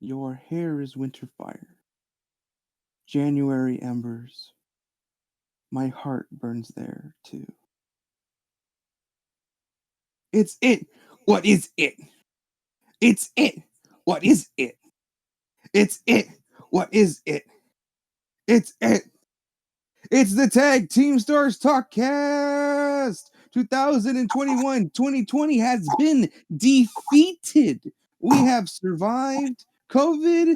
Your hair is winter fire. January embers. My heart burns there too. It's it. What is it? It's it. What is it? It's it. What is it? It's it. It's the Tag Teamstars Talkcast 2021. 2020 has been defeated. We have survived COVID,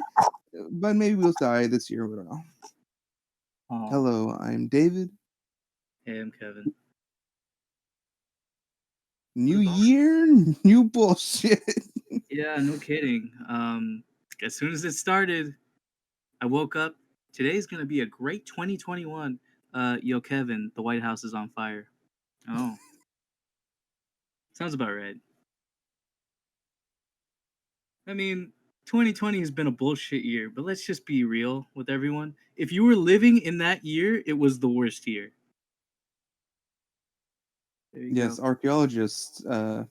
but maybe we'll die this year. We don't know. Hello, I'm David. Hey, I'm Kevin. New year, new bullshit. Yeah, no kidding. As soon as it started, I woke up. Today's gonna be a great 2021. Yo, Kevin, the White House is on fire. Oh, sounds about right. I mean, 2020 has been a bullshit year, but let's just be real with everyone. If you were living in that year, it was the worst year. There you Yes, go. archaeologists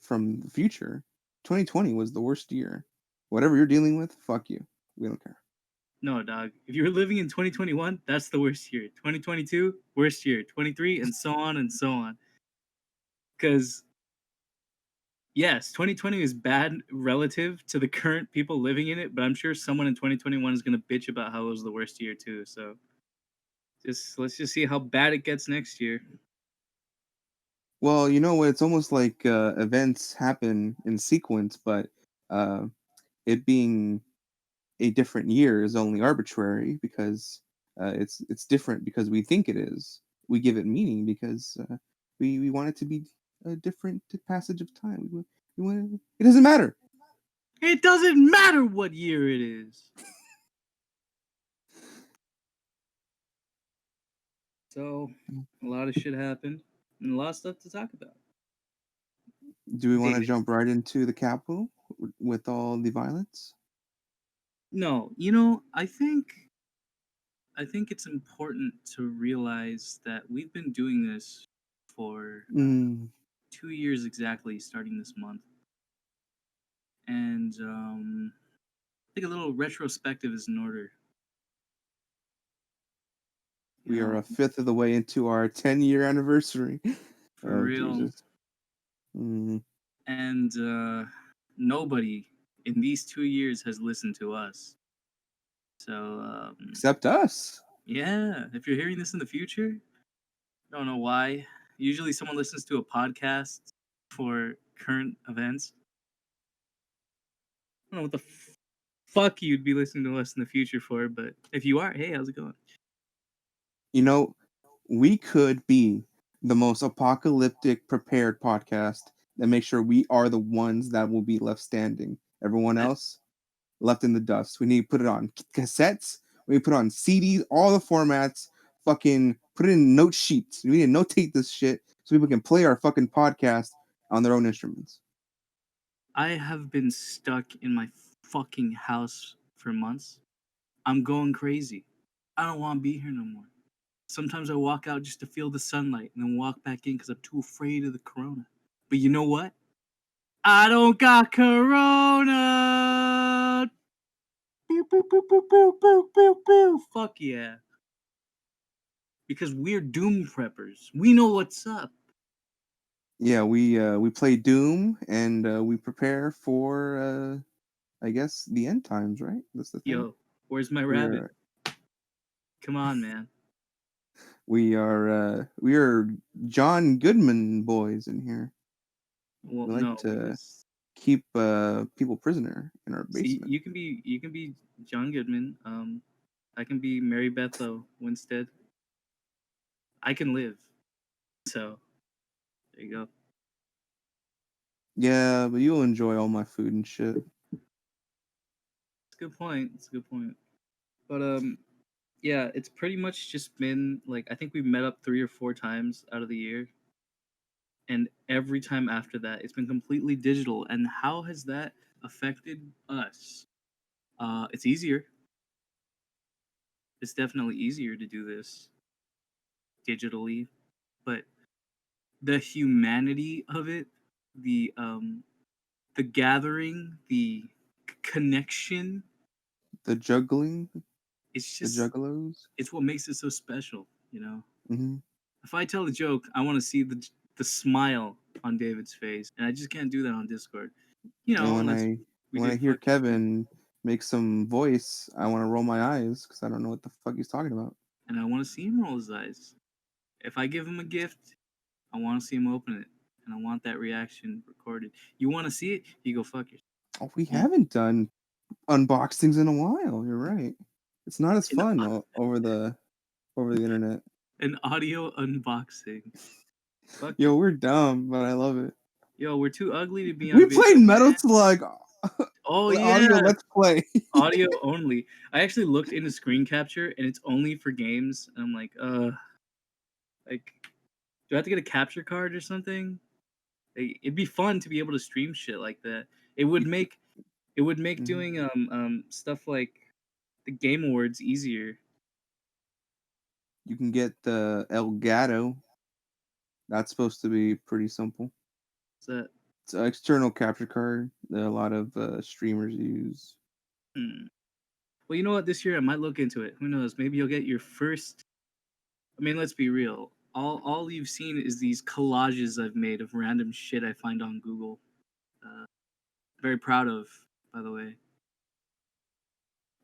from the future. 2020 was the worst year. Whatever you're dealing with, fuck you. We don't care. No, dog. If you were living in 2021, that's the worst year. 2022, worst year. 23, and so on and so on. Because yes, 2020 is bad relative to the current people living in it, but I'm sure someone in 2021 is gonna bitch about how it was the worst year too. So let's just see how bad it gets next year. Well, you know what? It's almost like events happen in sequence, but uh, it being a different year is only arbitrary because it's different because we think it is. We give it meaning because we want it to be a different passage of time. We want it doesn't matter. It doesn't matter what year it is. So a lot of shit happened and a lot of stuff to talk about. Do we want to David. jump right into the Capitol with all the violence? No, I think it's important to realize that we've been doing this for Mm, 2 years exactly, starting this month. And I think a little retrospective is in order. You we are know, a fifth of the way into our 10-year anniversary. for Oh real. Jesus! Mm, And nobody in these 2 years has listened to us. So except us. yeah, if you're hearing this in the future, I don't know why. Usually, someone listens to a podcast for current events. I don't know what the fuck you'd be listening to us in the future for, but if you are, hey, how's it going? You know, we could be the most apocalyptic prepared podcast that makes sure we are the ones that will be left standing. Everyone That, else left in the dust. We need to put it on cassettes. We need to put it on CDs, all the formats. Fucking put it in note sheets. We need to notate this shit so people can play our fucking podcast on their own instruments. I have been stuck in my fucking house for months. I'm going crazy. I don't want to be here no more. Sometimes I walk out just to feel the sunlight and then walk back in because I'm too afraid of the corona. But you know what? I don't got corona. Boo, boo, boo, boo, boo, boo, boo, boo. Fuck yeah. Because we're doom preppers. We know what's up. Yeah, we play Doom and we prepare for I guess the end times, right? That's the thing. Yo, where's my We rabbit? are Come on, man. we are John Goodman boys in here. Well, We like no, to because keep people prisoner in our see, basement. you can be John Goodman. I can be Mary Beth Winstead. I can live. So there you go. Yeah, but you'll enjoy all my food and shit. It's a good point. It's a good point. But yeah, it's pretty much just been like I think we met up 3 or 4 times out of the year, and every time after that, it's been completely digital. And how has that affected us? It's easier. It's definitely easier to do this digitally, but the humanity of it, the um, the gathering, the connection, the juggling, It's the just juggalos. it's what makes it so special, you know. Hmm. If I tell a joke, I want to see the smile on David's face, and I just can't do that on Discord. You And know, unless we when I did hear fucking. Kevin make some voice, I want to roll my eyes because I don't know what the fuck he's talking about. And I want to see him roll his eyes. If I give him a gift, I want to see him open it, and I want that reaction recorded. You want to see it? You go fuck yourself. Oh, we haven't done unboxings in a while. You're right. It's not as An, fun over the internet. an audio unboxing. Fuck Yo, it. we're dumb, but I love it. Yo, we're too ugly to be on We video, played Metal man. Slug Oh audio yeah, let's play. audio only. I actually looked into screen capture, and it's only for games. And I'm like, do I have to get a capture card or something? It'd be fun to be able to stream shit like that. It would You, make mhm. doing stuff like the Game Awards easier. You can get the Elgato. That's supposed to be pretty simple. So, It's an external capture card that a lot of streamers use. well, you know what? This year I might look into it. Who knows? Maybe you'll get your first. I mean, let's be real. All you've seen is these collages I've made of random shit I find on Google. Very proud of, by the way.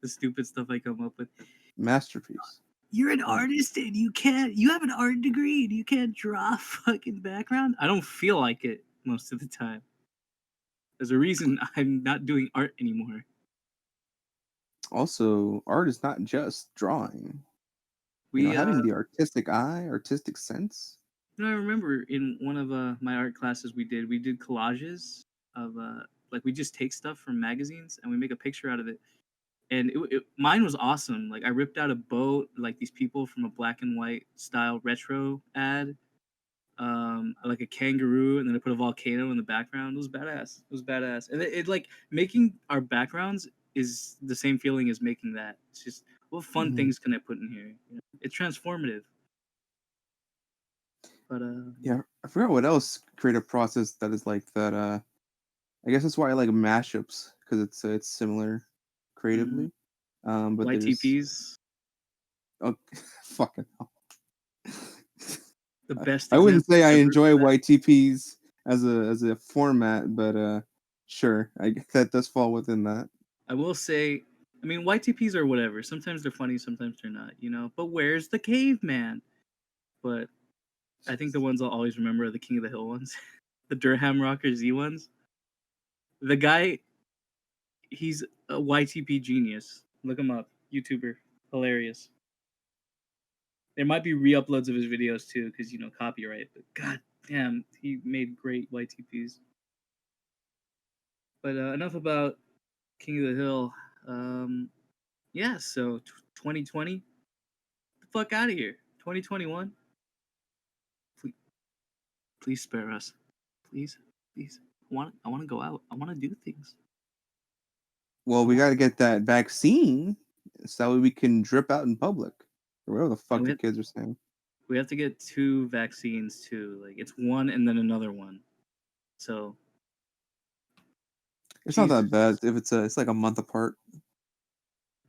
The stupid stuff I come up with. Masterpiece. You're an Yeah. artist and you have an art degree and you can't draw a fucking background. I don't feel like it most of the time. There's a reason I'm not doing art anymore. Also, art is not just drawing. We Having the artistic eye, artistic sense. I remember in one of my art classes we did collages of like we just take stuff from magazines and we make a picture out of it. And mine was awesome. Like I ripped out a boat, like these people from a black and white style retro ad, like a kangaroo, and then I put a volcano in the background. It was badass. It was badass. And it like making our backgrounds is the same feeling as making that. It's just what fun Mm-hmm. things can I put in here? You know? It's transformative. But Yeah, I forgot what else creative process that is like that. I guess that's why I like mashups because it's similar creatively. But there's YTPs, oh, fucking hell. the best I wouldn't example say I ever for enjoy that. YTPs as a format, but sure, I guess that does fall within that. I will say, I mean, YTPs are whatever. Sometimes they're funny, sometimes they're not, you know. But where's the caveman? But I think the ones I'll always remember are the King of the Hill ones, the Durham Rocker Z ones. The guy, he's a YTP genius. Look him up, YouTuber, hilarious. There might be re-uploads of his videos too, because you know copyright. But god damn, he made great YTPs. But enough about King of the Hill. Yeah, so 2020, the fuck out of here. 2021, please, please spare us, please, please. I want to go out. I want to do things. Well, I we want, got to get that vaccine so we can drip out in public or whatever the and fuck the kids are saying. we have to get 2 vaccines too. Like it's one and then another one. So It's not Jesus. that bad if it's like a month apart.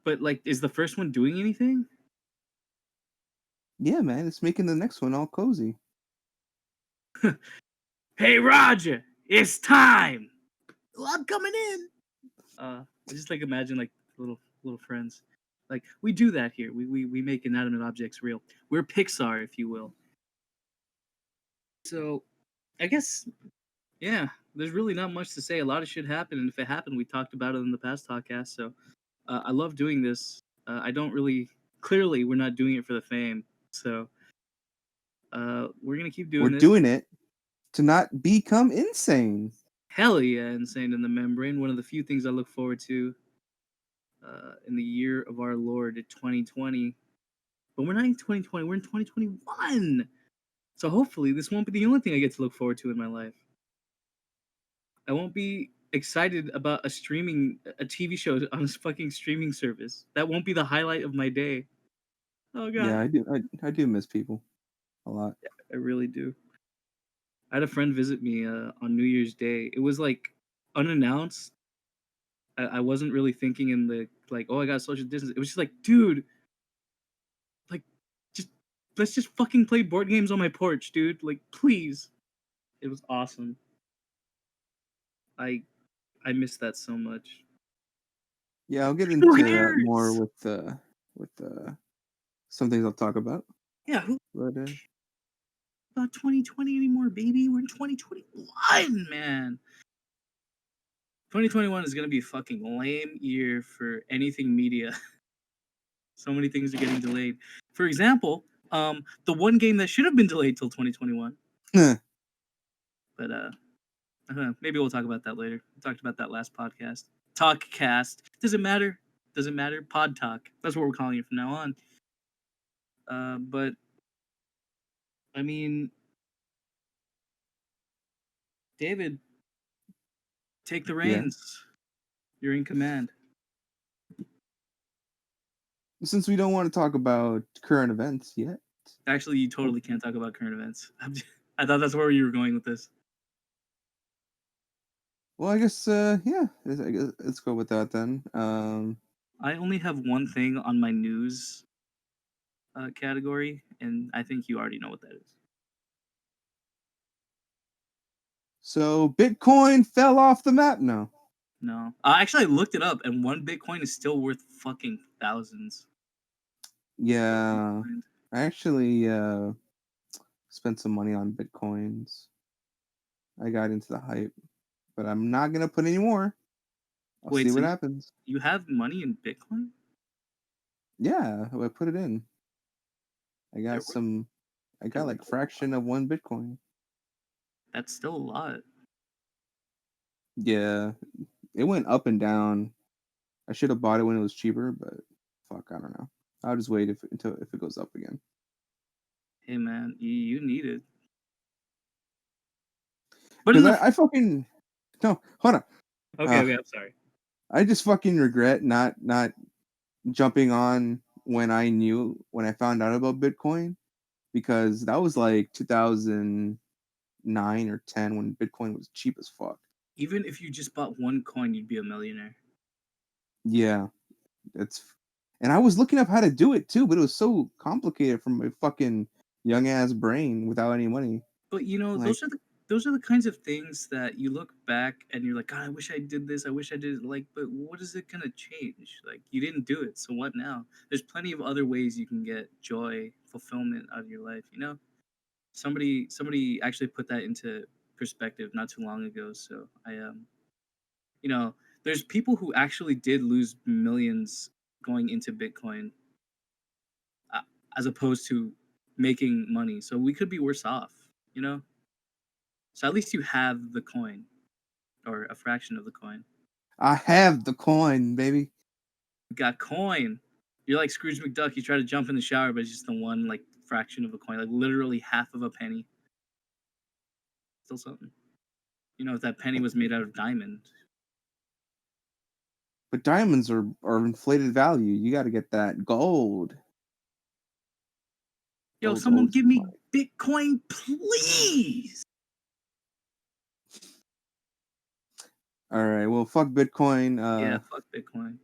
But like, is the first one doing anything? Yeah, man, it's making the next one all cozy. Hey Roger, it's time. Well, I'm coming in. I just like imagine like little friends. Like we do that here. We make inanimate objects real. We're Pixar, if you will. So I guess yeah, there's really not much to say. A lot of shit happened, and if it happened, we talked about it in the past podcast. So I love doing this. I don't really clearly we're not doing it for the fame. So we're gonna keep We're doing this. doing it to not become insane. Hell yeah, Insane in the Membrane. One of the few things I look forward to in the year of our Lord 2020. But we're not in 2020, we're in 2021. So hopefully this won't be the only thing I get to look forward to in my life. I won't be excited about a TV show on a fucking streaming service. That won't be the highlight of my day. Oh Yeah, god, I do miss people a lot. I really do. I had a friend visit me on New Year's Day. It was like unannounced. I wasn't really thinking in the like, oh, I got social distance. It was just like, dude, like, just let's just fucking play board games on my porch, dude. Like, please. It was awesome. I miss that so much. Yeah, I'll get Who into that more cares? with some things I'll talk about. Yeah, who But about 2020 anymore, baby? We're in 2021, man. 2021 is gonna be a fucking lame year for anything media. So many things are getting delayed. For example, the one game that should have been delayed till 2021. But I don't know. Maybe we'll talk about that later. We talked about that last podcast. Talkcast. Doesn't matter. Doesn't matter. Pod talk. That's what we're calling it from now on. But I mean, David, take the yeah, reins. You're in command. since we don't want to talk about current events yet. Actually, you totally can't talk about current events. I thought that's where you were going with this. Well, I guess yeah, I guess let's go with that then. I only have one thing on my news category, and I think you already know what that is. So Bitcoin fell off the map now. No, actually, I looked it up, and one Bitcoin is still worth fucking thousands. Yeah, I actually spent some money on Bitcoins. I got into the hype, but I'm not gonna put any more. I'll Wait, see so what happens. you have money in Bitcoin? Yeah, I put it in. I They're got worth, some. I they're got worth like a lot. fraction of one Bitcoin. That's still a lot. Yeah, it went up and down. I should have bought it when it was cheaper, but fuck, I don't know. I'll just wait until if it goes up again. Hey man, you need it. But in Because the I fucking no, hold on. okay, I'm sorry. I just fucking regret not jumping on when I found out about Bitcoin, because that was like 2009 or 10 when Bitcoin was cheap as fuck. Even if you just bought one coin, you'd be a millionaire. Yeah, it's and I was looking up how to do it too, but it was so complicated from my fucking young ass brain without any money. But you know, Like, those are the kinds of things that you look back and you're like, God, I wish I did this. I wish I did it. Like, but what is it gonna change? Like, you didn't do it, so what now? There's plenty of other ways you can get joy, fulfillment out of your life. You know, somebody actually put that into perspective not too long ago. So you know, there's people who actually did lose millions going into Bitcoin, uh, as opposed to making money. So we could be worse off. You know. So at least you have the coin or a fraction of the coin. I have the coin, baby. You got coin. You're like Scrooge McDuck. You try to jump in the shower, but it's just the one like fraction of a coin, like literally half of a penny. Still something. You know, if that penny was made out of diamond. But diamonds are inflated value. You got to get that gold. Yo, Gold's someone always give the me money. Bitcoin, please. All right. Well, fuck Bitcoin. Yeah, fuck Bitcoin.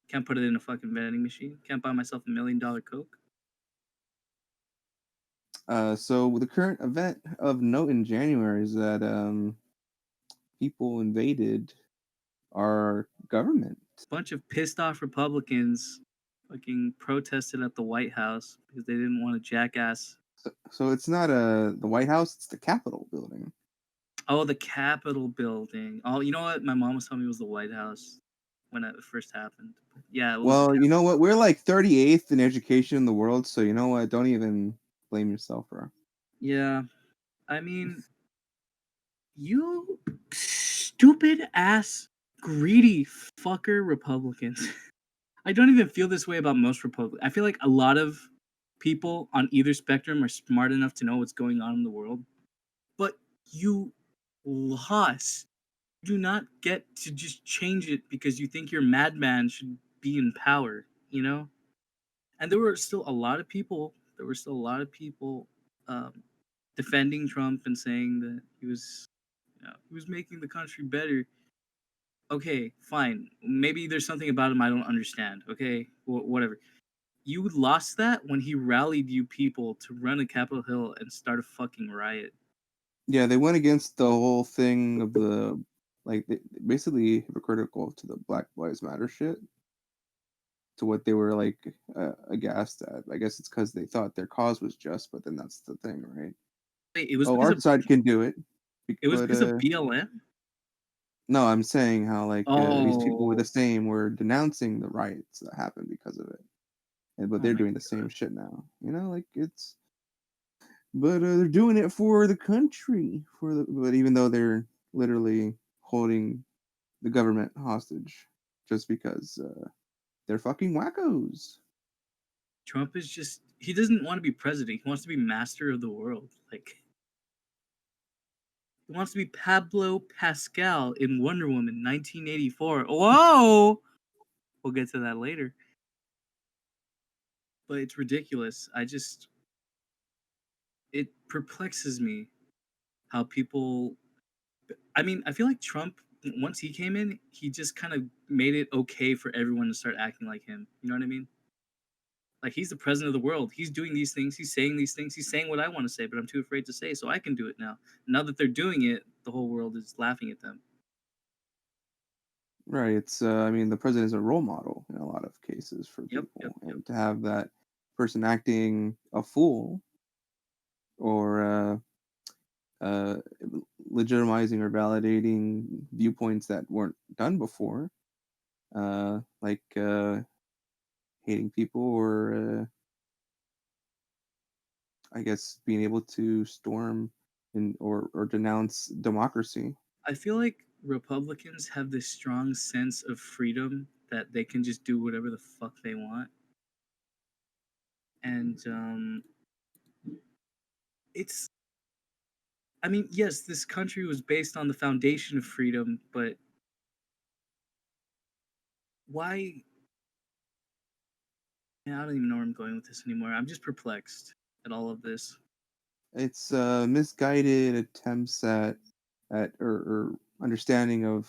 Can't put it in a fucking vending machine. Can't buy myself $1 million Coke. So the current event of note in January is that people invaded our government. Bunch of pissed off Republicans fucking protested at the White House because they didn't want a jackass. So it's not the White House; it's the Capitol building. Oh, the Capitol building. Oh, you know what? My mom was telling me it was the White House when it first happened. Yeah, it was the Well, you know Capitol. what? We're like 38th in education in the world, so you know what? Don't even blame yourself, bro. Yeah, I mean, you stupid ass, greedy fucker Republicans. I don't even feel this way about most Republicans. I feel like a lot of people on either spectrum are smart enough to know what's going on in the world, but you lost. You do not get to just change it because you think your madman should be in power, you know? And there were still a lot of people, um, defending Trump and saying that he was making the country better. Okay, fine. Maybe there's something about him I don't understand. Okay, whatever. You lost that when he rallied you people to run a Capitol Hill and start a fucking riot. Yeah, they went against the whole thing of the basically hypocritical to the Black Lives Matter shit, to what they were like aghast at. I guess it's because they thought their cause was just, but then that's the thing, right? Wait, it was Oh, because our of side can do it, but BLM. no, I'm saying how like these people were Oh, the same, were denouncing the riots that happened because of it, but oh they're my doing the same shit now. You know, like it's, but they're doing it for the country, but even though they're literally holding the government hostage just because they're fucking wackos. Trump is just he doesn't want to be president. He wants to be master of the world. Like he wants to be Pablo Pascal in Wonder Woman 1984. Whoa! We'll get to that later. But it's ridiculous. It perplexes me how people. I mean, I feel like Trump, once he came in, he just kind of made it okay for everyone to start acting like him. You know what I mean? Like he's the president of the world. He's doing these things. He's saying these things. He's saying what I want to say, but I'm too afraid to say, so I can do it now. Now that they're doing it, the whole world is laughing at them. Right. It's I mean, the president is a role model in a lot of cases for Yep, yep, people, yep. and to have that person acting a fool or uh, legitimizing or validating viewpoints that weren't done before, like hating people or I guess being able to storm or denounce democracy. I feel like Republicans have this strong sense of freedom that they can just do whatever the fuck they want, and it's. I mean, yes, this country was based on the foundation of freedom, but why? Yeah, I don't even know where I'm going with this anymore. I'm just perplexed at all of this. It's misguided attempts or understanding of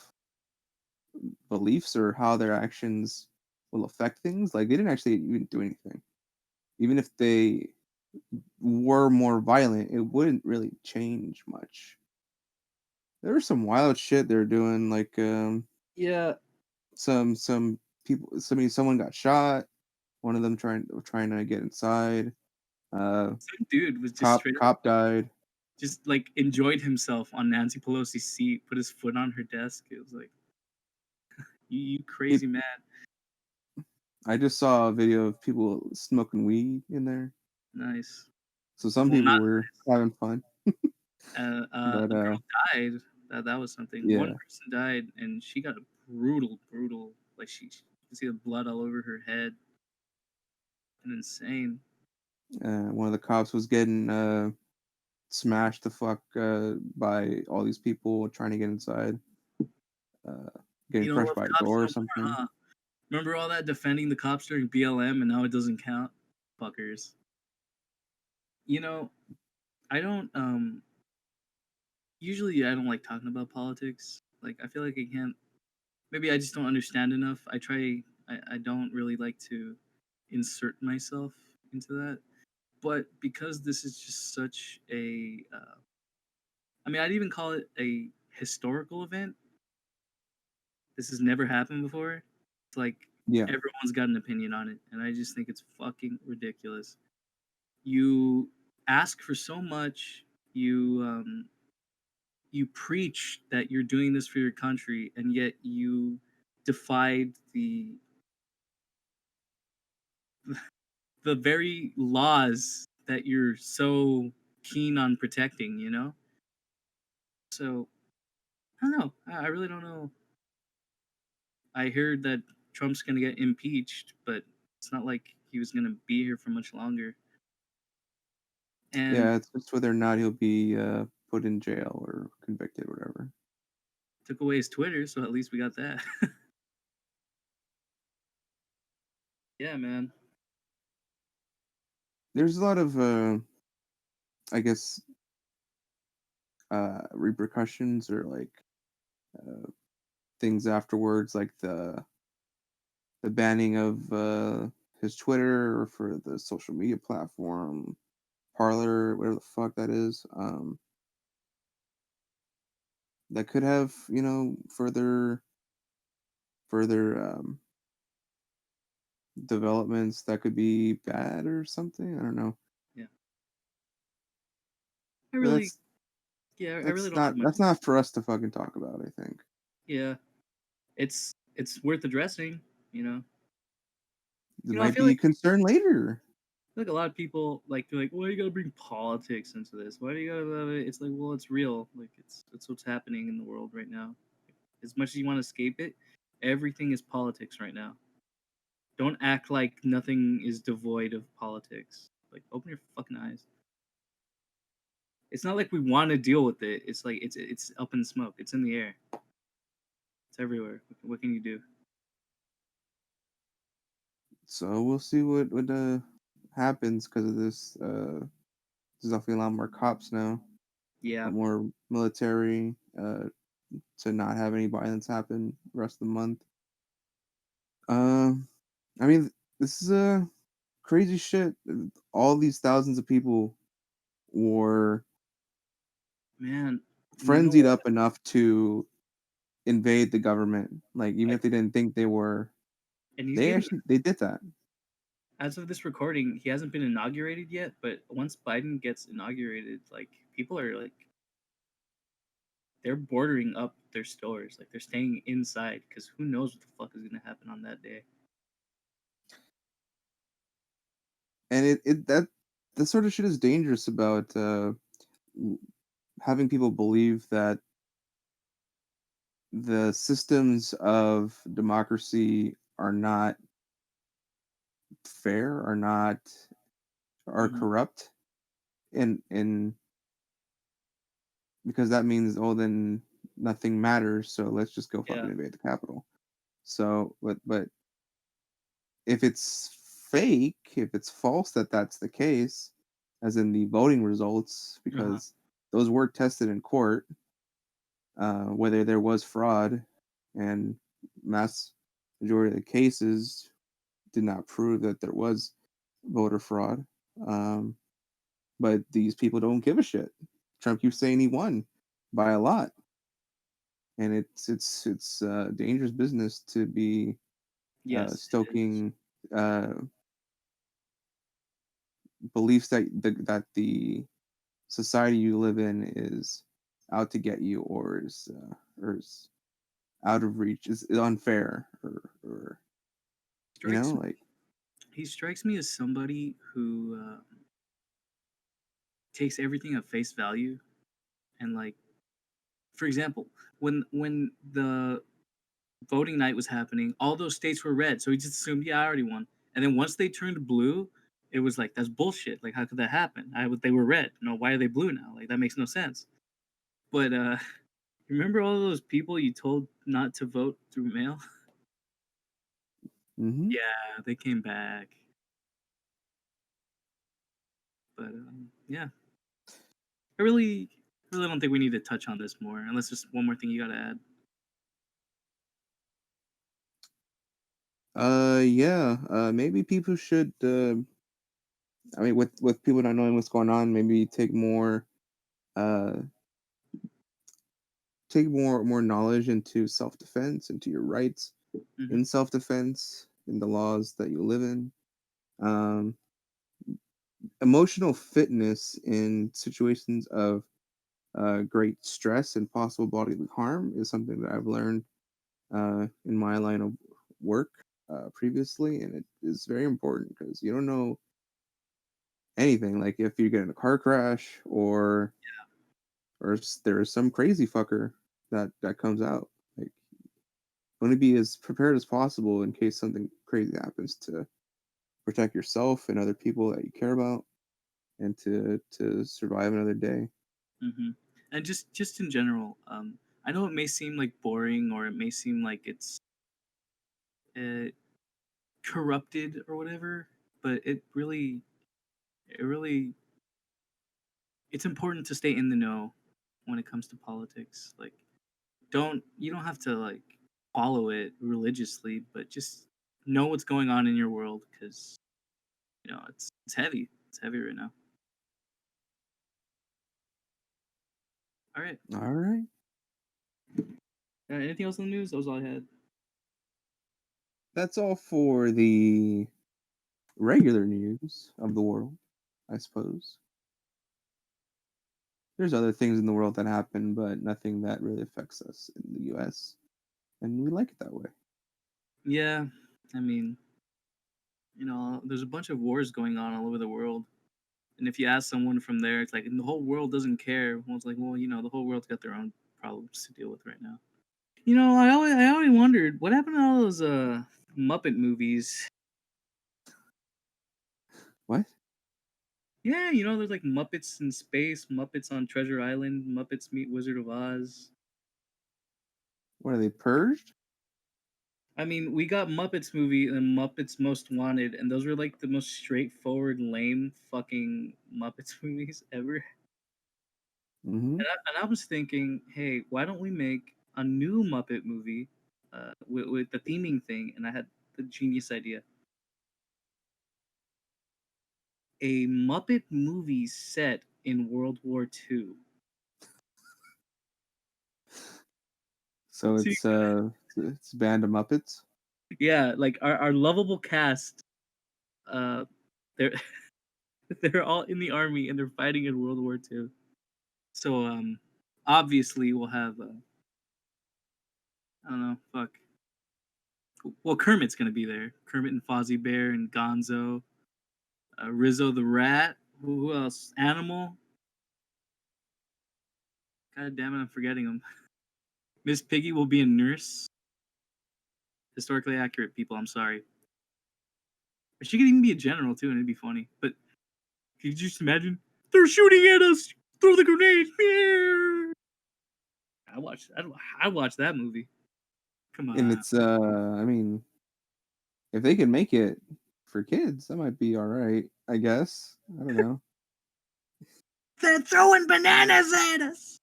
beliefs or how their actions will affect things. Like they didn't actually even do anything. Even if they were more violent, it wouldn't really change much. There was some wild shit they're doing, like Yeah, some people. Someone got shot. One of them trying to get inside. some dude was just Cop straight up, cop died. just like enjoyed himself on Nancy Pelosi's seat, put his foot on her desk. It was like, you It, crazy man. I just saw a video of people smoking weed in there. Nice. So some Well, people not were having fun, but a girl died. That was something. One yeah, person died, and she got a brutal. Like you can see the blood all over her head, and insane. one of the cops was getting smashed the fuck by all these people trying to get inside, uh, getting You don't crushed love by a cops door or no more, something. huh? Remember all that defending the cops during BLM, and now it doesn't count, fuckers. You know, I don't. Usually, I don't like talking about politics. Like, I feel like I can't. Maybe I just don't understand enough. I try. I don't really like to insert myself into that. But because this is just such a, I mean, I'd even call it a historical event. This has never happened before. It's like Yeah, everyone's got an opinion on it, and I just think it's fucking ridiculous. You ask for so much. You preach that you're doing this for your country, and yet you defied the very laws that you're so keen on protecting. You know. So I don't know. I really don't know. I heard that Trump's gonna get impeached, but it's not like he was gonna be here for much longer. And yeah. It's just whether or not he'll be put in jail or convicted, or whatever. took away his Twitter, so at least we got that. Yeah, man. There's a lot of I guess repercussions or like things afterwards, like the banning of his Twitter or for the social media platform, Parlor, whatever the fuck that is. That could have, further developments that could be bad or something. I don't know. Yeah. I But really, yeah, I really don't have much. that's not for us to fucking talk about, I think. Yeah, it's worth addressing. You know, It I might feel be a like concern later. a lot of people they're like, why you gotta bring politics into this? Why do you gotta? It's like, well, it's real. Like it's what's happening in the world right now. As much as you want to escape it, everything is politics right now. Don't act like nothing is devoid of politics. Like, open your fucking eyes. It's not like we want to deal with it. It's like it's up in smoke. It's in the air. It's everywhere. What can you do? So we'll see what happens because of this. There's definitely a lot more cops now, a Yeah, lot more military to not have any violence happen the rest of the month. Um, I mean, this is a crazy shit. All these thousands of people were man. And you know frenzied what? up enough to invade the government. Like even Like, if they didn't think they were, and he's they getting. actually they did that. As of this recording, he hasn't been inaugurated yet. But once Biden gets inaugurated, like people are like they're bordering up their stores. Like they're staying inside because who knows what the fuck is gonna happen on that day. And it that sort of shit is dangerous about having people believe that the systems of democracy are not fair, are Hmm. corrupt, and because that means, oh, then nothing matters, so let's just go Yeah. fucking invade the Capitol. So but if it's fake, if it's false that that's the case, as in the voting results, Uh huh. because those were tested in court, whether there was fraud, and mass majority of the cases did not prove that there was voter fraud. Um, but these people don't give a shit. Trump keeps saying he won by a lot, and it's dangerous business to be Yes, it is. stoking uh, beliefs that the society you live in is out to get you, or is out of reach, is unfair, or Strikes like. he strikes me as somebody who takes everything at face value and like for example when the voting night was happening all those states were red so he just assumed yeah I already won and then once they turned blue it was like that's bullshit like how could that happen they were red no why are they blue now like that makes no sense but remember all those people you told not to vote through mail Hmm. yeah they came back but yeah I really don't think we need to touch on this more unless there's one more thing you gotta add. Yeah. Maybe people should. I mean, with people not knowing what's going on, maybe uh, take more knowledge into self defense, into your rights Hmm. in self defense, in the laws that you live in. Um, Emotional fitness in situations of great stress and possible bodily harm is something that I've learned in my line of work previously, and it is very important because you don't know anything. Like if you get in a car crash, or there's some crazy fucker that comes out. Like, want to be as prepared as possible in case something crazy happens to protect yourself and other people that you care about, and to survive another day. Hmm. And just in general, I know it may seem like boring or it may seem like it's uh, corrupted or whatever, but it really, it's important to stay in the know when it comes to politics. Like, don't you don't have to like. follow it religiously, but just know what's going on in your world because it's heavy. It's heavy right now. All right. All right. Anything else in the news? That was all I had. That's all for the regular news of the world, I suppose. There's other things in the world that happen, but nothing that really affects us in the U.S. And we like it that way. Yeah, I mean, there's a bunch of wars going on all over the world. And if you ask someone from there, it's like the whole world doesn't care. Well, it's like, well, the whole world's got their own problems to deal with right now. I always wondered what happened to all those Muppet movies. What? Yeah, there's like Muppets in Space, Muppets on Treasure Island, Muppets Meet Wizard of Oz. What are they, purged? I mean, we got Muppets movie and Muppets Most Wanted, and those were like the most straightforward, lame fucking Muppets movies ever. Mm-hmm. And I was thinking, hey, why don't we make a new Muppet movie with the theming thing? And I had the genius idea. A Muppet movie set in World War II. So it's a band of Muppets. Yeah, like our lovable cast, they're they're all in the army and they're fighting in World War II. So obviously we'll have I don't know, fuck. Well, Kermit's gonna be there. Kermit and Fozzie Bear and Gonzo, Rizzo the Rat. Who else? Animal. God damn it, I'm forgetting him. Miss Piggy will be a nurse. Historically accurate, people. I'm sorry. Or she could even be a general too, and it'd be funny. But could you just imagine? They're shooting at us. Throw the grenades. I watched that movie. Come And on. it's I mean, if they can make it for kids, that might be all right, I guess. I don't know. They're throwing bananas at us.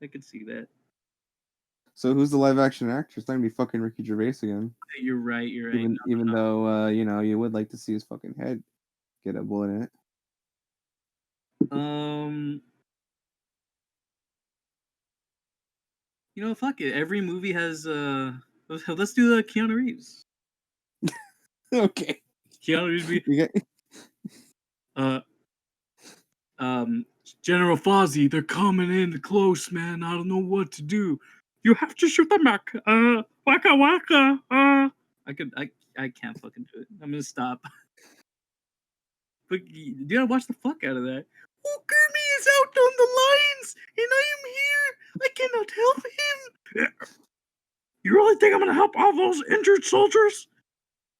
I could see that. So who's the live action actor? It's not gonna be fucking Ricky Gervais again. You're right. Even though you would like to see his fucking head get a bullet in it. Fuck it. Every movie has let's do the Keanu Reeves. Okay. Keanu Reeves be You got- General Fozzie, they're coming in close, man. I don't know what to do. You have to shoot them back. Waka waka. I can't fucking do it. I'm gonna stop. But you gotta watch the fuck out of that. Oh, Kermit is out on the lines, and I am here. I cannot help him. You really think I'm gonna help all those injured soldiers?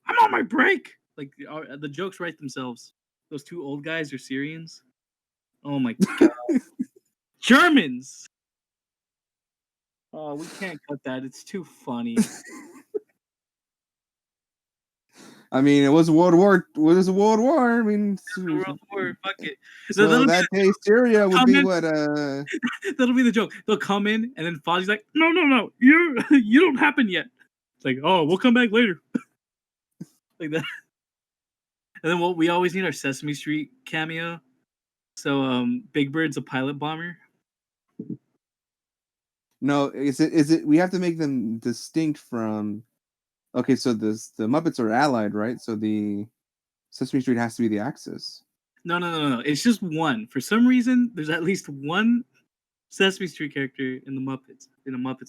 I'm on my break. Like the jokes write themselves. Those two old guys are Syrians. Oh my god. Germans! Oh, we can't cut that. It's too funny. I mean, it was a World War. What is a World War? I mean, World War, fuck it. so that day Syria would be what? That'll be the joke. They'll come in, and then Fozzie's like, "No, you don't happen yet." It's like, "Oh, we'll come back later." Like that. And then we always need our Sesame Street cameo. So Big Bird's a pilot bomber. No, is it? We have to make them distinct from. Okay, so the Muppets are allied, right? So the Sesame Street has to be the Axis. No. It's just one. For some reason, there's at least one Sesame Street character in a Muppets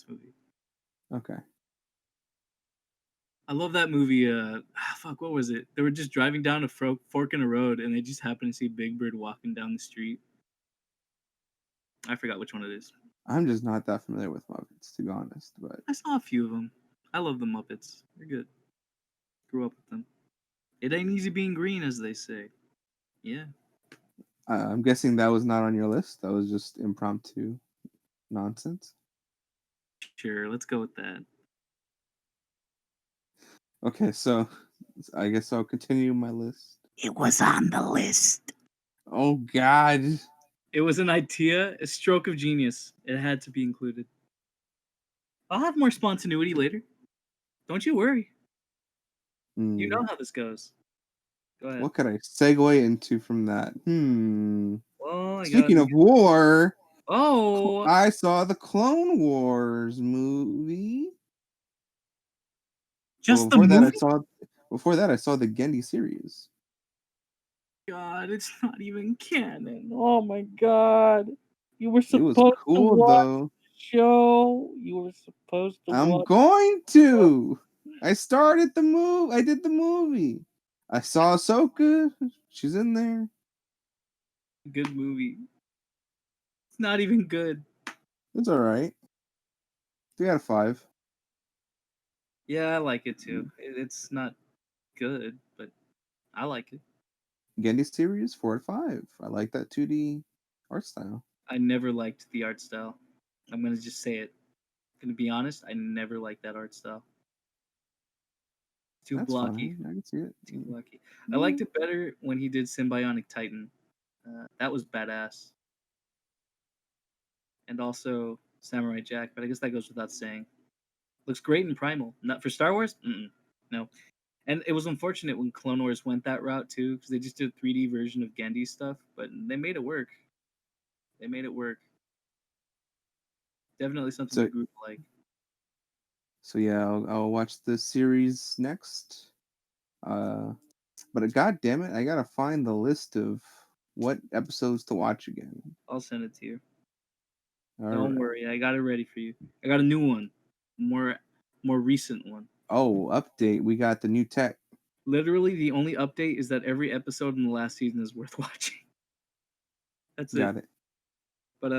movie. Okay. I love that movie. Fuck, what was it? They were just driving down a fork in a road, and they just happened to see Big Bird walking down the street. I forgot which one it is. I'm just not that familiar with Muppets, to be honest. But I saw a few of them. I love the Muppets. They're good. Grew up with them. It ain't easy being green, as they say. Yeah. I'm guessing that was not on your list. That was just impromptu nonsense. Sure, let's go with that. Okay, so I guess I'll continue my list. It was on the list. Oh God. It was an idea, a stroke of genius. It had to be included. I'll have more spontaneity later. Don't you worry. You Hmm. know how this goes. Go ahead. What could I segue into from that? Well, I got. Speaking of war, Oh, I saw the Clone Wars movie. But just the movie? before that I saw the Gendy series. God, it's not even canon. Oh my God. You were It was supposed to cool watch though. the show. You were supposed to I'm watch. going to. I started the move. I did the movie. I saw Ahsoka. She's in there. Good movie. It's not even good. It's all right. 3 out of 5. Yeah, I like it too. It's not good, but I like it. Gendy series 4 out of 5. I like that 2D art style. I never liked the art style. I'm gonna just say it. Gonna be honest, I never liked that art style. Too That's blocky. fine. I can see it. Too blocky. I liked it better when he did Symbionic Titan. That was badass. And also Samurai Jack, but I guess that goes without saying. Looks great in Primal. Not for Star Wars? No. And it was unfortunate when Clone Wars went that route too, because they just did a 3D version of Gendy stuff, but they made it work. They made it work. Definitely something So the group like. so yeah, I'll watch the series next. But god damn it, I gotta find the list of what episodes to watch again. I'll send it to you. All Don't right. worry, I got it ready for you. I got a new one, more recent one. Oh, update. We got the new tech. Literally, the only update is that every episode in the last season is worth watching. That's it. Got it. But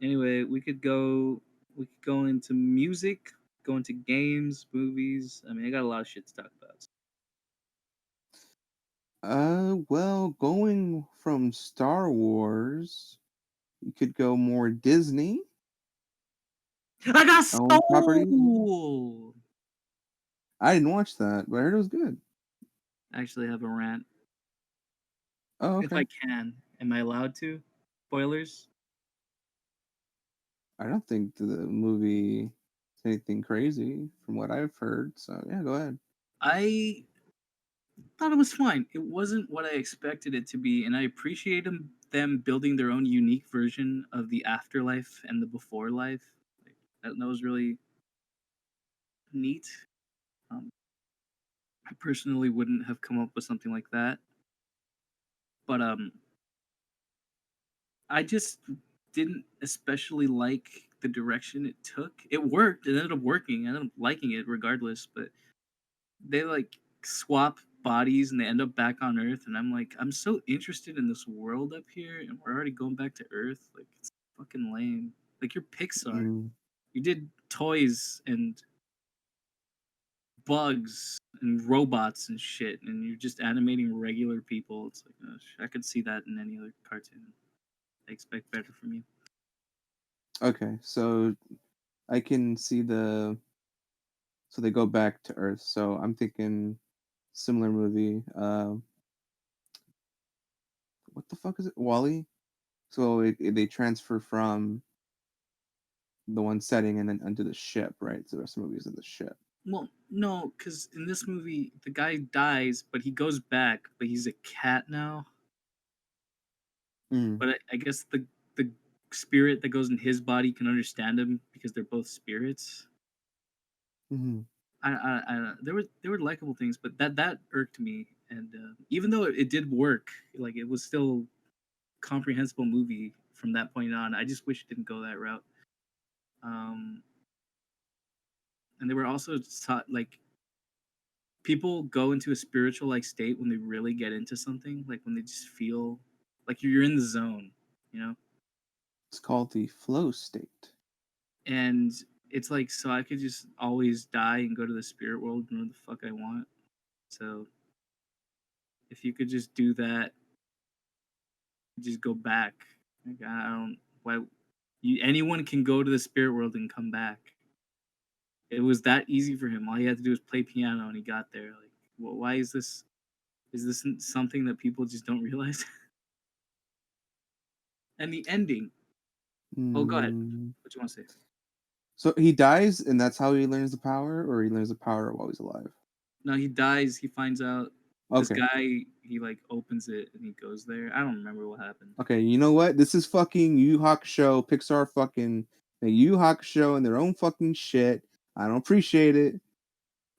anyway, we could go into music, go into games, movies. I mean, I got a lot of shit to talk about. Well, going from Star Wars, you could go more Disney I got owned property. soul. I didn't watch that, but I heard it was good. Actually, I have a rant. Oh, If okay. I can, am I allowed to? Spoilers. I don't think the movie is anything crazy from what I've heard. So yeah, go ahead. I thought it was fine. It wasn't what I expected it to be, and I appreciate them building their own unique version of the afterlife and the before life. Like, that was really neat. Um, I personally wouldn't have come up with something like that, but I just didn't especially like the direction it took. It worked. It ended up working. I ended up liking it regardless, but they like swap bodies and they end up back on Earth, and I'm like, I'm so interested in this world up here, and we're already going back to Earth. Like, it's fucking lame. Like, you're Pixar. Mm, You did toys and bugs and robots and shit, and you're just animating regular people. It's like, I could see that in any other cartoon. I expect better from you. okay, so I can see so they go back to Earth. So I'm thinking similar movie. What the fuck is it? Wally. So they transfer from the one setting and then onto the ship, right? So the rest of the movie is in the ship. Well, no, because in this movie, the guy dies, but he goes back, but he's a cat now. Mm, But I guess the spirit that goes in his body can understand him because they're both spirits. mm-hmm. There were likable things, but that irked me. And even though it did work, like it was still comprehensible movie from that point on. I just wish it didn't go that route. Um, and they were also taught like people go into a spiritual like state when they really get into something, like when they just feel like you're in the zone, you know. It's called the flow state. And it's like so I could just always die and go to the spirit world and where the fuck I want. So if you could just do that, just go back. Like, I don't why anyone can go to the spirit world and come back. It was that easy for him. All he had to do was play piano and he got there. Like, well, why is this? Is this something that people just don't realize? And the ending. Oh, go ahead. Mm, What you want to say? So he dies, and that's how he learns the power, or he learns the power while he's alive. No, he dies. He finds out this Okay. guy. He like opens it and he goes there. I don't remember what happened. Okay. You know what? This is fucking Yu Hakusho. Pixar fucking Yu Hakusho and their own fucking shit. I don't appreciate it.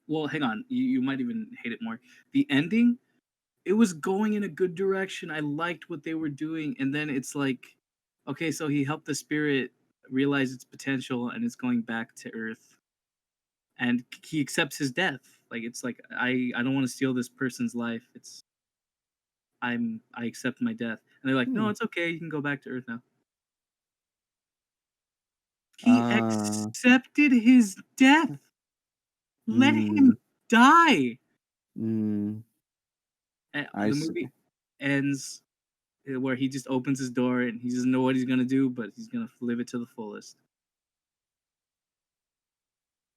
Well, hang on. You might even hate it more. The ending, it was going in a good direction. I liked what they were doing, and then it's like, okay, so he helped the spirit realize its potential, and it's going back to Earth, and he accepts his death. Like it's like I don't want to steal this person's life. I accept my death, and they're like, no, Hmm. it's okay. You can go back to Earth now. He Uh. accepted his death. Let Mm, him die. mm, I The see. movie ends where he just opens his door and he doesn't know what he's gonna do, but he's gonna live it to the fullest.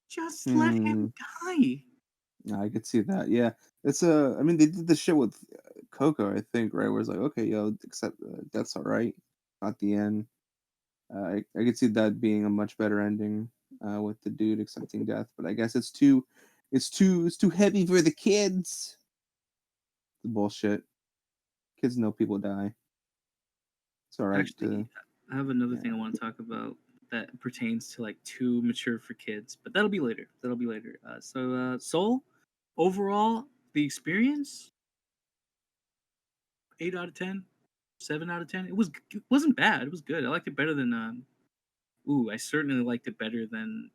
Just let Hmm. him die. I could see that. Yeah. It's a. I mean, they did the shit with Coco, I think, right? Where it's like, okay, yo, accept that's all right. Not the end. I could see that being a much better ending with the dude accepting death, but I guess it's too heavy for the kids. The bullshit. Kids know people die. It's all right Actually, to I have another yeah. thing I want to talk about that pertains to like too mature for kids, but that'll be later. That'll be later. Soul, overall, the experience, 8 out of 10, 7 out of 10. It wasn't bad. It was good. I liked it better than I certainly liked it better than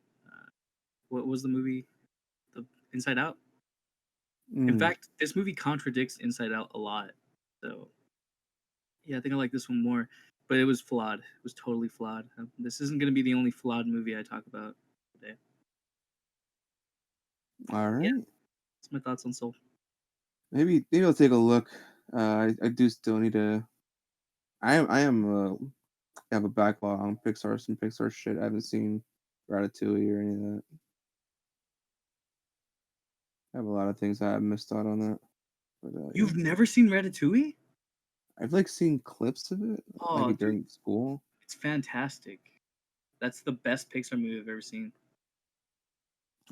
what was the movie? The Inside Out. In Mm, fact, this movie contradicts Inside Out a lot. So yeah, I think I like this one more. But it was flawed. It was totally flawed. This isn't going to be the only flawed movie I talk about today. all Yeah, right. that's my thoughts on Soul. Maybe I'll take a look. I do still need to. I have a backlog on some Pixar shit. I haven't seen Ratatouille or any of that. I have a lot of things I have missed out on that. But yeah, You've never seen Ratatouille? I've like seen clips of it, like Oh, dude, during school. it's fantastic. That's the best Pixar movie I've ever seen.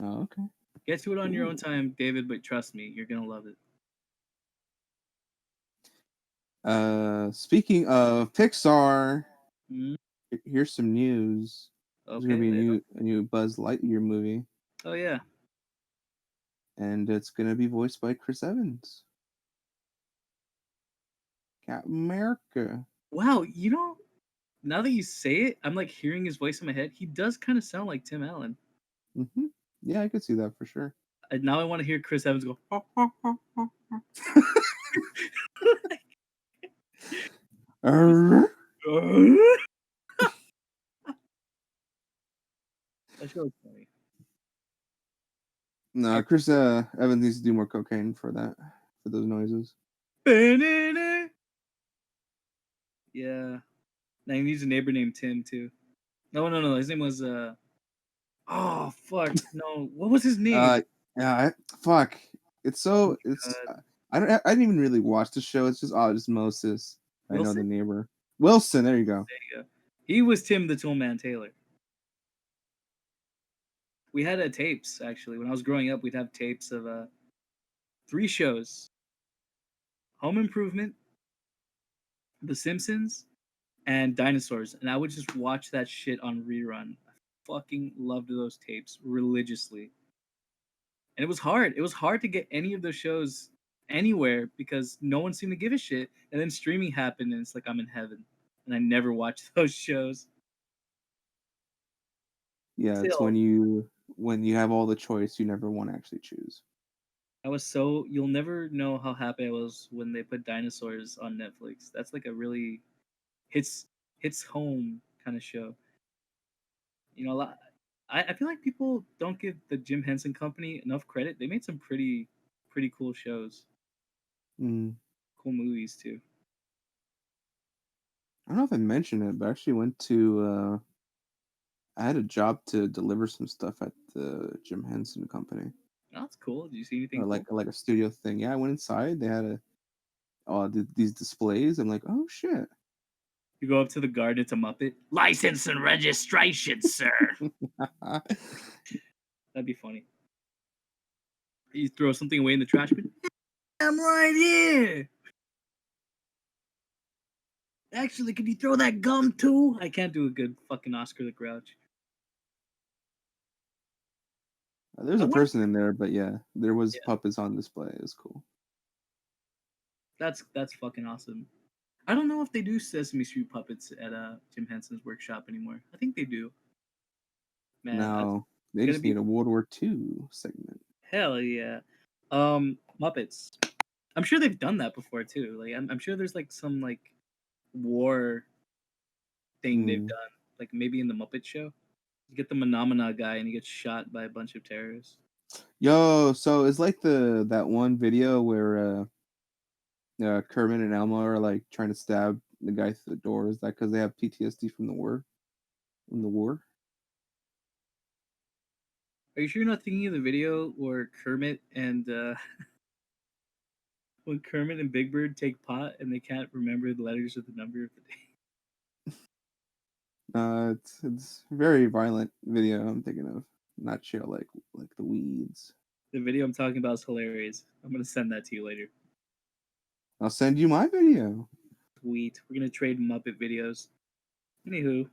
Oh, okay, Get to it on your own cool. time, David, but trust me, you're going to love it. Speaking of Pixar, Mm, here's some news. There's gonna okay, be lay it on. a new Buzz Lightyear movie, Oh, yeah. and it's gonna be voiced by Chris Evans, Captain America. Wow, now that you say it, I'm like hearing his voice in my head. He does kind of sound like Tim Allen. Yeah, I could see that for sure. And now I want to hear Chris Evans go. Arr. That show was funny. No, Chris Evans needs to do more cocaine for that, for those noises. Yeah. Now he needs a neighbor named Tim too. No. His name was oh fuck. No. What was his name? Uh, yeah, fuck. It's Oh my so it's. god. I didn't even really watch the show. It's just Moses. I know the Wilson? neighbor. Wilson. There you go. There you go. He was Tim the Toolman Taylor. We had tapes actually. When I was growing up, we'd have tapes of three shows: Home Improvement, The Simpsons, and Dinosaurs, and I would just watch that shit on rerun. I fucking loved those tapes religiously. And it was hard. It was hard to get any of those shows anywhere because no one seemed to give a shit. And then streaming happened, and it's like I'm in heaven. And I never watched those shows. Yeah, it's Still, when you have all the choice, you never want to actually choose. I was you'll never know how happy I was when they put Dinosaurs on Netflix. That's like a really hits hits home kind of show. A lot. I feel like people don't give the Jim Henson Company enough credit. They made some pretty cool shows, Mm. cool movies too. I don't know if I mentioned it, but I actually went to. I had a job to deliver some stuff at the Jim Henson Company, Oh, that's cool. Did you see anything or cool? like a studio thing. Yeah, I went inside. They had these displays. I'm like, oh shit. You go up to the guard, it's a Muppet. License and registration, sir. That'd be funny. You throw something away in the trash bin. I'm right here. Actually, could you throw that gum too? I can't do a good fucking Oscar the Grouch. There's I a wonder- person in there, but yeah, there was Yeah. puppets on display. It was cool. That's fucking awesome. I don't know if they do Sesame Street puppets at Jim Henson's workshop anymore. I think they do. Man, that's Now they gonna just be need a World War II segment. hell yeah. Muppets. I'm sure they've done that before too. Like I'm sure there's like some like war thing they've Mm. done. Like maybe in the Muppet Show. You get the Phenomena guy and he gets shot by a bunch of terrorists. Yo, so it's like that one video where Kermit and Elmo are like trying to stab the guy through the door. Is that because they have PTSD from the war? From the war? Are you sure you're not thinking of the video where Kermit and when Kermit and Big Bird take pot and they can't remember the letters of the number of the day? It's a very violent video. I'm thinking of not chill like the weeds. The video I'm talking about is hilarious. I'm gonna send that to you later. I'll send you my video. Sweet. We're gonna trade Muppet videos. Anywho,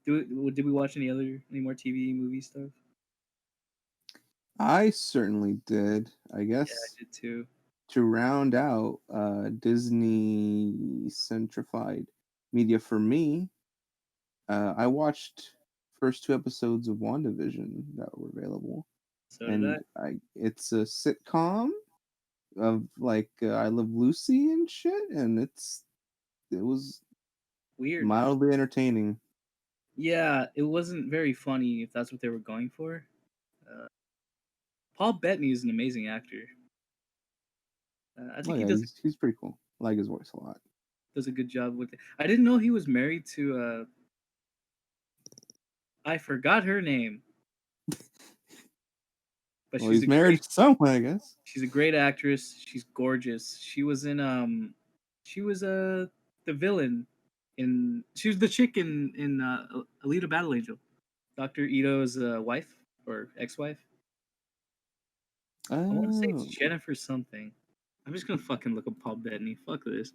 did we watch any more TV movie stuff? I certainly did. I Yeah, I guess did too. to round out Disney centrified media for me, I watched first 2 episodes of Wanda Vision that were available, So did I. and it's a sitcom of like I Love Lucy and shit, and it was Weird. mildly entertaining. Yeah, it wasn't very funny if that's what they were going for. Uh, Paul Bettany is an amazing actor. I Oh think he yeah, he's pretty cool. I like his voice a lot. does a good job with it. I didn't know he was married to I forgot her name. But Well, he's married to someone, I guess. she's a great actress. She's gorgeous. She was in the villain in she was the chick in Alita Battle Angel. Dr. Ito's wife or ex-wife. I want to say it's Oh, Jennifer something. I'm just gonna fucking look up Paul Bettany. Fuck this.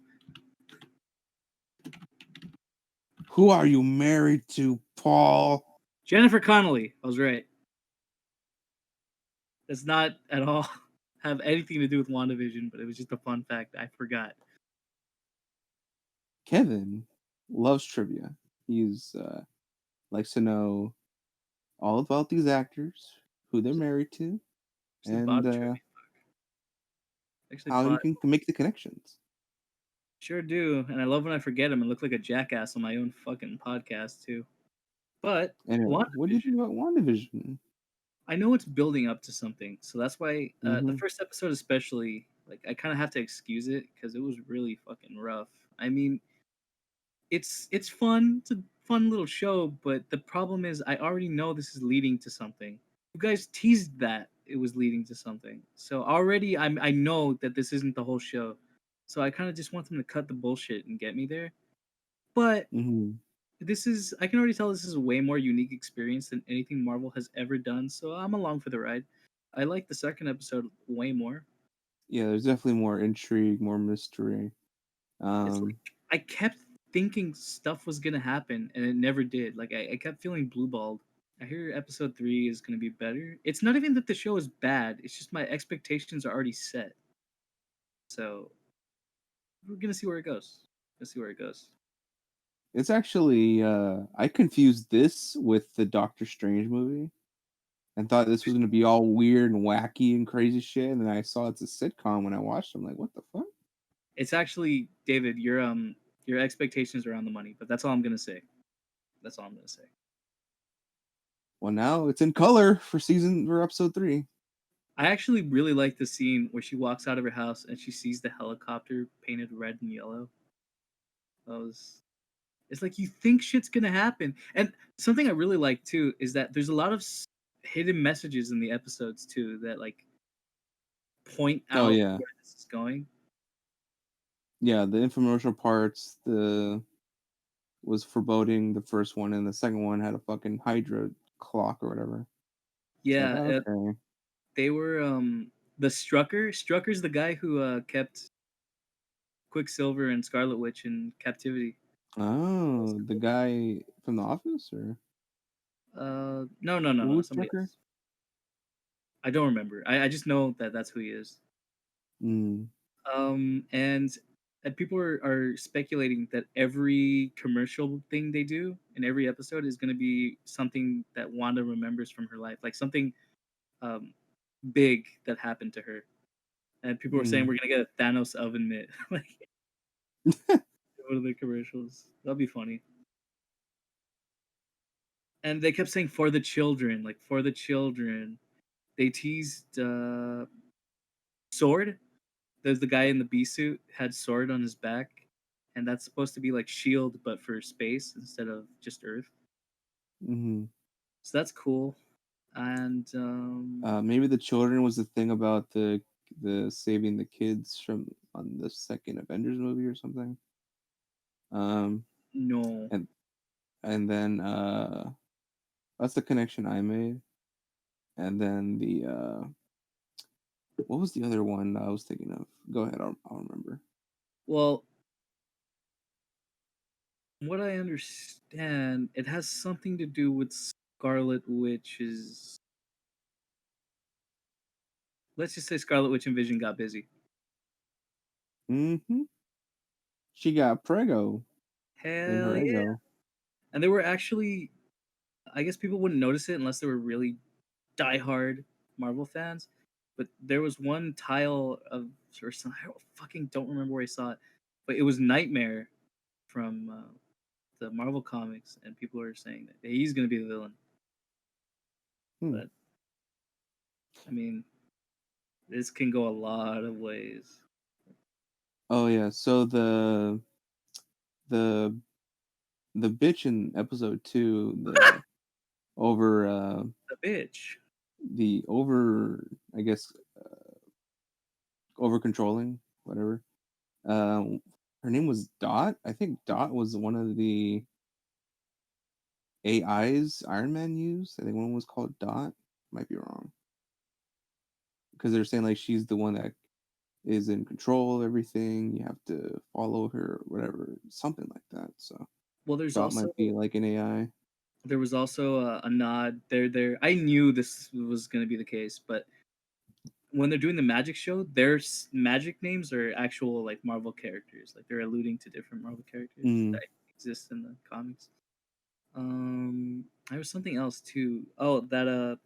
who are you married to, Paul? Jennifer Connelly. I was right. Does not at all have anything to do with WandaVision, but it was just a fun fact. I forgot. Kevin loves trivia. He's likes to know all about these actors, who they're married to, It's a Bob and trivia. Actually, how you Bob. can make the connections. Sure do, and I love when I forget him and look like a jackass on my own fucking podcast too. But Anyway, what do you WandaVision, think about WandaVision? I know it's building up to something, so that's why the Mm-hmm. first episode, especially, like I kind of have to excuse it because it was really fucking rough. I mean, it's fun, it's a fun little show, but the problem is I already know this is leading to something. You guys teased that it was leading to something, so already I know that this isn't the whole show. So I kind of just want them to cut the bullshit and get me there. But Mm-hmm. I can already tell this is a way more unique experience than anything Marvel has ever done, so I'm along for the ride. I like the second episode way more. Yeah, there's definitely more intrigue, more mystery. It's like I kept thinking stuff was gonna happen and it never did. Like I kept feeling blueballed. I hear episode 3 is gonna be better. It's not even that the show is bad, it's just my expectations are already set. So we're gonna see where it goes. Let's see where it goes. It's actually I confused this with the Doctor Strange movie and thought this was gonna be all weird and wacky and crazy shit, and then I saw it's a sitcom when I watched it. I'm like, what the fuck? It's actually David, your expectations are on the money, but that's all I'm gonna say. That's all I'm gonna say. Well, now it's in color for episode 3. I actually really like the scene where she walks out of her house and she sees the helicopter painted red and yellow. It's like you think shit's gonna happen. And something I really like too is that there's a lot of hidden messages in the episodes too that like point Oh out yeah, where this is going. Yeah, the infomercial parts, the was foreboding, the first one, and the second one had a fucking Hydra clock or whatever. It's like, Yeah, okay. they were the Strucker. Strucker's the guy who kept Quicksilver and Scarlet Witch in captivity. Oh, the guy from The Office, or No, who's somebody Tucker? else. I don't remember. I just know that that's who he is. Mm. And people are speculating that every commercial thing they do in every episode is going to be something that Wanda remembers from her life, like something um, big that happened to her. And people were saying Mm. we're going to get a Thanos oven mitt, like one of the commercials. That'll be funny. And they kept saying for the children, like for the children. They teased Sword. There's the guy in the bee suit had Sword on his back, and that's supposed to be like Shield, but for space instead of just Earth. Hmm. So that's cool. And Maybe the children was the thing about the saving the kids from on the second Avengers movie or something. Um, no, and then that's the connection I made. And then the what was the other one I was thinking of? Go ahead, I'll remember. well, what I understand, it has something to do with Scarlet Witch's. Let's just say Scarlet Witch and Vision got busy. Hmm. She got prego in her Hell yeah! ego. And they were actually, I guess people wouldn't notice it unless they were really diehard Marvel fans. But there was one tile of or some fucking don't remember where I saw it, but it was Nightmare from the Marvel comics, and people are saying that he's gonna be the villain. Hmm. But I mean, this can go a lot of ways. Oh yeah. So the the bitch in episode 2, the over The bitch. the over I guess over controlling whatever. Her name was Dot. I think Dot was one of the AIs Iron Man used. I think one was called Dot. Might be wrong because they're saying like she's the one that is in control of everything. You have to follow her, whatever, something like that. So Well, Dot might be like an AI. there was also a nod. There. I knew this was gonna be the case, but when they're doing the magic show, their magic names are actual like Marvel characters. Like they're alluding to different Marvel characters Mm. that exist in the comics. There was something else too. Oh, that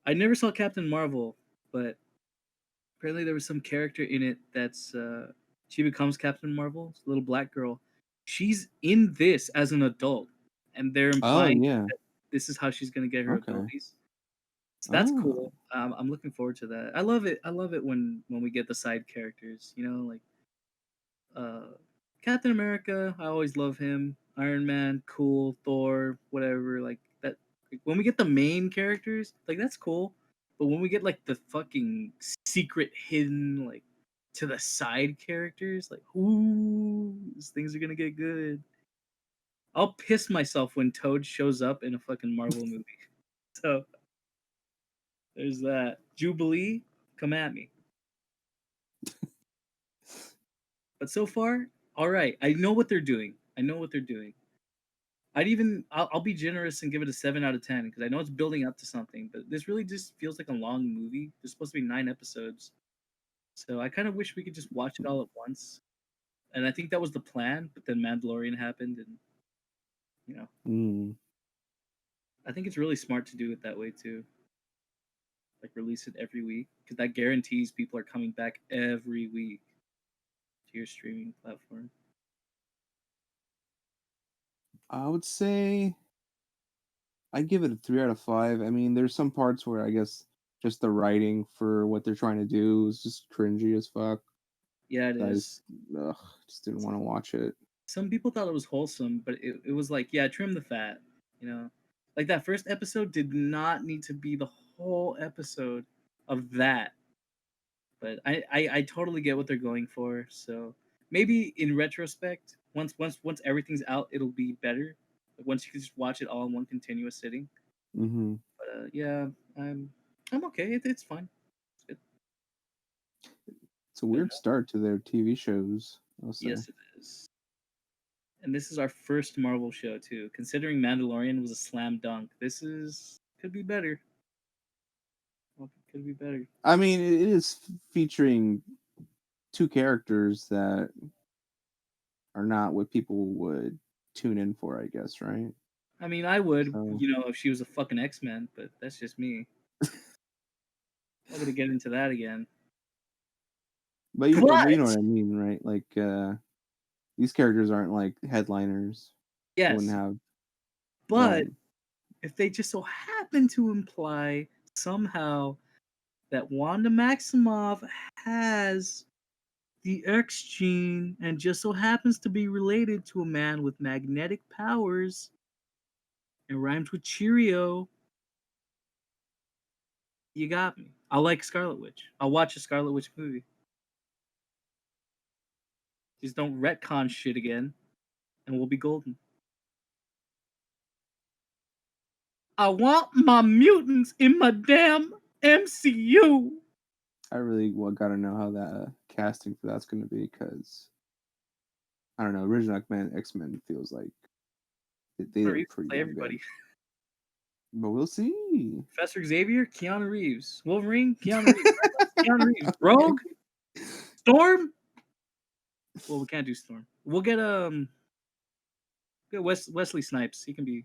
I never saw Captain Marvel, but apparently there was some character in it that's she becomes Captain Marvel, little black girl. She's in this as an adult, and they're Oh implying yeah. that this is how she's gonna get her Okay. abilities. So that's Oh. cool. I'm looking forward to that. I love it. I love it when we get the side characters. You know, like uh, Captain America. I always love him. Iron Man, cool. Thor, whatever. Like that. Like, when we get the main characters, like that's cool. But when we get like the fucking secret, hidden, like to the side characters, like ooh, these things are gonna get good. I'll piss myself when Toad shows up in a fucking Marvel movie. So there's that. Jubilee, come at me. But so far, all right. I know what they're doing. I know what they're doing. I'll be generous and give it a 7 out of 10 because I know it's building up to something. But this really just feels like a long movie. There's supposed to be 9 episodes, so I kind of wish we could just watch it all at once. And I think that was the plan. But then Mandalorian happened, and you know, Mm. I think it's really smart to do it that way too. Like release it every week because that guarantees people are coming back every week to your streaming platform. I would say I'd give it a 3 out of 5. I mean, there's some parts where I guess just the writing for what they're trying to do is just cringy as fuck. Yeah, it I is. ugh, just didn't want to watch it. Some people thought it was wholesome, but it was like, yeah, trim the fat, you know? Like that first episode did not need to be the whole episode of that. But I totally get what they're going for. So maybe in retrospect, once everything's out, it'll be better. Like, once you can just watch it all in one continuous sitting. Mm-hmm. But yeah, I'm okay. It's fine. It's good. It's a Good weird enough. start to their TV shows, I'll say. Yes, it is. And this is our first Marvel show too. Considering Mandalorian was a slam dunk, this is could be better. Well, could be better. I mean, it is featuring two characters that are not what people would tune in for, I guess, right? I mean, I would, So, if she was a fucking X-Men, but that's just me. I'm not gonna get into that again. but you know But what I mean, right? Like, these characters aren't like headliners. They wouldn't yes, have. but Um, if they just so happen to imply somehow that Wanda Maximoff has the X gene and just so happens to be related to a man with magnetic powers and rhymes with Cheerio, you got me. I like Scarlet Witch. I'll watch a Scarlet Witch movie. Just don't retcon shit again, and we'll be golden. I want my mutants in my damn MCU. I really gotta know how that casting for that's gonna be because I don't know. Original X Men feels like they Reeves did pretty play damn good, everybody. but we'll see. Professor Xavier, Keanu Reeves. Wolverine, Keanu Reeves. Keanu Reeves. Okay. Rogue, Storm. Well, we can't do Storm. We'll get Wesley Snipes. He can be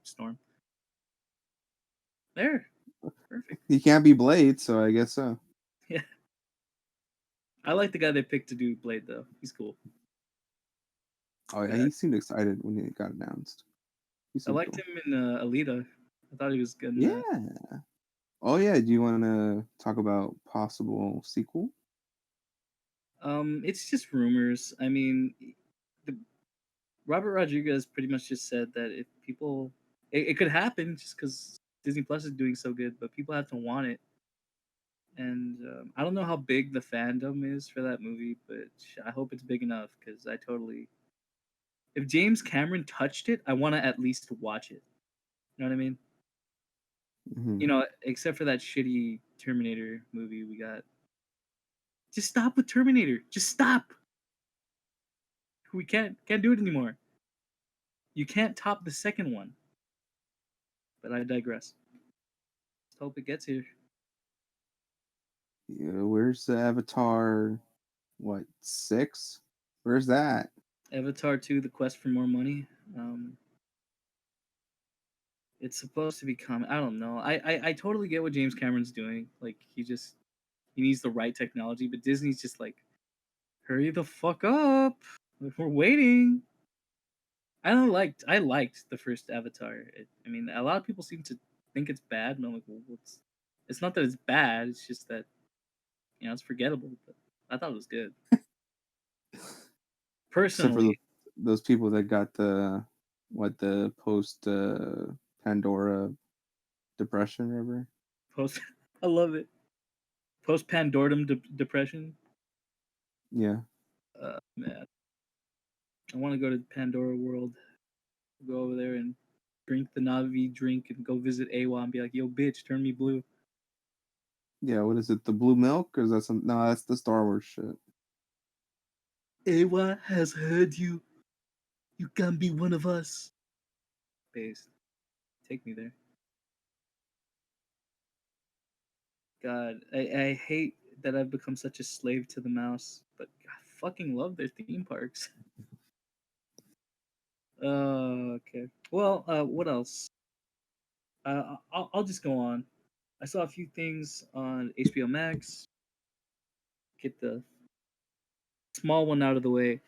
Storm. There, perfect. He can't be Blade, so I guess so. Yeah, I like the guy they picked to do Blade though. He's cool. Oh yeah, Yeah, he seemed excited when it got announced. He I seemed liked cool. him in Alita. I thought he was good in that. Yeah. Oh yeah. Do you want to talk about possible sequel? It's just rumors. I mean, the, Robert Rodriguez pretty much just said that if people, it could happen just because Disney Plus is doing so good, but people have to want it. And I don't know how big the fandom is for that movie, but I hope it's big enough because I totally. If James Cameron touched it, I want to at least watch it. You know what I mean? Mm-hmm. Except for that shitty Terminator movie we got. Just stop with Terminator. Just stop. We can't do it anymore. You can't top the second one. But I digress. Let's hope it gets here. Yeah, where's the Avatar? What 6? Where's that? Avatar 2: The Quest for More Money. Um, it's supposed to be coming. I don't know. I totally get what James Cameron's doing. Like he needs the right technology, but Disney's just like, hurry the fuck up. We're waiting. I liked the first Avatar. I mean, a lot of people seem to think it's bad, and I'm like, well, it's not that it's bad. It's just that it's forgettable. But I thought it was good. Except for Personally, those people that got the post Pandora depression, or whatever. post I love it. Post Pandortum depression. Yeah. Man, I want to go to Pandora World. Go over there and drink the Navi drink and go visit Awa and be like, "Yo, bitch, turn me blue." Yeah. What is it? The blue milk? Or is that some? No, that's the Star Wars shit. Awa has heard you. You can be one of us. Based. Take me there. God, I hate that I've become such a slave to the mouse, but I fucking love their theme parks. Okay. Well, what else? I'll just go on. I saw a few things on HBO Max. Get the small one out of the way.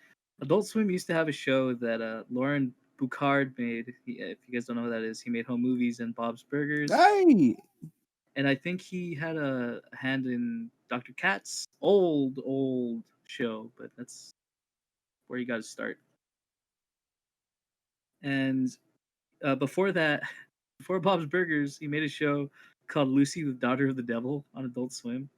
Adult Swim used to have a show that Lauren Boucard made. If you guys don't know who that is, he made Home Movies and Bob's Burgers. Hey. And I think he had a hand in Dr. Katz' old show, but that's where he got his start. And before that, before Bob's Burgers, he made a show called Lucy, the Daughter of the Devil on Adult Swim.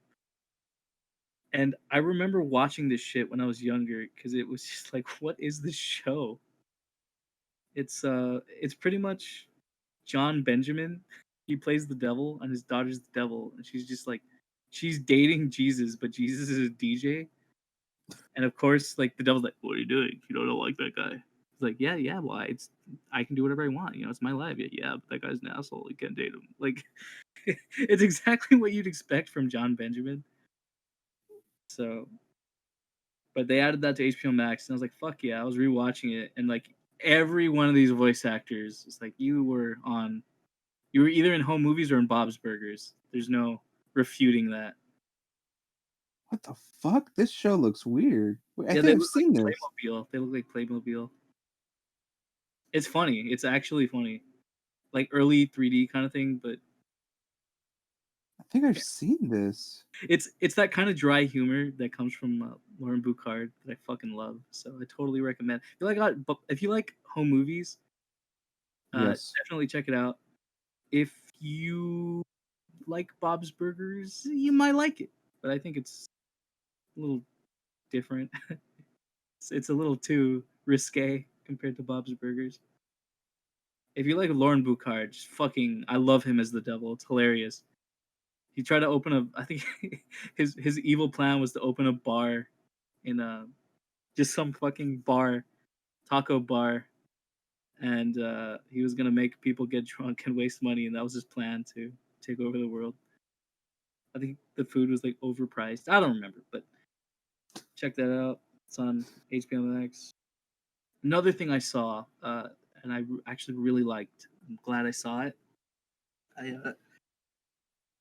And I remember watching this shit when I was younger because it was just like, what is this show? It's pretty much John Benjamin. He plays the devil, and his daughter's the devil, and she's just like, she's dating Jesus, but Jesus is a DJ, and of course, like the devil's like, "What are you doing? You don't like that guy." He's like, "Yeah, yeah, why? It's I can do whatever I want. You know, it's my life. Yeah, yeah, but that guy's an asshole. You can't date him." Like, it's exactly what you'd expect from John Benjamin. So, but they added that to HBO Max, and I was like, "Fuck yeah!" I was rewatching it, and like every one of these voice actors, it's like you were either in home movies or in Bob's Burgers. There's no refuting that. What the fuck? This show looks weird. Wait, I Yeah, think they I've look like seen this. Playmobil. They look like Playmobil. It's funny. It's actually funny. Like early 3D kind of thing, but I think I've seen this. it's that kind of dry humor that comes from Lauren Boucard that I fucking love. So I totally recommend. If you like home movies, Yes. definitely check it out. If you like Bob's Burgers, you might like it, but I think it's a little different. It's a little too risque compared to Bob's Burgers. If you like Lauren Boucard, just fucking, I love him as the devil. It's hilarious. He tried to open a, I think his evil plan was to open a bar in just some fucking bar, taco bar, and he was gonna make people get drunk and waste money, and that was his plan to take over the world. I think the food was like overpriced. I don't remember, but check that out. It's on HBO Max. Another thing I saw, and actually really liked. I'm glad I saw it. I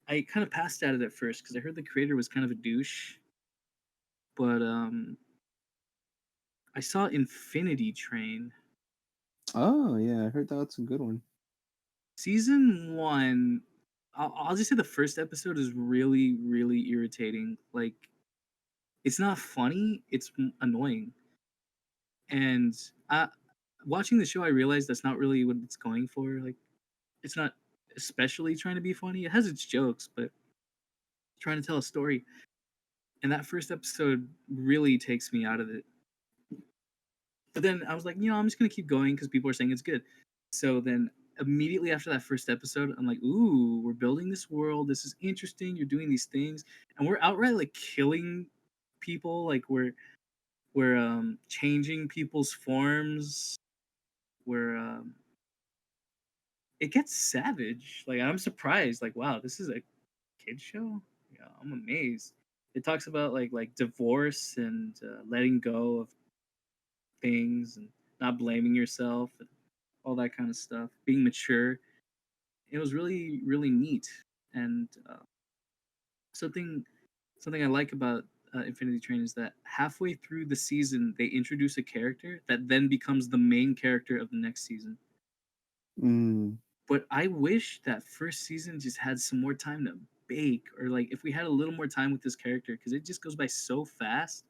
I kind of passed at it at first because I heard the creator was kind of a douche, but I saw Infinity Train Oh yeah, I heard that's a good one. season one. I'll just say the first episode is really really irritating. Like it's not funny, it's annoying. And watching the show, I realized that's not really what it's going for. Like it's not especially trying to be funny. It has its jokes, but it's trying to tell a story. And that first episode really takes me out of it. But then I was like, I'm just gonna keep going because people are saying it's good. So then immediately after that first episode, I'm like, ooh, we're building this world. This is interesting. You're doing these things, and we're outright like killing people. Like we're changing people's forms. We're it gets savage. Like I'm surprised. Like wow, this is a kid show. Yeah, I'm amazed. It talks about like divorce and letting go of things and not blaming yourself and all that kind of stuff, being mature. It was really really neat, and something something I like about Infinity Train is that halfway through the season they introduce a character that then becomes the main character of the next season. Mm. But I wish that first season just had some more time to bake, or like if we had a little more time with this character, because it just goes by so fast.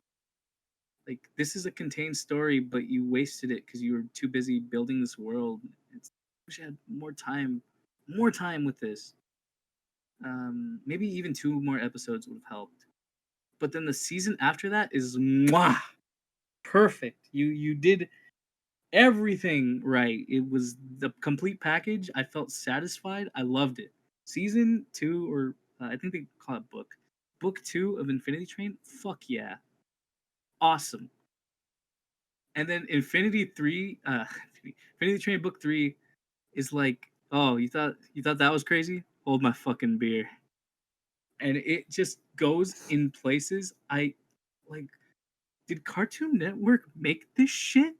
Like this is a contained story, but you wasted it because you were too busy building this world. It's, I wish I had more time with this. Maybe even two more episodes would have helped. But then the season after that is mwah, perfect. You did everything right. It was the complete package. I felt satisfied. I loved it. Season two, or I think they call it book two of Infinity Train. Fuck yeah, awesome. And then Infinity Train book three is like, oh, you thought that was crazy? Hold my fucking beer. And it just goes in places I like. Did Cartoon Network make this shit?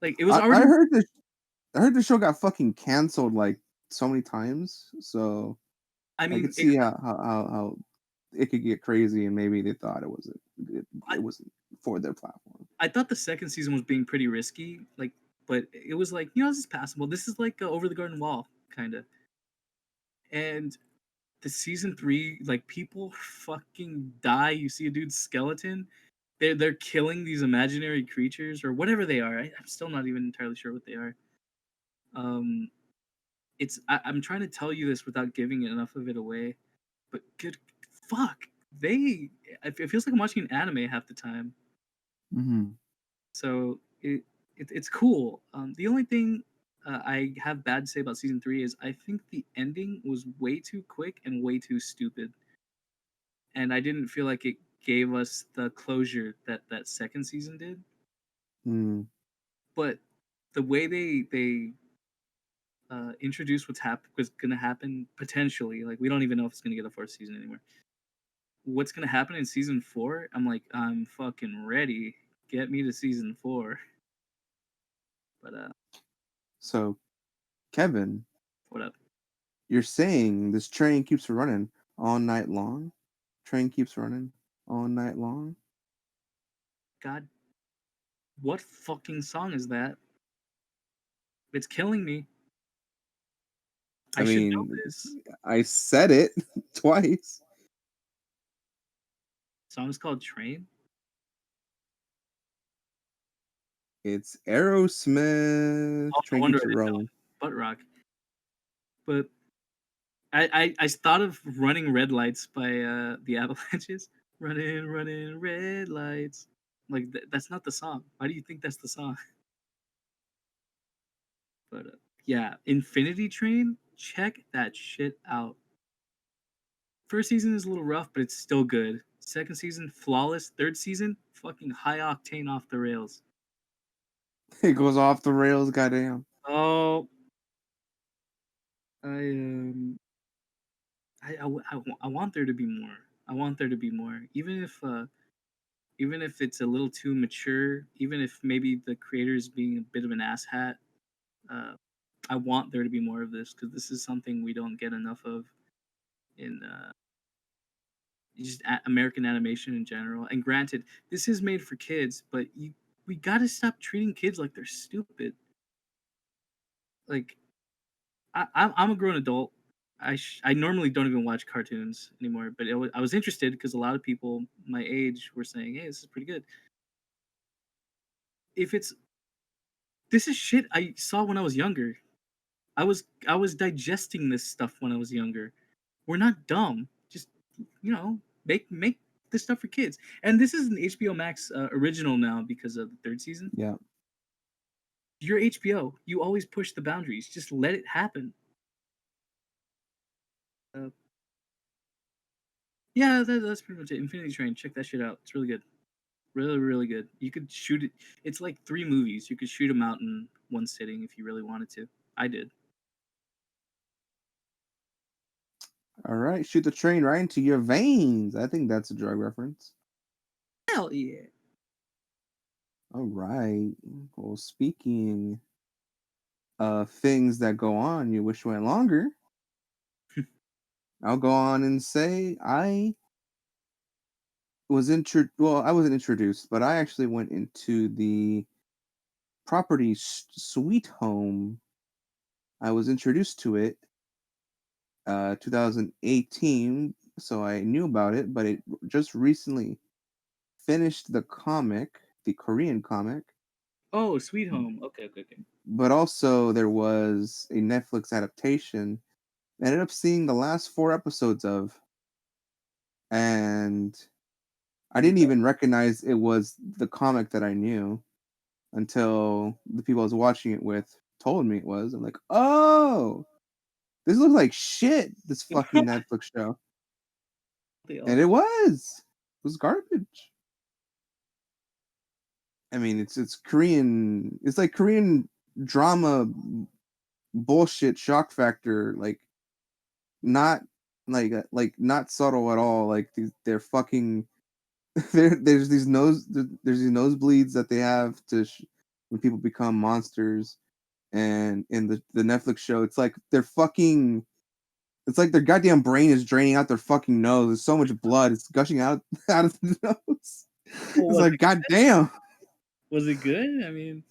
Like it was I, I already. heard this. I heard the show got fucking canceled like so many times. So I I could mean, see how it could get crazy, and maybe they thought it wasn't for their platform. I thought the second season was being pretty risky, like, but it was like, this is passable. This is like Over the Garden Wall, kind of. And the season three, like, people fucking die. You see a dude's skeleton. They're killing these imaginary creatures or whatever they are. I'm still not even entirely sure what they are. Um, I'm trying to tell you this without giving enough of it away, but good fuck, it feels like I'm watching an anime half the time. Mm-hmm. So it's cool. The only thing I have bad to say about season 3 is I think the ending was way too quick and way too stupid, and I didn't feel like it gave us the closure that that second season did. Mm. But the way they introduced what's going to happen potentially, like we don't even know if it's going to get a fourth season anymore. What's going to happen in season 4? I'm like, I'm fucking ready. Get me to season 4. But So, Kevin, what up? you're saying this train keeps running all night long? Train keeps running all night long? God, what fucking song is that? It's killing me. I I should know mean, this. I said it twice. Song's called Train. It's Aerosmith. Oh, no Train wonder keeps I it didn't know. rolling. Butt rock. But I thought of Running Red Lights by the Avalanches. Running red lights. Like that's not the song. Why do you think that's the song? But yeah, Infinity Train. Check that shit out. First season is a little rough, but it's still good. Second season, flawless. Third season, fucking high octane off the rails. It goes off the rails, goddamn. Oh, I um, I want there to be more. I want there to be more. Even if it's a little too mature, even if maybe the creator is being a bit of an asshat, uh, I want there to be more of this because this is something we don't get enough of in just American animation in general. And granted, this is made for kids, but we gotta stop treating kids like they're stupid. Like I'm a grown adult. I normally don't even watch cartoons anymore, but I was interested because a lot of people my age were saying, "Hey, this is pretty good." If it's This is shit I saw when I was younger. I was digesting this stuff when I was younger. We're not dumb. Just make this stuff for kids. And this is an HBO Max original now because of the third season. Yeah. You're HBO. You always push the boundaries. Just let it happen. Uh, yeah, that's pretty much it. Infinity Train. Check that shit out. It's really good. Really, really good. You could shoot it. It's like 3 movies. You could shoot them out in one sitting if you really wanted to. I did. All right. Shoot the train right into your veins. I think that's a drug reference. Hell yeah. All right. Well, speaking of things that go on, you wish went longer. I'll go on and say I wasn't introduced, but I actually went into the property Sweet Home. I was introduced to it 2018, so I knew about it, but it just recently finished the comic, the Korean comic. Oh, Sweet Home. Okay, okay, okay. But also there was a Netflix adaptation I ended up seeing the last 4 episodes of, and I Pretty didn't bad. even recognize it was the comic that I knew until the people I was watching it with told me it was. I'm like, oh, this looks like shit, this fucking Netflix show. They And all. it was. It was garbage. I mean, it's Korean. It's like Korean drama bullshit shock factor. Like not like not subtle at all. Like they're fucking. There's these nosebleeds that they have when people become monsters. And in the Netflix show, it's like they're fucking. It's like their goddamn brain is draining out their fucking nose. There's so much blood. It's gushing out out of the nose. Well, It's like goddamn. was it good? I mean,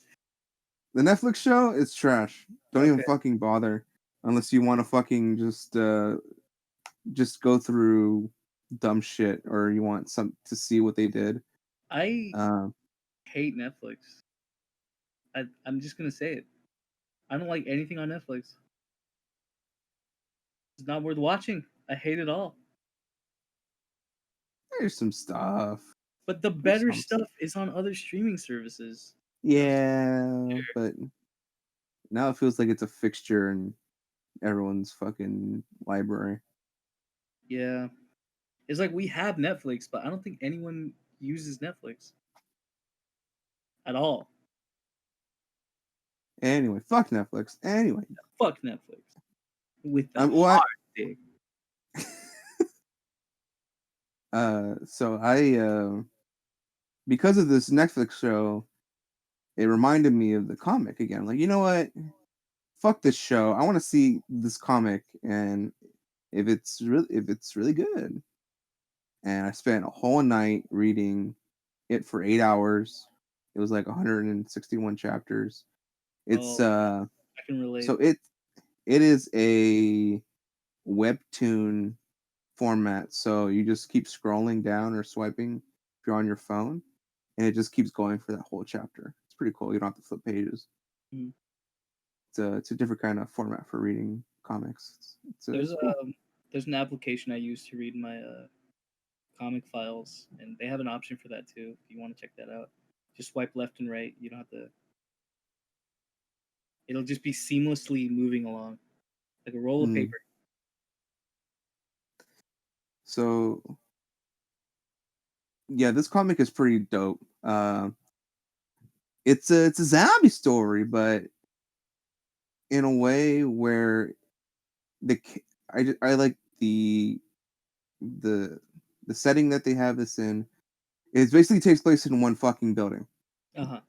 The Netflix show is trash. Don't even okay. fucking bother unless you want to fucking just go through dumb shit or you want some to see what they did. I Um, hate Netflix. I'm just gonna say it. I don't like anything on Netflix. It's not worth watching. I hate it all. There's some stuff. But the There's better some stuff is on other streaming services. Yeah, but now it feels like it's a fixture in everyone's fucking library. Yeah. It's like we have Netflix, but I don't think anyone uses Netflix at all. Anyway, fuck Netflix. Anyway, Fuck Netflix. With the what? hard dick. So I because of this Netflix show, it reminded me of the comic again. Like, you know what? Fuck this show. I want to see this comic, and if it's really good. And I spent a whole night reading it for 8 hours. It was like 161 chapters. It's Oh, I can relate. so it is a webtoon format. So you just keep scrolling down or swiping if you're on your phone, and it just keeps going for that whole chapter. It's pretty cool. You don't have to flip pages. Mhm. It's a different kind of format for reading comics. There's It's cool. there's an application I use to read my comic files, and they have an option for that too. If you want to check that out, just swipe left and right. You don't have to. It'll just be seamlessly moving along, like a roll of Mm. paper. So yeah, this comic is pretty dope. It's a zombie story, but in a way where I like the the setting that they have this in. It basically takes place in one fucking building, Uh-huh.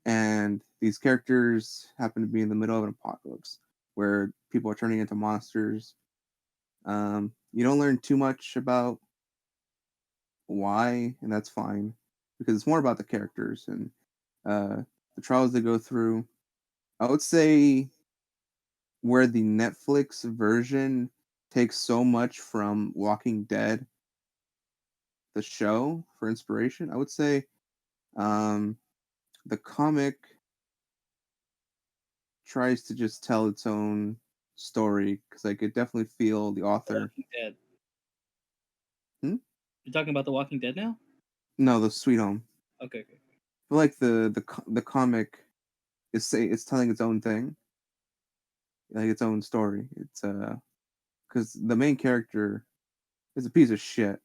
and these characters happen to be in the middle of an apocalypse where people are turning into monsters. You don't learn too much about why, and that's fine because it's more about the characters and the trials they go through. I would say where the Netflix version takes so much from Walking Dead, the show, for inspiration. I would say um, the comic tries to just tell its own story because I could definitely feel the The author. Walking Dead. Hmm? You're talking about The Walking Dead now? No, the Sweet Home. Okay, okay. I feel like the comic it's telling its own thing, like its own story. It's because the main character is a piece of shit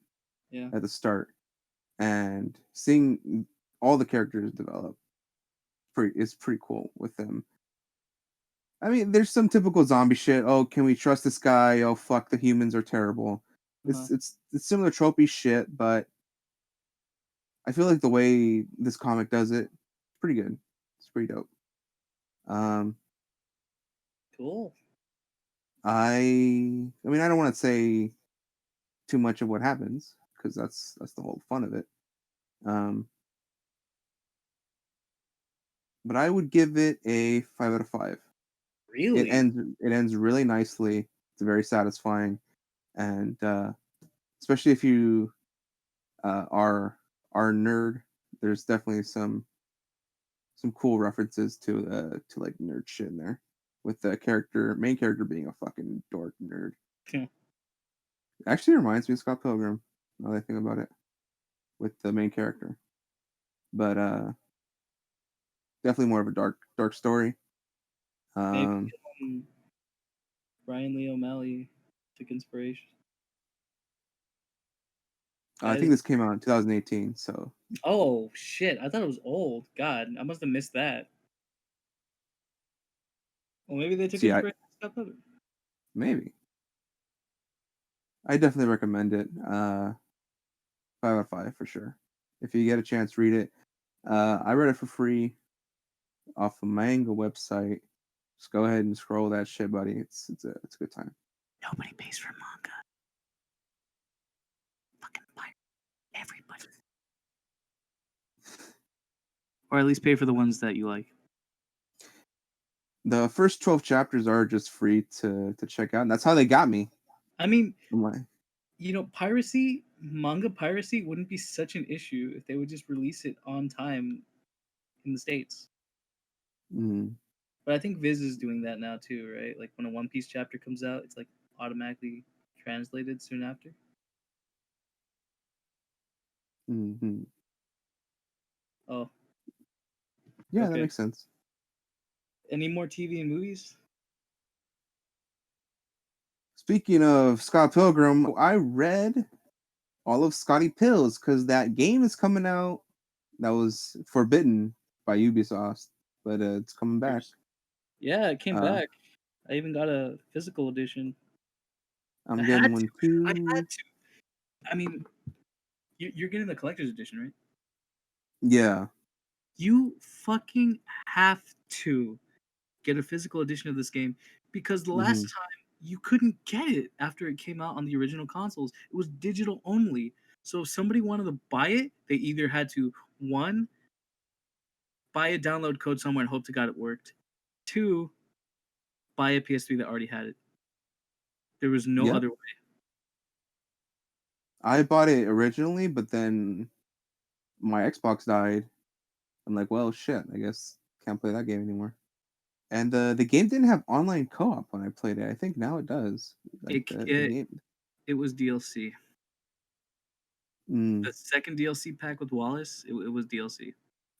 Yeah. at the start, and seeing all the characters develop is pretty cool with them. I mean, there's some typical zombie shit. Oh, can we trust this guy? Oh, fuck, the humans are terrible. Uh-huh. It's similar tropey shit, but I feel like the way this comic does it, pretty good. It's pretty dope. Um, Cool. I mean, I don't want to say too much of what happens because that's the whole fun of it. Um, but I would give it a 5 out of 5. Really? It ends really nicely. It's very satisfying, and especially if you are a nerd, there's definitely some cool references to like nerd shit in there, with the main character being a fucking dork nerd. Yeah. Actually reminds me of Scott Pilgrim. Now that I think about it, with the main character, but definitely more of a dark story. Maybe Um, um, Brian Lee O'Malley took inspiration. I That think is. this came out in 2018, so Oh shit! I thought it was old. God, I must have missed that. Well, maybe they took yeah, inspiration from Scott Pilgrim. maybe I definitely recommend it. 5 out of 5 for sure. If you get a chance, read it. I read it for free off the Manga website. Just go ahead and scroll that shit, buddy. It's a good time. Nobody pays for manga. Fucking pirate. Everybody. Or at least pay for the ones that you like. The first 12 chapters are just free to check out, and that's how they got me. I mean, I'm like, piracy, manga piracy wouldn't be such an issue if they would just release it on time in the States. mm, But I think Viz is doing that now too, right? Like when a One Piece chapter comes out, it's like automatically translated soon after. Hmm. Oh, Yeah, that okay. makes sense. Any more TV and movies? Speaking of Scott Pilgrim, I read all of Scotty Pills because that game is coming out that was forbidden by Ubisoft, but it's coming back. Yeah, it came Uh, back. I even got a physical edition. I I'm had getting to, one man. I had too. to. I mean, you're getting the collector's edition, right? Yeah. You fucking have to get a physical edition of this game because the last Hmm. time you couldn't get it after it came out on the original consoles. It was digital only. So if somebody wanted to buy it, they either had to one, buy a download code somewhere and hope to God it worked. Two, buy a PS3 that already had it. There was no Yeah. other way. I bought it originally, but then my Xbox died. I'm like, well, shit. I guess can't play that game anymore. And the game didn't have online co-op when I played it. I think now it does. Like It the it, game. it was DLC. Mm. The second DLC pack with Wallace, it was DLC.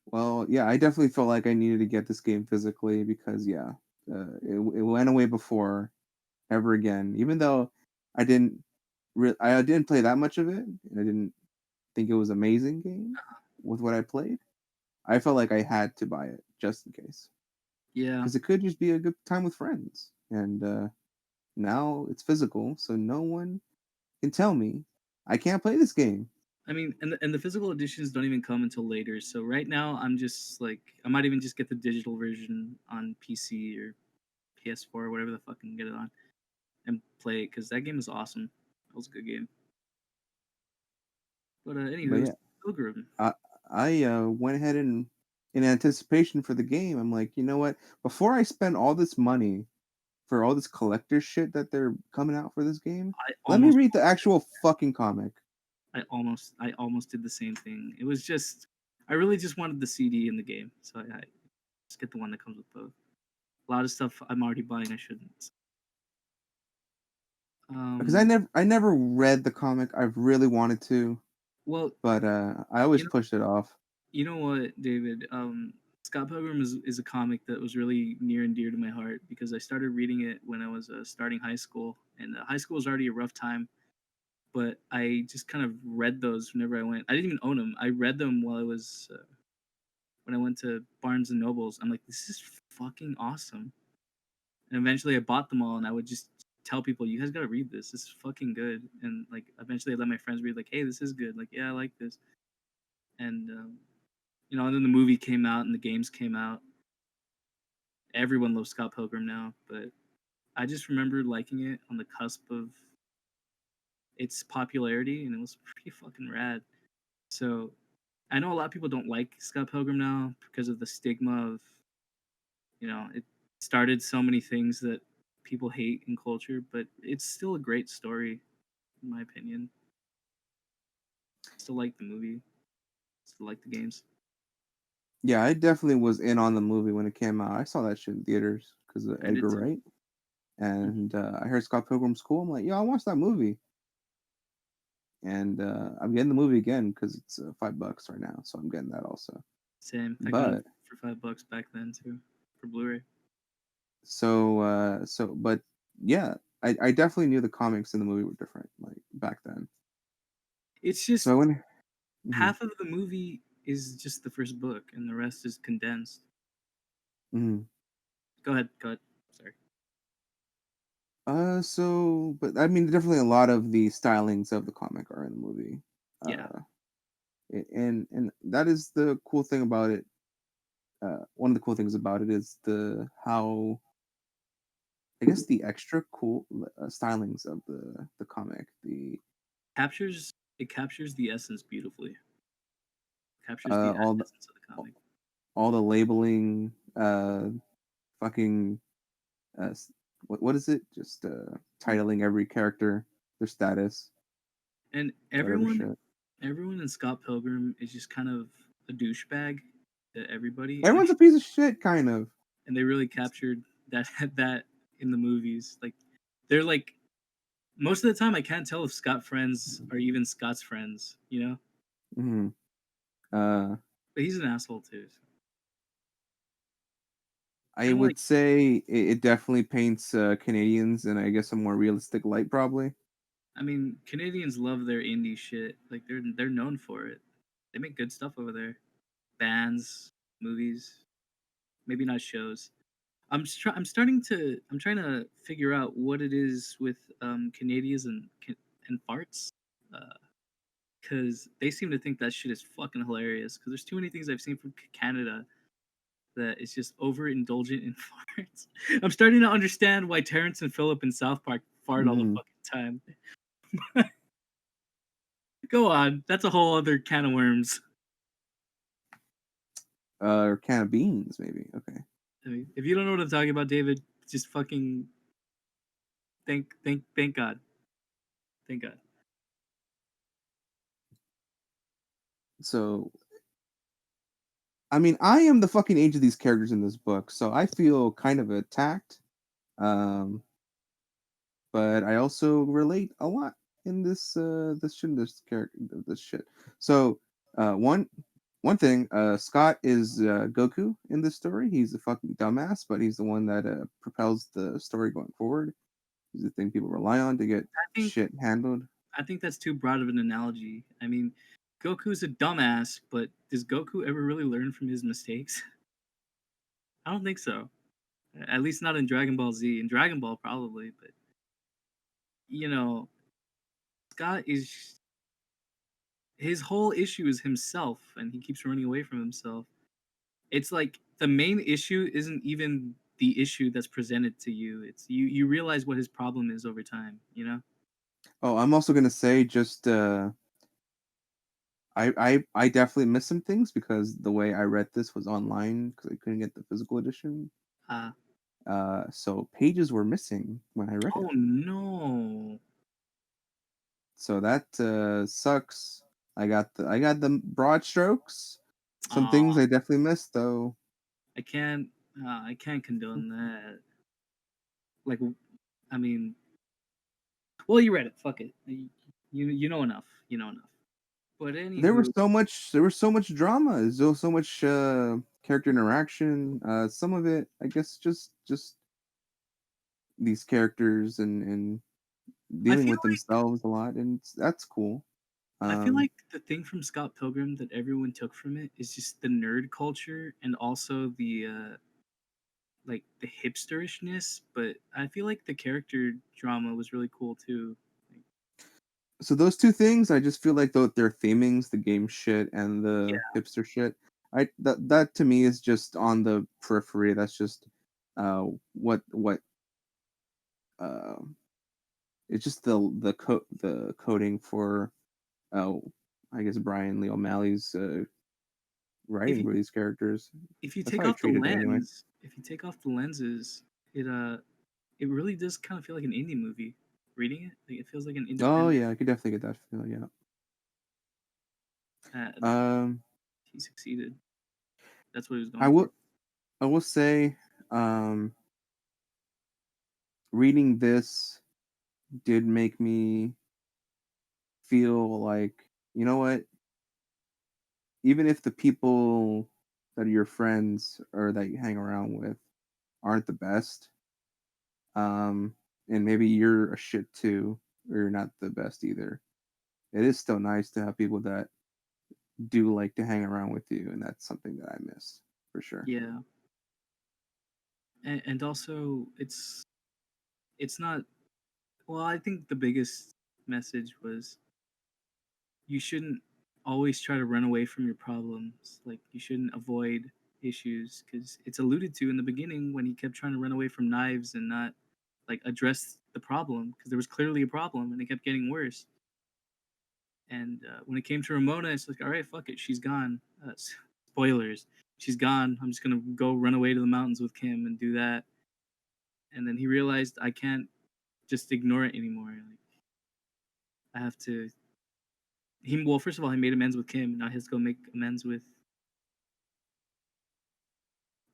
Well, yeah, I definitely felt like I needed to get this game physically because yeah, it went away before ever again. Even though I didn't I didn't play that much of it, and I didn't think it was an amazing game with what I played. I felt like I had to buy it just in case Yeah. because it could just be a good time with friends. And now it's physical, so no one can tell me I can't play this game. I mean, and the physical editions don't even come until later. So right now, I'm just like, I might even just get the digital version on PC or PS4 or whatever the fuck I can get it on and play it because that game is awesome. That was a good game. But But anywho, yeah, Pilgrim. I went ahead and in anticipation for the game, I'm like, you know what? Before I spend all this money for all this collector shit that they're coming out for this game, I let me almost, read the actual fucking comic. I almost did the same thing. It was just, I really just wanted the CD in the game, so I just get the one that comes with both. A lot of stuff I'm already buying I shouldn't. Because Um, I never read the comic. I've really wanted to, well, but I always you know, pushed it off. you know what, David? Scott Pilgrim is a comic that was really near and dear to my heart because I started reading it when I was starting high school, and high school was already a rough time. But I just kind of read those whenever I went. I didn't even own them. I read them while I was when I went to Barnes and Nobles. I'm like, this is fucking awesome. And eventually, I bought them all, and I would just tell people, "You guys gotta read this. This is fucking good." And like, eventually, I let my friends read. Like, "Hey, this is good." Like, "Yeah, I like this." And and then the movie came out and the games came out. Everyone loves Scott Pilgrim now, but I just remember liking it on the cusp of its popularity, and it was pretty fucking rad. So I know a lot of people don't like Scott Pilgrim now because of the stigma of, it started so many things that people hate in culture, but it's still a great story, in my opinion. Still like the movie, still like the games. Yeah, I definitely was in on the movie when it came out. I saw that shit in theaters because of I did Edgar too. Wright, and I heard Scott Pilgrim's cool. I'm like, yo, I watched that movie, and I'm getting the movie again because it's $5 right now, so I'm getting that also. Same. I got it But for $5 back then too, for Blu-ray. but yeah, I definitely knew the comics and the movie were different like back then. It's So I just went. Mhm, half of the movie is just the first book, and the rest is condensed. mhm. Go ahead. Go ahead. Sorry. But I mean, definitely a lot of the stylings of the comic are in the movie. Yeah. Uh, and that is the cool thing about it. One of the cool things about it is the how I guess the extra cool stylings of the comic. The Captures the essence beautifully. Captures the all the essence of the comic. all the labeling, fucking what is it? Just titling every character, their status, And whatever everyone shit. everyone in Scott Pilgrim is just kind of a douchebag to everybody, and Everyone's a piece of shit, kind of. they really captured that that in the movies. Like they're like most of the time I can't tell if Scott friends are even Scott's friends, you know? Hmm. Uh, But he's an asshole too. So. I Kind of like, would say it definitely paints Canadians in, I guess, a more realistic light, probably. I mean, Canadians love their indie shit. Like they're known for it. They make good stuff over there. Bands, movies, maybe not shows. I'm trying to figure out what it is with Canadians and farts. Because they seem to think that shit is fucking hilarious. Because there's too many things I've seen from Canada that is just overindulgent in farts. I'm starting to understand why Terrence and Phillip in South Park fart all the Hmm. fucking time. Go on, that's a whole other can of worms. Or can of beans, maybe. Okay. I mean, if you don't know what I'm talking about, David, just fucking thank God, thank God. So, I mean, I am the fucking age of these characters in this book, so I feel kind of attacked. Um, but I also relate a lot in this character this shit. So, one thing, Scott is Goku in this story. He's a fucking dumbass, but he's the one that propels the story going forward. He's the thing people rely on to get I think shit handled. I think that's too broad of an analogy. I mean, Goku's a dumbass, but does Goku ever really learn from his mistakes? I don't think so. At least not in Dragon Ball Z. In Dragon Ball, probably, but you know, Scott is his whole issue is himself, and he keeps running away from himself. It's like the main issue isn't even the issue that's presented to you. It's you realize what his problem is over time. You know? Oh, I'm also gonna say just I definitely missed some things because the way I read this was online because I couldn't get the physical edition. Uh, So pages were missing when I read oh it. no! So that sucks. I got the broad strokes. Some things Aw, I definitely missed though. I can't. I can't condone that. Like, I mean, well, you read it. Fuck it. You know enough. You know enough. But anywho, There was so much drama. There's so much character interaction. Some of it, I guess, just these characters and I dealing feel with themselves a lot, and that's cool. I feel Um, like the thing from Scott Pilgrim that everyone took from it is just the nerd culture and also the like the hipsterishness. But I feel like the character drama was really cool too. Like, so those two things, I just feel like though their themings, the game shit and the yeah, hipster shit, I that to me is just on the periphery. That's just what uh it's just the coding for uh I guess Brian Lee O'Malley's if writing you for these characters. if you That's how take I off the treated it anyway. lens, if you take off the lenses, it really does kind of feel like an indie movie. Reading it, like it feels like an Oh independent. yeah, I could definitely get that feel. Yeah. That Um, he succeeded. That's what he was I going for. will I will say, um, reading this did make me feel like, you know what? Even if the people that are your friends or that you hang around with aren't the best, um, and maybe you're a shit too, or you're not the best either, it is still nice to have people that do like to hang around with you, and that's something that I miss for sure. Yeah, and also it's not. Well, I think the biggest message was you shouldn't always try to run away from your problems. Like you shouldn't avoid issues because it's alluded to in the beginning when he kept trying to run away from knives and not like address the problem because there was clearly a problem and it kept getting worse. And when it came to Ramona, it's like, all right, fuck it, she's gone. Spoilers, she's gone. I'm just gonna go run away to the mountains with Kim and do that. And then he realized I can't just ignore it anymore. Like I have to. He well, first of all, he made amends with Kim. Now he has to go make amends with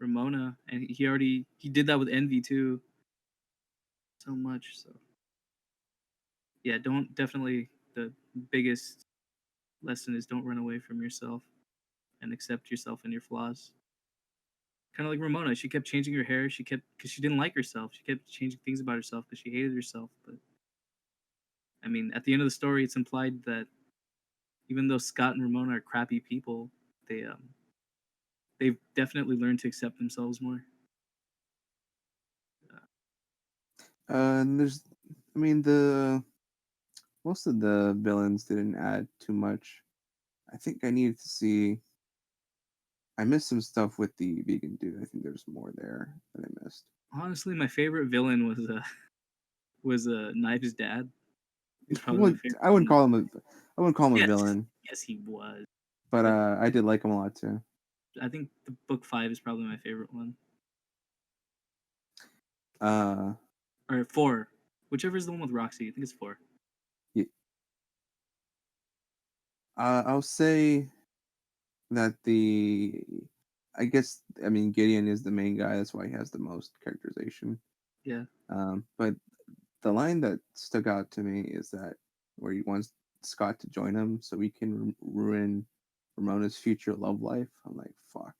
Ramona, and he did that with Envy too. So much so. Yeah, don't definitely the biggest lesson is don't run away from yourself and accept yourself and your flaws. Kind of like Ramona, she kept changing her hair. Because she didn't like herself. She kept changing things about herself because she hated herself. But I mean, at the end of the story, it's implied that even though Scott and Ramona are crappy people, they've definitely learned to accept themselves more. And most of the villains didn't add too much. I think I needed to see. I missed some stuff with the vegan dude. I think there's more there that I missed. Honestly, my favorite villain was Knives' dad. He's probably my favorite. I wouldn't call him a Yes, villain, yes, he was. but I did like him a lot too. I think the book 5 is probably my favorite one, Uh, or 4, whichever is the one with Roxy. I think it's 4. yeah, I'll say that Gideon is the main guy. That's why he has the most characterization. Yeah, But the line that stuck out to me is that where he wants Scott to join him so he can ruin Ramona's future love life. I'm like, fuck.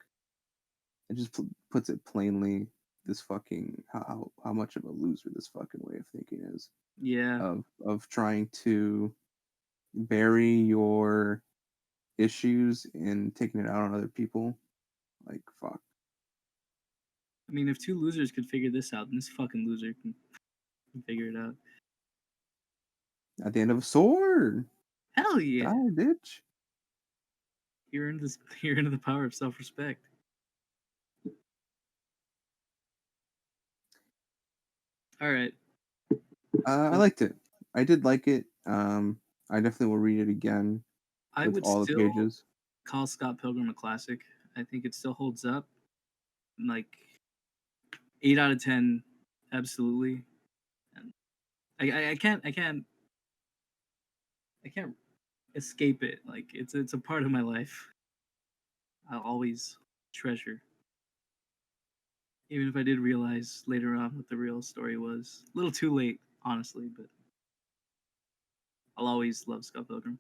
It just puts it plainly. This fucking how much of a loser this fucking way of thinking is. yeah. Of trying to bury your issues and taking it out on other people. Like, fuck. I mean, if 2 losers could figure this out, then this fucking loser can figure it out. At the end of a sword. Hell yeah! Die, bitch. You're into this. You're into the power of self-respect. All right. I liked it. I did like it. I definitely will read it again I with would all the still pages. call Scott Pilgrim a classic. I think it still holds up. Like 8 out of 10, absolutely. And I can't escape it. Like it's a part of my life. I'll always treasure. Even if I did realize later on what the real story was. A little too late, honestly, but I'll always love Scott Pilgrim.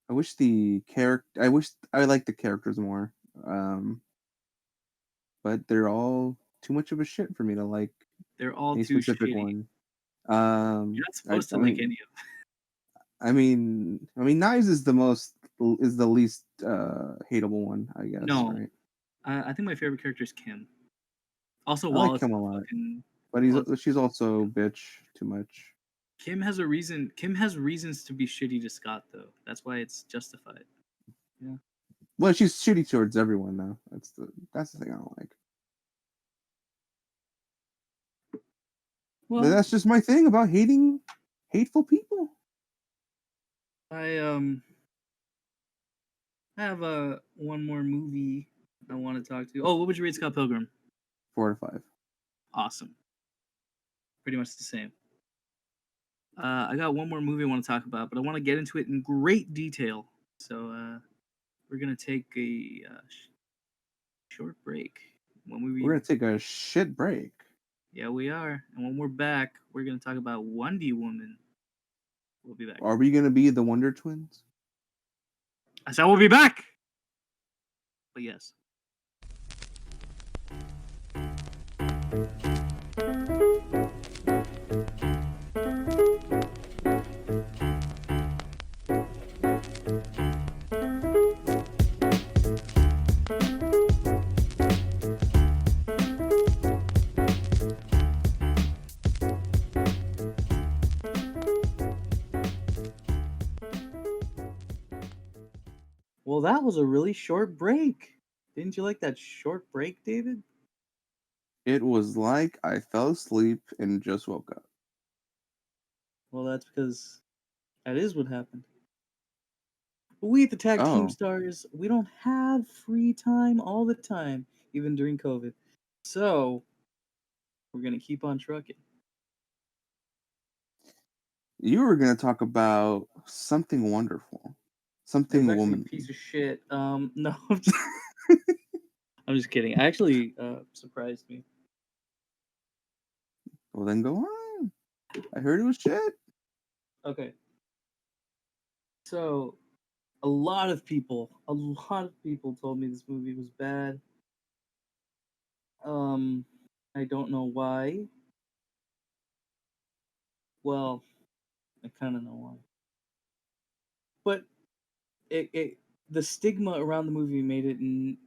I wish I liked the characters more. But they're all too much of a shit for me to like They're all any too specific shitty. one. You're not I, supposed I to like mean, any of them. Knives is the least hateable one, I guess, No, right? I think my favorite character is Kim. Also, I like Wallace him is a lot, fucking. but Wallace is she's also bitch too much. Kim has a reason. Kim has reasons to be shitty to Scott, though. That's why it's justified. Yeah. Well, she's shitty towards everyone though. That's the thing I don't like. Well, That's just my thing about hating hateful people. I have one more movie I want to talk to. Oh, what would you rate Scott Pilgrim? 4 to 5. Awesome. Pretty much the same. I got one more movie I want to talk about, but I want to get into it in great detail. So we're gonna take a short break. We're gonna take a shit break. Yeah, we are. And when we're back, we're gonna talk about Wonder Woman. We'll be back. Are we gonna be the Wonder Twins? I said we'll be back. But yes. Well, that was a really short break. Didn't you like that short break, David? It was like I fell asleep and just woke up. Well, that's because that is what happened. But we at the Tag Oh, Teamstars, we don't have free time all the time, even during COVID. So we're gonna keep on trucking. you were gonna talk about something wonderful, It was something actually a womanly. piece of shit. No, I'm just kidding. Actually, surprised me. Well, then go on. I heard it was shit. Okay. So a lot of people told me this movie was bad. Um, I don't know why. Well, I kind of know why. But it the stigma around the movie made it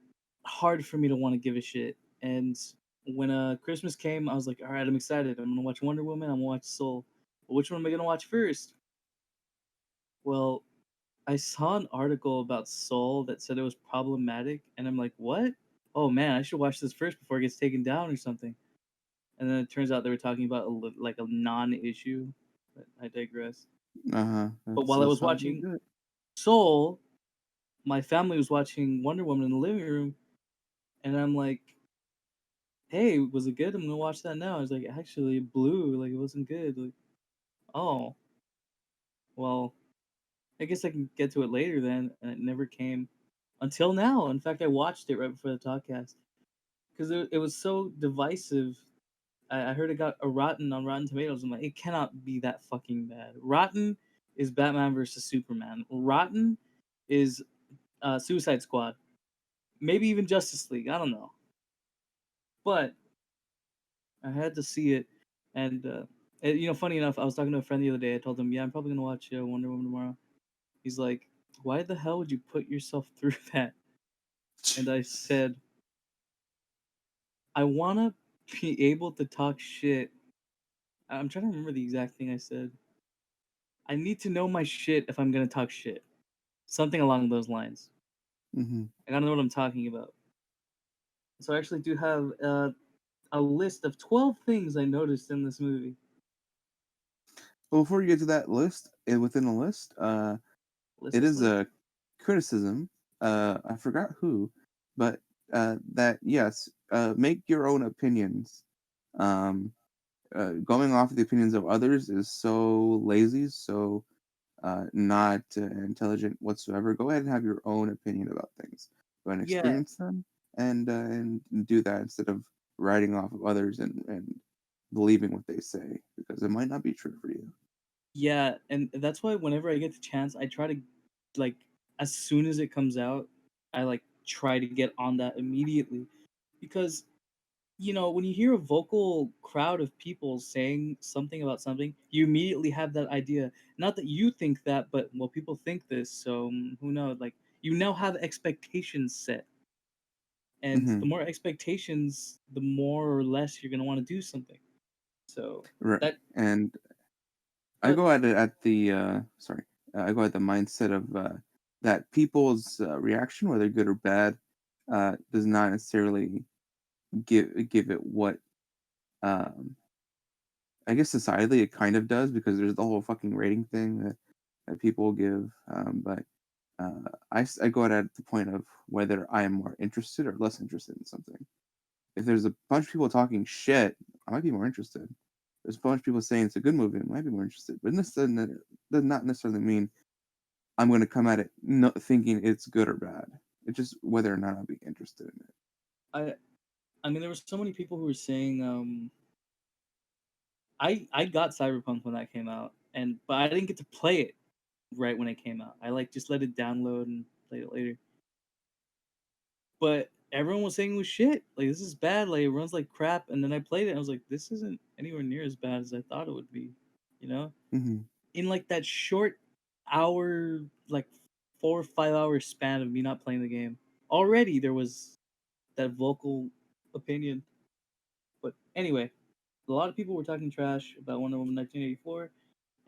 hard for me to want to give a shit. And when Christmas came, I was like, all right, I'm excited. I'm gonna watch Wonder Woman. I'm gonna watch Soul. But which one am I gonna watch first? Well, I saw an article about Soul that said it was problematic, and I'm like, what? Oh man, I should watch this first before it gets taken down or something. And then it turns out they were talking about like a non-issue. But I digress. That But while I still was sounds really watching good. Soul, my family was watching Wonder Woman in the living room, and I'm like, "Hey, was it good? I'm gonna watch that now." I was like, "Actually, it blew. Like, it wasn't good." Like, oh, well, I guess I can get to it later then, and it never came until now. In fact, I watched it right before the podcast because it was so divisive. I heard it got a rotten on Rotten Tomatoes. I'm like, it cannot be that fucking bad. Rotten is Batman versus Superman. Rotten is Suicide Squad. Maybe even Justice League. I don't know. But I had to see it, and funny enough, I was talking to a friend the other day. I told him, "Yeah, I'm probably gonna watch Wonder Woman tomorrow." He's like, "Why the hell would you put yourself through that?" And I said, "I wanna be able to talk shit." I'm trying to remember the exact thing I said. I need to know my shit if I'm gonna talk shit. Something along those lines. Mm-hmm. I gotta know what I'm talking about. So I actually do have a list of 12 things I noticed in this movie. Well, before you get to that list, within the list, List, it list, is list. a criticism. I forgot who, but that yes, make your own opinions. Um, Going off the opinions of others is so lazy, so not intelligent whatsoever. Go ahead and have your own opinion about things. Go ahead and Yeah, experience them, and do that instead of writing off of others and believing what they say because it might not be true for you. yeah, and that's why whenever I get the chance, I try to like as soon as it comes out, I like try to get on that immediately because when you hear a vocal crowd of people saying something about something, you immediately have that idea. Not that you think that, but well, people think this, so who knows? Like you now have expectations set, and Hmm. the more expectations, the more or less you're gonna want to do something. So Right, that, and I but go at it at the sorry, I go at the mindset of that people's reaction, whether good or bad, does not necessarily give it what um, I guess societally it kind of does because there's the whole fucking rating thing that people give. But I go at it at the point of whether I am more interested or less interested in something. If there's a bunch of people talking shit, I might be more interested. There's a bunch of people saying it's a good movie, I might be more interested. But this does not necessarily mean I'm going to come at it thinking it's good or bad. It's just whether or not I'll be interested in it. I I mean there were so many people who were saying I got Cyberpunk when that came out, and but I didn't get to play it right when it came out. I like just let it download and played it later. But everyone was saying it was shit. Like this is bad. Like it runs like crap. And then I played it and I was like, this isn't anywhere near as bad as I thought it would be. You know? Hmm. In like that short hour, like 4 or 5 hour span of me not playing the game. Already there was that vocal opinion. But anyway, a lot of people were talking trash about Wonder Woman 1984.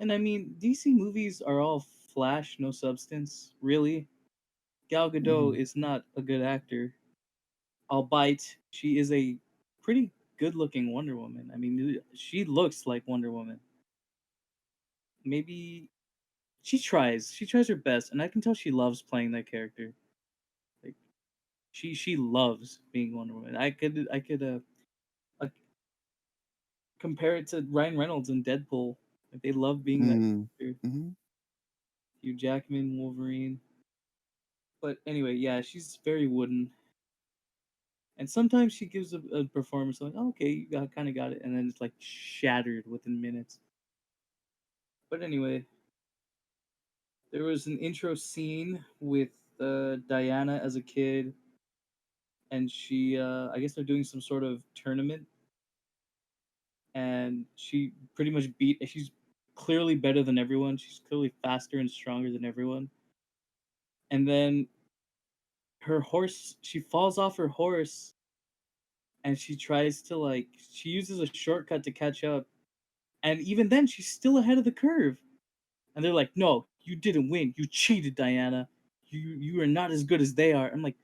And I mean, DC movies are all flash, no substance. Really? Gal Gadot Hmm. is not a good actor, albeit she is a pretty good-looking Wonder Woman. I mean, she looks like Wonder Woman. Maybe she tries. She tries her best, and I can tell she loves playing that character. Like she loves being Wonder Woman. I could uh, compare it to Ryan Reynolds and Deadpool. Like they love being that Hmm. character. Hmm. Hugh Jackman, Wolverine. But anyway, yeah, she's very wooden. And sometimes she gives a performance like, oh, okay, you kind of got it, and then it's like shattered within minutes. But anyway, There was an intro scene with Diana as a kid, and she, I guess they're doing some sort of tournament, and she pretty much beat. She's clearly better than everyone. She's clearly faster and stronger than everyone. And then her horse, she falls off her horse, and she tries to she uses a shortcut to catch up, and even then she's still ahead of the curve. And they're like, "No, you didn't win. You cheated, Diana. You are not as good as they are." I'm like,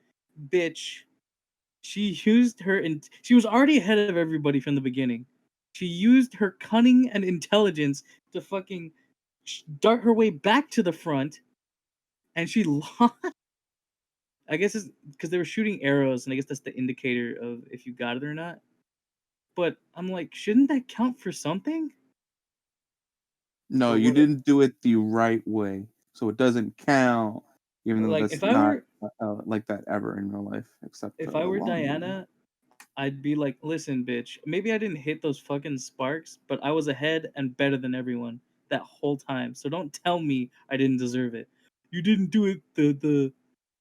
"Bitch." She used her and she was already ahead of everybody from the beginning. She used her cunning and intelligence to fucking dart her way back to the front, and she lost. I guess it's because they were shooting arrows, and I guess that's the indicator of if you got it or not. But I'm like, shouldn't that count for something? No, But you what? didn't do it the right way, so it doesn't count. Even though Like that's not like that ever in real life, except if for I the were long movie. Diana, I'd be like, listen, bitch, maybe I didn't hit those fucking sparks, but I was ahead and better than everyone that whole time. So don't tell me I didn't deserve it. You didn't do it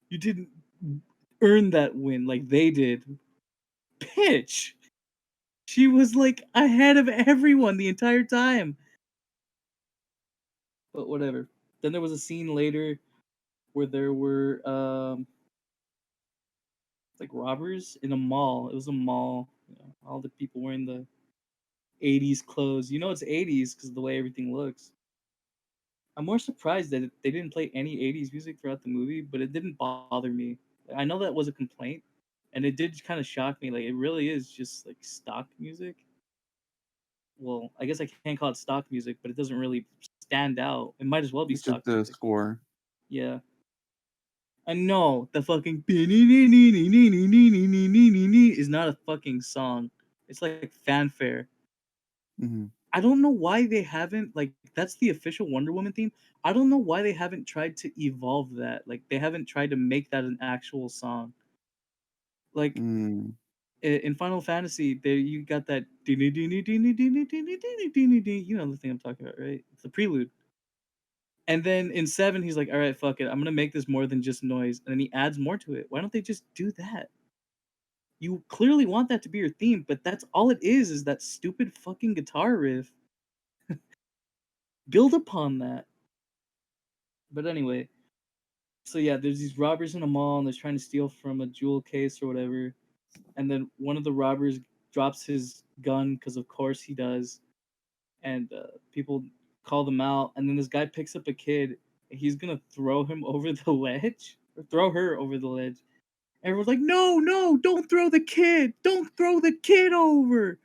you didn't earn that win like they did. Bitch. She was like ahead of everyone the entire time. But whatever. Then there was a scene later where there were like robbers in a mall. It was a mall. You know, all the people wearing the 80s clothes. You know it's 80s because of the way everything looks. I'm more surprised that they didn't play any 80s music throughout the movie, but it didn't bother me. I know that was a complaint, and it did kind of shock me. Like, it really is just like stock music. Well, I guess I can't call it stock music, but it doesn't really stand out. It might as well be It's just stock the music. score. Yeah. I know the fucking is not a fucking song. It's like fanfare. Hmm. I don't know why they haven't like that's the official Wonder Woman theme. I don't know why they haven't tried to evolve that. Like they haven't tried to make that an actual song. Like Mm. in Final Fantasy, there you got that you know the thing I'm talking about, right? It's the prelude. And then in 7 he's like, "All right, fuck it. I'm going to make this more than just noise." And then he adds more to it. Why don't they just do that? You clearly want that to be your theme, but that's all it is that stupid fucking guitar riff. Build upon that. But anyway, so yeah, there's these robbers in a mall and they're trying to steal from a jewel case or whatever. And then one of the robbers drops his gun because of course he does. And people call them out. And then this guy picks up a kid. And he's gonna throw him over the ledge or throw her over the ledge. Everyone's like, "No, no, don't throw the kid! Don't throw the kid over!"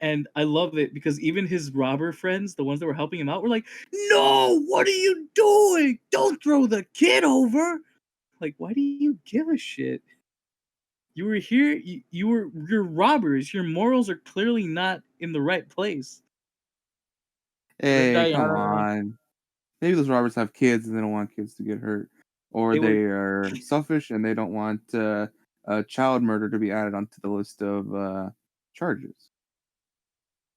And I love it because even his robber friends, the ones that were helping him out, were like, "No, what are you doing? Don't throw the kid over!" Like, why do you give a shit? You were here. You're robbers. Your morals are clearly not in the right place. And then Hey, come Diana, on. Maybe those robbers have kids and they don't want kids to get hurt, or they were they are selfish and they don't want child murder to be added onto the list of charges.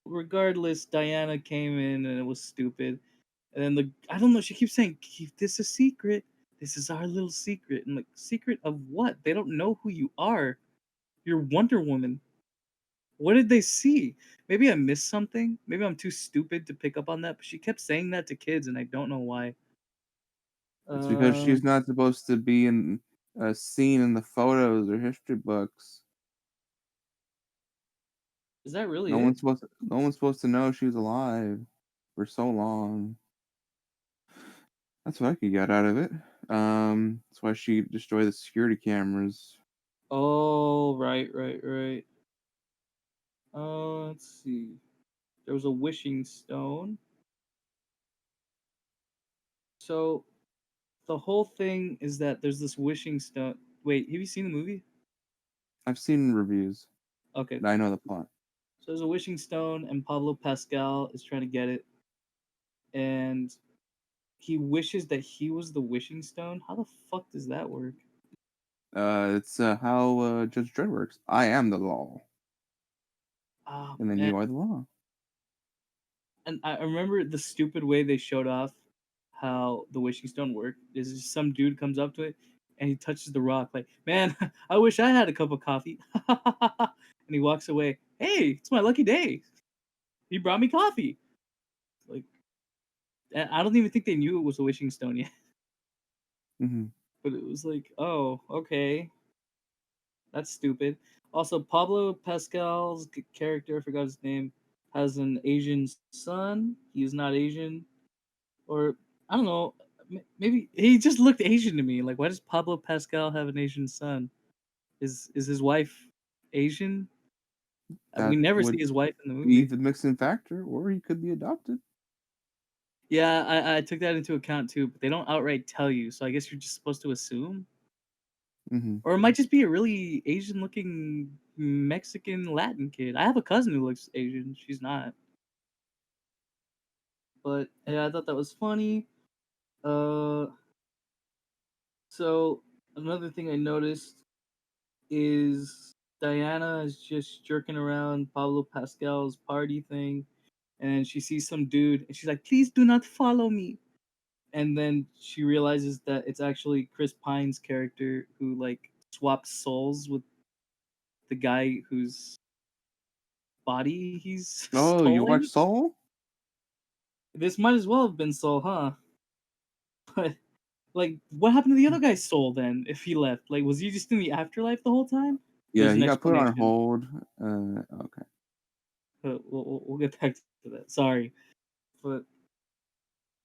regardless. Diana came in and it was stupid. And then I don't know. She keeps saying, "Keep this a secret. This is our little secret." And like, secret of what? They don't know who you are. You're Wonder Woman. What did they see? Maybe I missed something. Maybe I'm too stupid to pick up on that. But she kept saying that to kids, and I don't know why. It's because Uh, she's not supposed to be in seen in the photos or history books. is that really No it? one's supposed to, no one's supposed to know she's alive for so long. That's what I could get out of it. That's why she destroyed the security cameras. Oh, right, right, right. Let's see. There was a wishing stone. So the whole thing is that there's this wishing stone. Wait, have you seen the movie? I've seen reviews. Okay. I know the plot. So there's a wishing stone, and Pablo Pascal is trying to get it, and he wishes that he was the wishing stone. How the fuck does that work? It's how Judge Dredd works. I am the law, Oh and then man. you are the law. And I remember the stupid way they showed off how the wishing stone worked. Is just some dude comes up to it and he touches the rock like, man, I wish I had a cup of coffee. And he walks away. Hey, it's my lucky day. He brought me coffee. Like, I don't even think they knew it was a wishing stone yet. Mm-hmm. But it was like, oh, okay, that's stupid. Also, Pablo Pascal's character, I forgot his name, has an Asian son. He's not Asian, or I don't know. Maybe he just looked Asian to me. Like, why does Pablo Pascal have an Asian son? Is his wife Asian? We That never see would his wife in the be movie. the mixing factor, or he could be adopted. Yeah, I took that into account too, but they don't outright tell you, so I guess you're just supposed to assume. Mm-hmm. Or it might just be a really Asian looking Mexican Latin kid. I have a cousin who looks Asian. She's not. But yeah, I thought that was funny. Uh so another thing I noticed is Diana is just jerking around Pablo Pascal's party thing, and she sees some dude and she's like, please do not follow me. And then she realizes that it's actually Chris Pine's character who like swapped souls with the guy whose body he's Oh, you watch stolen. Soul? This might as well have been Soul, huh? But like, what happened to the other guy's soul then? If he left, like, was he just in the afterlife the whole time? Yeah, There's he an got put on explanation. hold. Okay. We'll get back to that. Sorry, but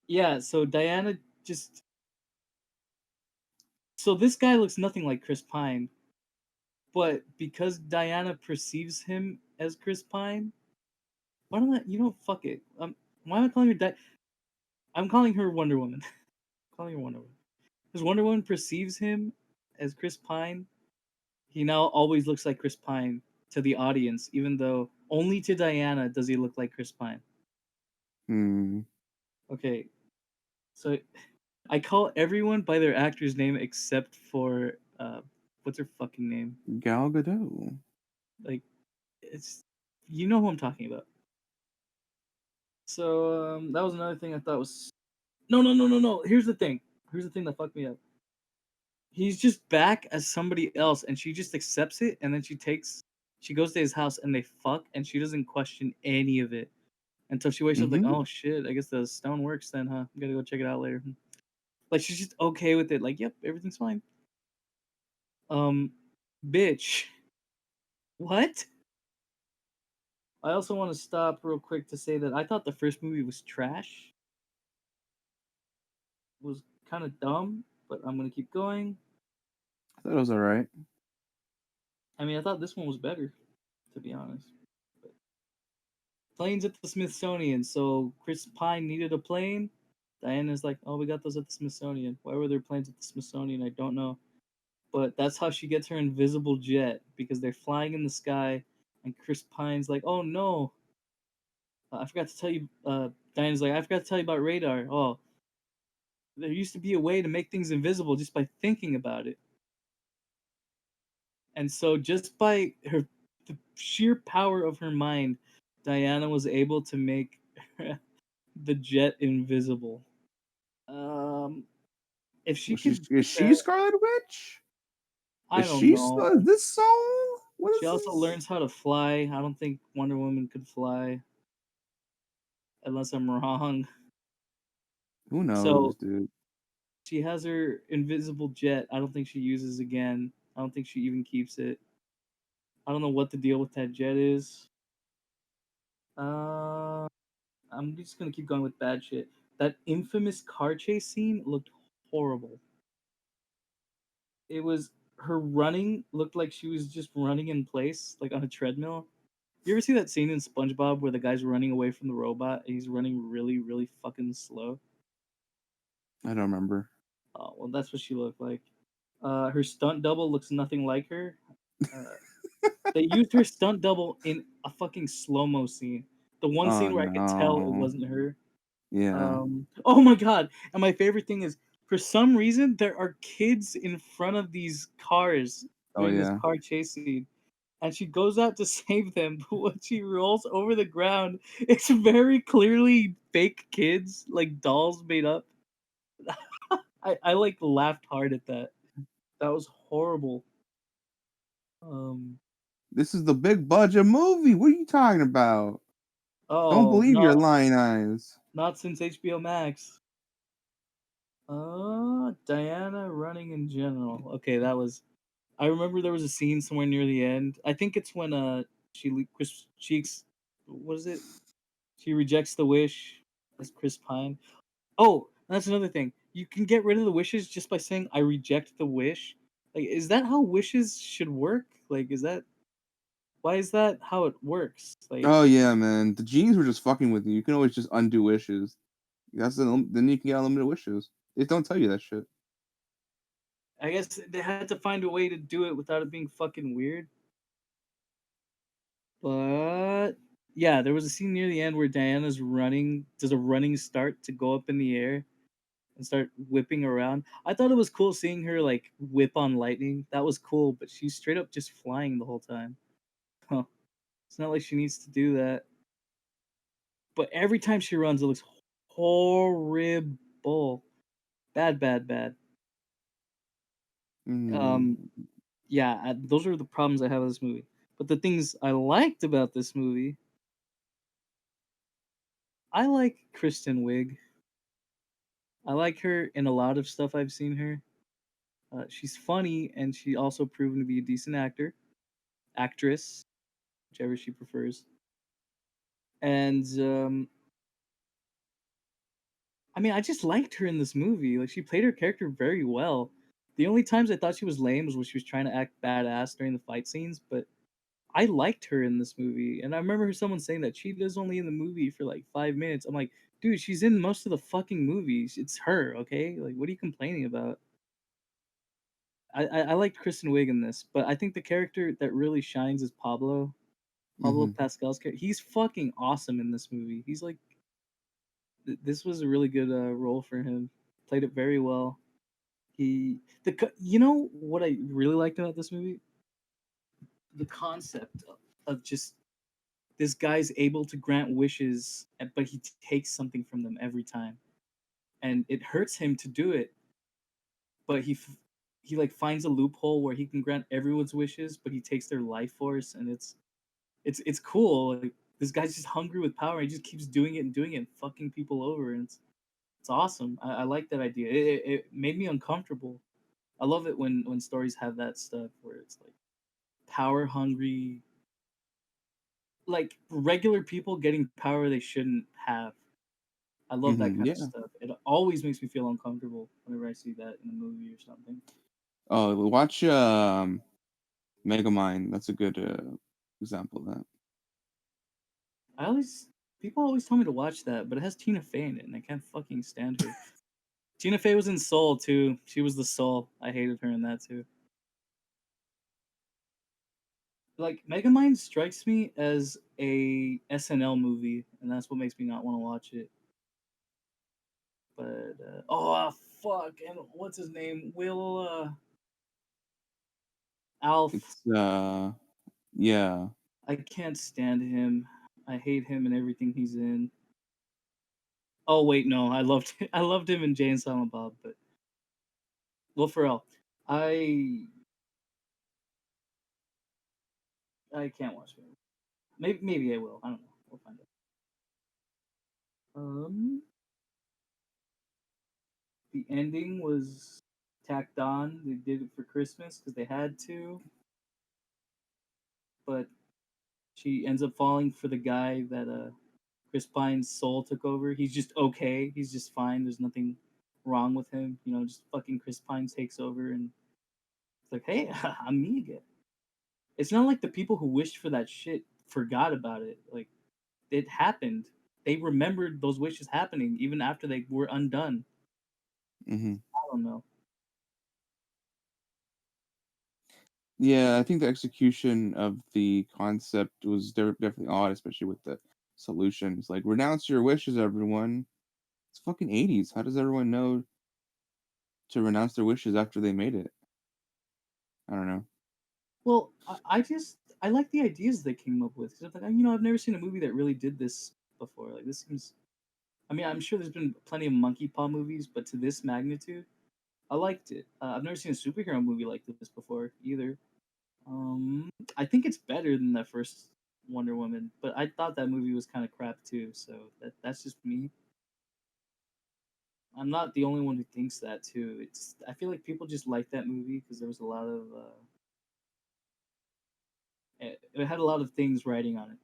yeah. So Diana just so this guy looks nothing like Chris Pine, but because Diana perceives him as Chris Pine, why don't I? You know, fuck it. Why am I calling her I'm calling her Wonder Woman. Calling her Wonder Woman. Because Wonder Woman perceives him as Chris Pine, he now always looks like Chris Pine to the audience, even though only to Diana does he look like Chris Pine. Hmm. Okay, so I call everyone by their actor's name except for what's her fucking name? Gal Gadot. Like, it's you know who I'm talking about. So that was another thing I thought was no. Here's the thing. Here's the thing that fucked me up. He's just back as somebody else, and she just accepts it, and then she goes to his house, and they fuck, and she doesn't question any of it until she wakes up like, Mm-hmm. oh shit, I guess the stone works then, huh? I'm gonna go check it out later. Like she's just okay with it, like, yep, everything's fine. Um, bitch, what? I also want to stop real quick to say that I thought the first movie was trash. It was kind of dumb, but I'm gonna keep going. I thought it was alright. I mean, I thought this one was better, to be honest. But planes at the Smithsonian. So Chris Pine needed a plane. Diana's like, oh, we got those at the Smithsonian. Why were there planes at the Smithsonian? I don't know. But that's how she gets her invisible jet because they're flying in the sky. And Chris Pine's like, oh no, I forgot to tell you. Diana's like, I forgot to tell you about radar. Oh, there used to be a way to make things invisible just by thinking about it. And so just by the sheer power of her mind, Diana was able to make the jet invisible. Um, if she Was she could is do she that, Scarlet Witch? I Is don't she know. this Soul? What She is also this? learns how to fly. I don't think Wonder Woman could fly, unless I'm wrong. Who knows, So dude? she has her invisible jet. I don't think she uses again. I don't think she even keeps it. I don't know what the deal with that jet is. Uh, I'm just gonna keep going with bad shit. That infamous car chase scene looked horrible. It was her running looked like she was just running in place, like on a treadmill. You ever see that scene in SpongeBob where the guy's running away from the robot and he's running really, really fucking slow? I don't remember. Oh, well, that's what she looked like. Her stunt double looks nothing like her. Uh, they used her stunt double in a fucking slow mo scene. The one Oh scene where I could tell it no. wasn't her. Yeah. Oh my god! And my favorite thing is, for some reason, there are kids in front of these cars Oh during this yeah. car chase scene, and she goes out to save them. But when she rolls over the ground, it's very clearly fake kids, like dolls made up. I like laughed hard at that. That was horrible. Um. This is the big budget movie. What are you talking about? Don't Oh, believe your lying eyes. not since HBO Max. Diana running in general. Okay, that was. I remember there was a scene somewhere near the end. I think it's when Chris Cheeks. What is it? She rejects the wish. That's Chris Pine. Oh, that's another thing. You can get rid of the wishes just by saying "I reject the wish." Like, is that how wishes should work? Like, is that why is that how it works? Like, Oh yeah, man. The genies were just fucking with you. You can always just undo wishes. Then you can get unlimited wishes. They don't tell you that shit. I guess they had to find a way to do it without it being fucking weird. But yeah, there was a scene near the end where Diana's running, does a running start to go up in the air and start whipping around. I thought it was cool seeing her like whip on lightning. That was cool, but she's straight up just flying the whole time. Huh. It's not like she needs to do that. But every time she runs, it looks horrible. Bad, bad, bad. Mm. Um, yeah, those are the problems I have with this movie. But the things I liked about this movie, I like Kristen Wiig. I like her in a lot of stuff I've seen her. She's funny, and she also proven to be a decent actress, whichever she prefers. And I mean, I just liked her in this movie. Like, she played her character very well. The only times I thought she was lame was when she was trying to act badass during the fight scenes, but I liked her in this movie. And I remember someone saying that she was only in the movie for like 5 minutes. I'm like, dude, she's in most of the fucking movies. It's her, okay? Like, what are you complaining about? I liked Kristen Wiig in this, but I think the character that really shines is Pablo Mm-hmm. Pascal's character. He's fucking awesome in this movie. He's like, this was a really good role for him. Played it very well. You know what I really liked about this movie? The concept of just this guy's able to grant wishes, but he takes something from them every time, and it hurts him to do it. But he like finds a loophole where he can grant everyone's wishes, but he takes their life force, and it's cool. Like, this guy's just hungry with power. He just keeps doing it and fucking people over, and it's awesome. I like that idea. It made me uncomfortable. I love it when stories have that stuff where it's like power hungry, like regular people getting power they shouldn't have. I love that Mm-hmm. kind of Yeah. stuff. It always makes me feel uncomfortable whenever I see that in a movie or something. Oh, watch Megamind. That's a good example of that. I always People always tell me to watch that, but it has Tina Fey in it, and I can't fucking stand her. Tina Fey was in Soul too. She was the Soul. I hated her in that too. Like, Megamind strikes me as a SNL movie, and that's what makes me not want to watch it. But fuck, and what's his name? Will Alf. It's yeah. I can't stand him. I hate him and everything he's in. Oh wait, no, I loved I loved him in Jay and Silent Bob, but Will Ferrell. I I can't watch it. Maybe I will. I don't know. We'll find out. Um, the ending was tacked on. They did it for Christmas because they had to, but she ends up falling for the guy that Chris Pine's soul took over. He's just okay. He's just fine. There's nothing wrong with him. You know, just fucking Chris Pine takes over and it's like, hey, I'm me again. It's not like the people who wished for that shit forgot about it. Like, it happened. They remembered those wishes happening even after they were undone. Mm-hmm. I don't know. Yeah, I think the execution of the concept was definitely odd, especially with the solutions. Like, renounce your wishes, everyone. It's fucking 80s. How does everyone know to renounce their wishes after they made it? I don't know. Well, I like the ideas they came up with. 'Cause I'm like, I've never seen a movie that really did this before. Like, this seems. I mean, I'm sure there's been plenty of monkey paw movies, but to this magnitude, I liked it. I've never seen a superhero movie like this before either. I think it's better than that first Wonder Woman, but I thought that movie was kind of crap too. So that's just me. I'm not the only one who thinks that too. I feel like people just like that movie because there was a lot of it had a lot of things writing on it.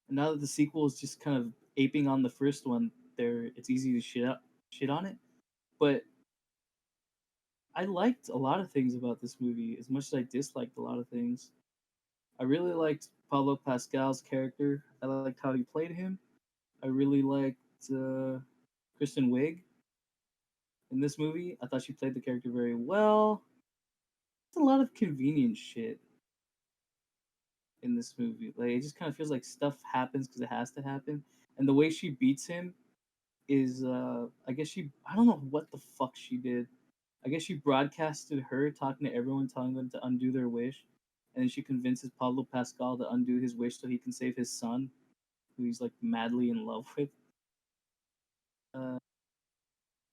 And now that the sequel is just kind of aping on the first one, it's easy to shit on it. But I liked a lot of things about this movie as much as I disliked a lot of things. I really liked Pablo Pascal's character. I liked how he played him. I really liked Kristen Wiig in this movie. I thought she played the character very well. It's a lot of convenient shit in this movie. Like it just kind of feels like stuff happens because it has to happen. And the way she beats him is I guess I don't know what the fuck she did. I guess she broadcasted her talking to everyone, telling them to undo their wish, and then she convinces Pablo Pascal to undo his wish so he can save his son, who he's like madly in love with. Uh,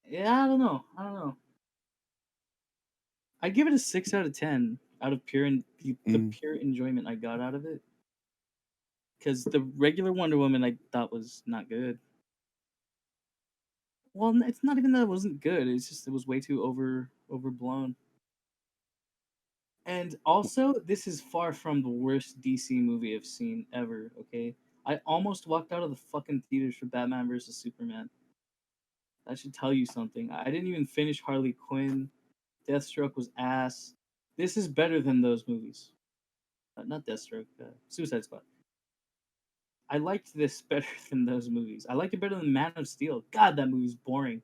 yeah, I don't know. I don't know. I give it a 6 out of 10 out of the Mm. pure enjoyment I got out of it. Because the regular Wonder Woman I thought was not good. Well, it's not even that it wasn't good. It's just it was way too overblown. And also, this is far from the worst DC movie I've seen ever. Okay, I almost walked out of the fucking theaters for Batman versus Superman. That should tell you something. I didn't even finish Harley Quinn. Deathstroke was ass. This is better than those movies. Not Deathstroke. Suicide Squad. I liked this better than those movies. I liked it better than Man of Steel. God, that movie's boring.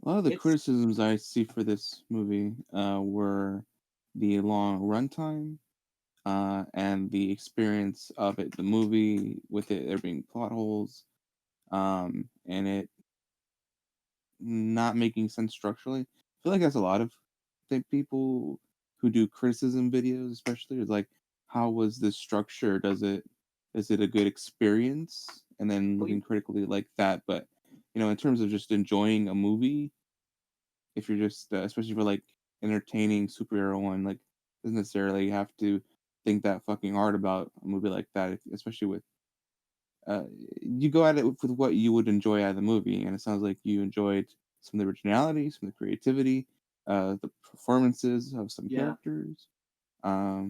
A lot of the It's criticisms I see for this movie were the long runtime and the experience of it, the movie with it there being plot holes, and it not making sense structurally. I feel like that's a lot of people who do criticism videos, especially, is like, how was this structure? Is it a good experience? And then well, looking critically like that. But in terms of just enjoying a movie, if you're just especially for like entertaining superhero one, like doesn't necessarily have to think that fucking hard about a movie like that, especially with uh, you go at it with what you would enjoy out of the movie, and it sounds like you enjoyed some of the originality, some of the creativity, the performances of some yeah. characters.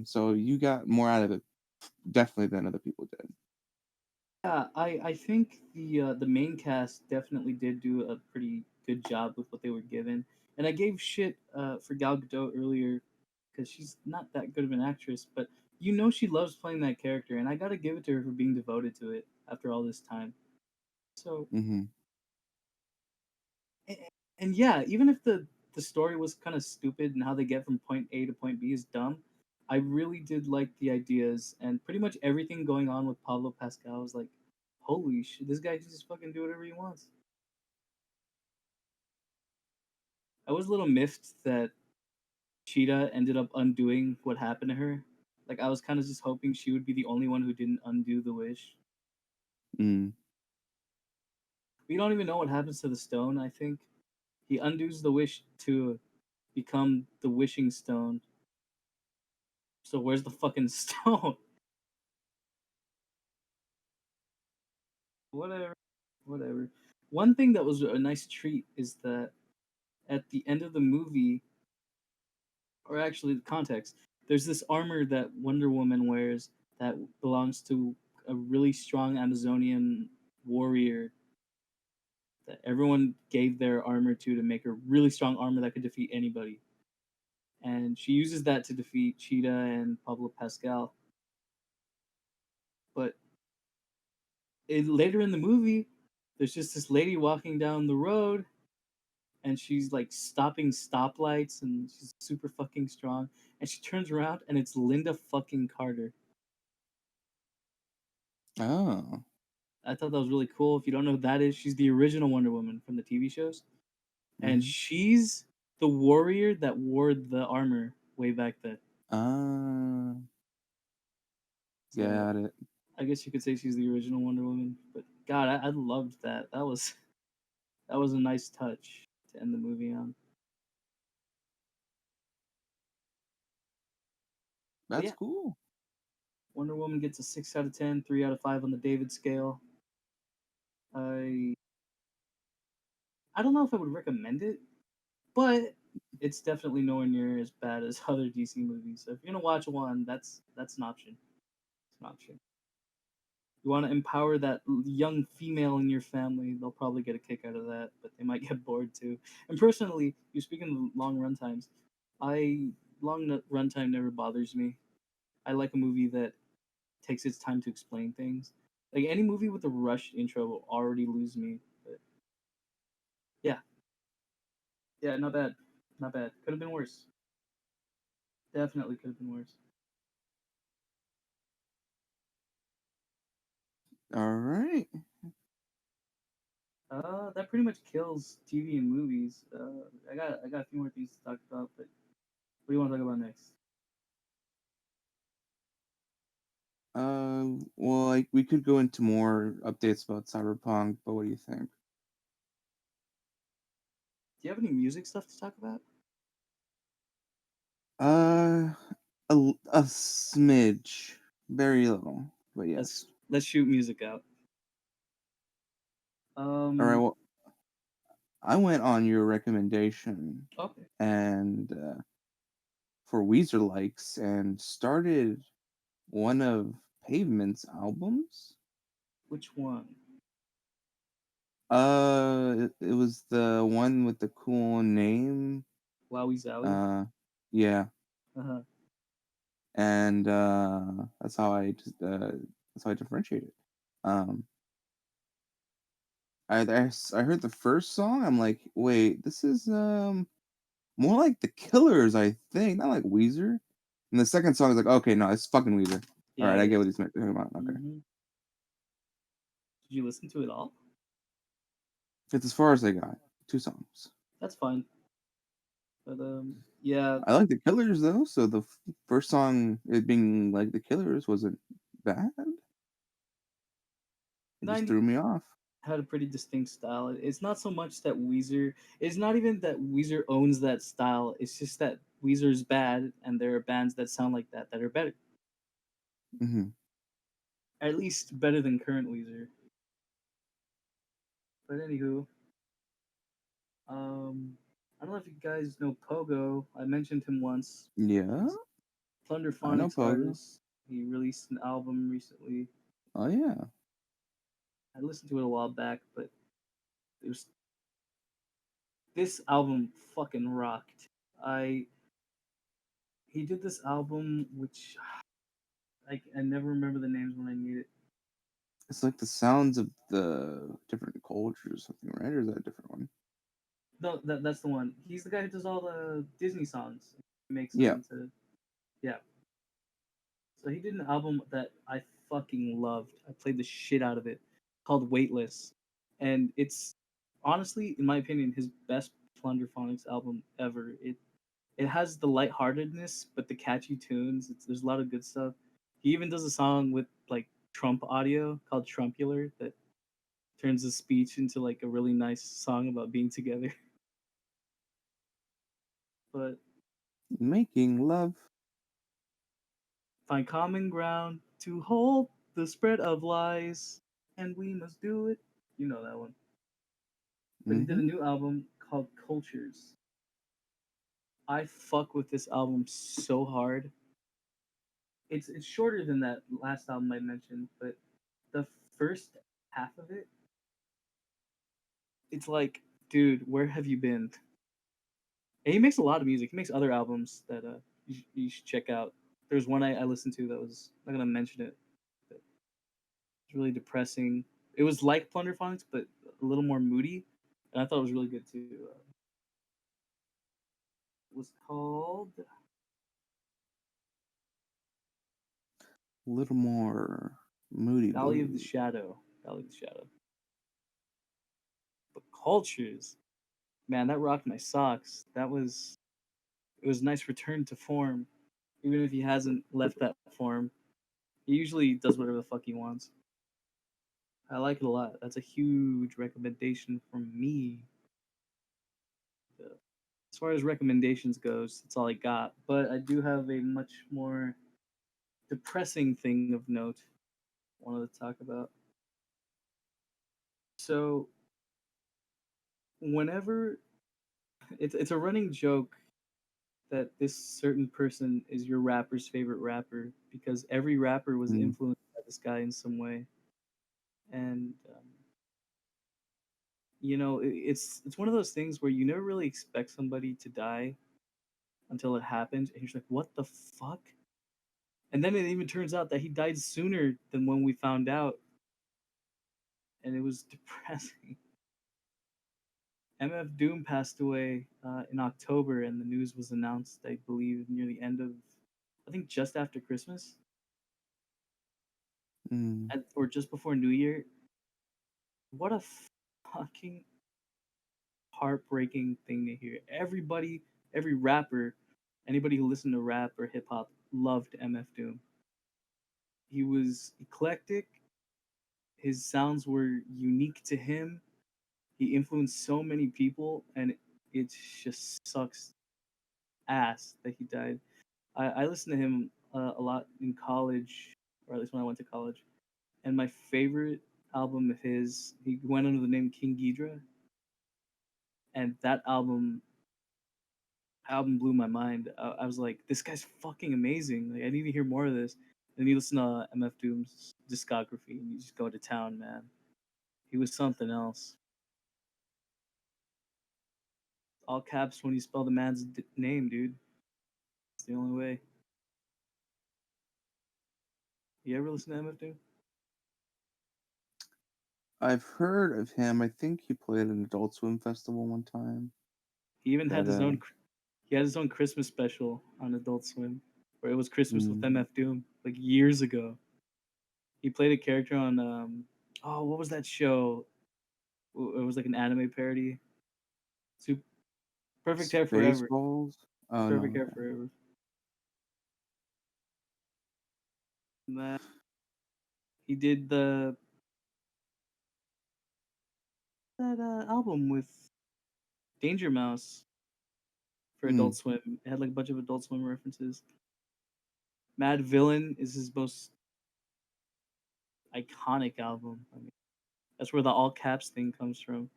So you got more out of it definitely than other people did. Yeah, I think the main cast definitely did do a pretty good job with what they were given, and I gave shit for Gal Gadot earlier because she's not that good of an actress, but she loves playing that character, and I gotta give it to her for being devoted to it after all this time. So, Mm-hmm. and, and yeah, even if the story was kind of stupid and how they get from point A to point B is dumb, I really did like the ideas and pretty much everything going on with Pablo Pascal was like, holy shit, this guy can just fucking do whatever he wants. I was a little miffed that Cheetah ended up undoing what happened to her. Like I was kind of just hoping she would be the only one who didn't undo the wish. Mm. We don't even know what happens to the stone. I think he undoes the wish to become the wishing stone. So where's the fucking stone? Whatever, whatever. One thing that was a nice treat is that at the end of the movie, or actually the context, there's this armor that Wonder Woman wears that belongs to a really strong Amazonian warrior that everyone gave their armor to make a really strong armor that could defeat anybody. And she uses that to defeat Cheetah and Pablo Pascal. But later in the movie, there's just this lady walking down the road and she's like stopping stoplights and she's super fucking strong. And she turns around and it's Linda fucking Carter. Oh. I thought that was really cool. If you don't know who that is, she's the original Wonder Woman from the TV shows. And Mm-hmm. she's the warrior that wore the armor way back then. Uh, So Got it. I guess you could say she's the original Wonder Woman. But God, I loved that. That was a nice touch to end the movie on. But That's yeah, cool. Wonder Woman gets a 6 out of 10, 3 out of 5 on the David scale. I I don't know if I would recommend it, but it's definitely nowhere near as bad as other DC movies. So if you're gonna watch one, that's an option. It's an option. You want to empower that young female in your family, they'll probably get a kick out of that, but they might get bored too. And personally, you speaking of long run times, I runtime never bothers me. I like a movie that takes its time to explain things. Like any movie with a rushed intro will already lose me. But yeah, yeah, not bad, not bad. Could have been worse. Definitely could have been worse. All right. That pretty much kills TV and movies. I got a few more things to talk about, but what do you want to talk about next? Well, like we could go into more updates about Cyberpunk, but what do you think? Do you have any music stuff to talk about? Uh, a smidge, very little, but yes. Let's shoot music out. All right. Um. Well, I went on your recommendation Okay. and for Weezer likes and started one of Pavement's albums. Which one? It was the one with the cool name. Wowie Zowie. Uh, yeah, Uh huh. and that's how I differentiate it. Um, I heard the first song. I'm like, wait, this is more like the Killers, I think, not like Weezer. And the second song is like, okay, no, it's fucking Weezer. All Yeah, right, it I get what is. he's talking about. Okay, Mm-hmm. Did you listen to it all? it's as far as I got. Two songs. That's fine. But yeah. I like the Killers though, so the first song, it being like the Killers, wasn't bad. It just 90 threw me off. had a pretty distinct style. It's not so much that Weezer. It's not even that Weezer owns that style. It's just that Weezer's bad, and there are bands that sound like that are better. Hmm. At least better than current Weezer. But anywho, I don't know if you guys know Pogo. I mentioned him once. Yeah, He's a I know Plunderphonics Pogo. artist. He released an album recently. Oh yeah, I listened to it a while back, but there's this album fucking rocked. I He did this album which I never remember the names when I need it. it's like the sounds of the different cultures, or something, right? Or is that a different one? No, that's the one. He's the guy who does all the Disney songs. He makes them Yeah. into yeah. So he did an album that I fucking loved. I played the shit out of it, called Weightless, and it's honestly, in my opinion, his best Plunderphonics album ever. It has the lightheartedness, but the catchy tunes. There's a lot of good stuff. He even does a song with like Trump audio called Trumpular that turns the speech into like a really nice song about being together. But Making love. find common ground to hold the spread of lies, and we must do it. You know that one. But he did a Mm-hmm. new album called Cultures. I fuck with this album so hard. It's shorter than that last album I mentioned, but the first half of it, it's like, dude, where have you been? And he makes a lot of music. He makes other albums that you should check out. There's one I listened to that was I'm not gonna mention it, but it's really depressing. It was like Plunderphonics, but a little more moody, and I thought it was really good too. It was called A little more moody Valley of the blue. Shadow. Valley of the Shadow. But Cultures, man, that rocked my socks. It was a nice return to form, even if he hasn't left that form. He usually does whatever the fuck he wants. I like it a lot. That's a huge recommendation from me. Uh, As far as recommendations goes, that's all I got. But I do have a much more depressing thing of note I wanted to talk about. So whenever it's a running joke that this certain person is your rapper's favorite rapper because every rapper was Mm. influenced by this guy in some way, and it's one of those things where you never really expect somebody to die until it happens, and you're just like, what the fuck? And then it even turns out that he died sooner than when we found out, and it was depressing. MF Doom passed away in October, and the news was announced, I believe, near the end of, I think, just after Christmas, Mm. or just before New Year. What a fucking heartbreaking thing to hear. Everybody, every rapper, anybody who listened to rap or hip hop loved MF Doom. He was eclectic. His sounds were unique to him. He influenced so many people, and it just sucks ass that he died. I listened to him a lot in college, or at least when I went to college. And my favorite album of his, he went under the name King Ghidra, and that album blew my mind. I was like, this guy's fucking amazing. Like, I need to hear more of this. And you listen to MF Doom's discography, and you just go to town, man. He was something else. All caps when you spell the man's name, dude. It's the only way. You ever listen to MF Doom? I've heard of him. I think he played at an Adult Swim festival one time. He even had That his own. He had his own Christmas special on Adult Swim, where it was Christmas with mm, MF Doom, like years ago. He played a character on oh, what was that show? It was like an anime parody. Super, Perfect Hair Forever. Spaceballs. Oh Perfect no. Hair Okay. Forever. And that he did that album with Danger Mouse for Adult Mm. Swim. It had like a bunch of Adult Swim references. Mad Villain is his most iconic album. I mean, that's where the all caps thing comes from.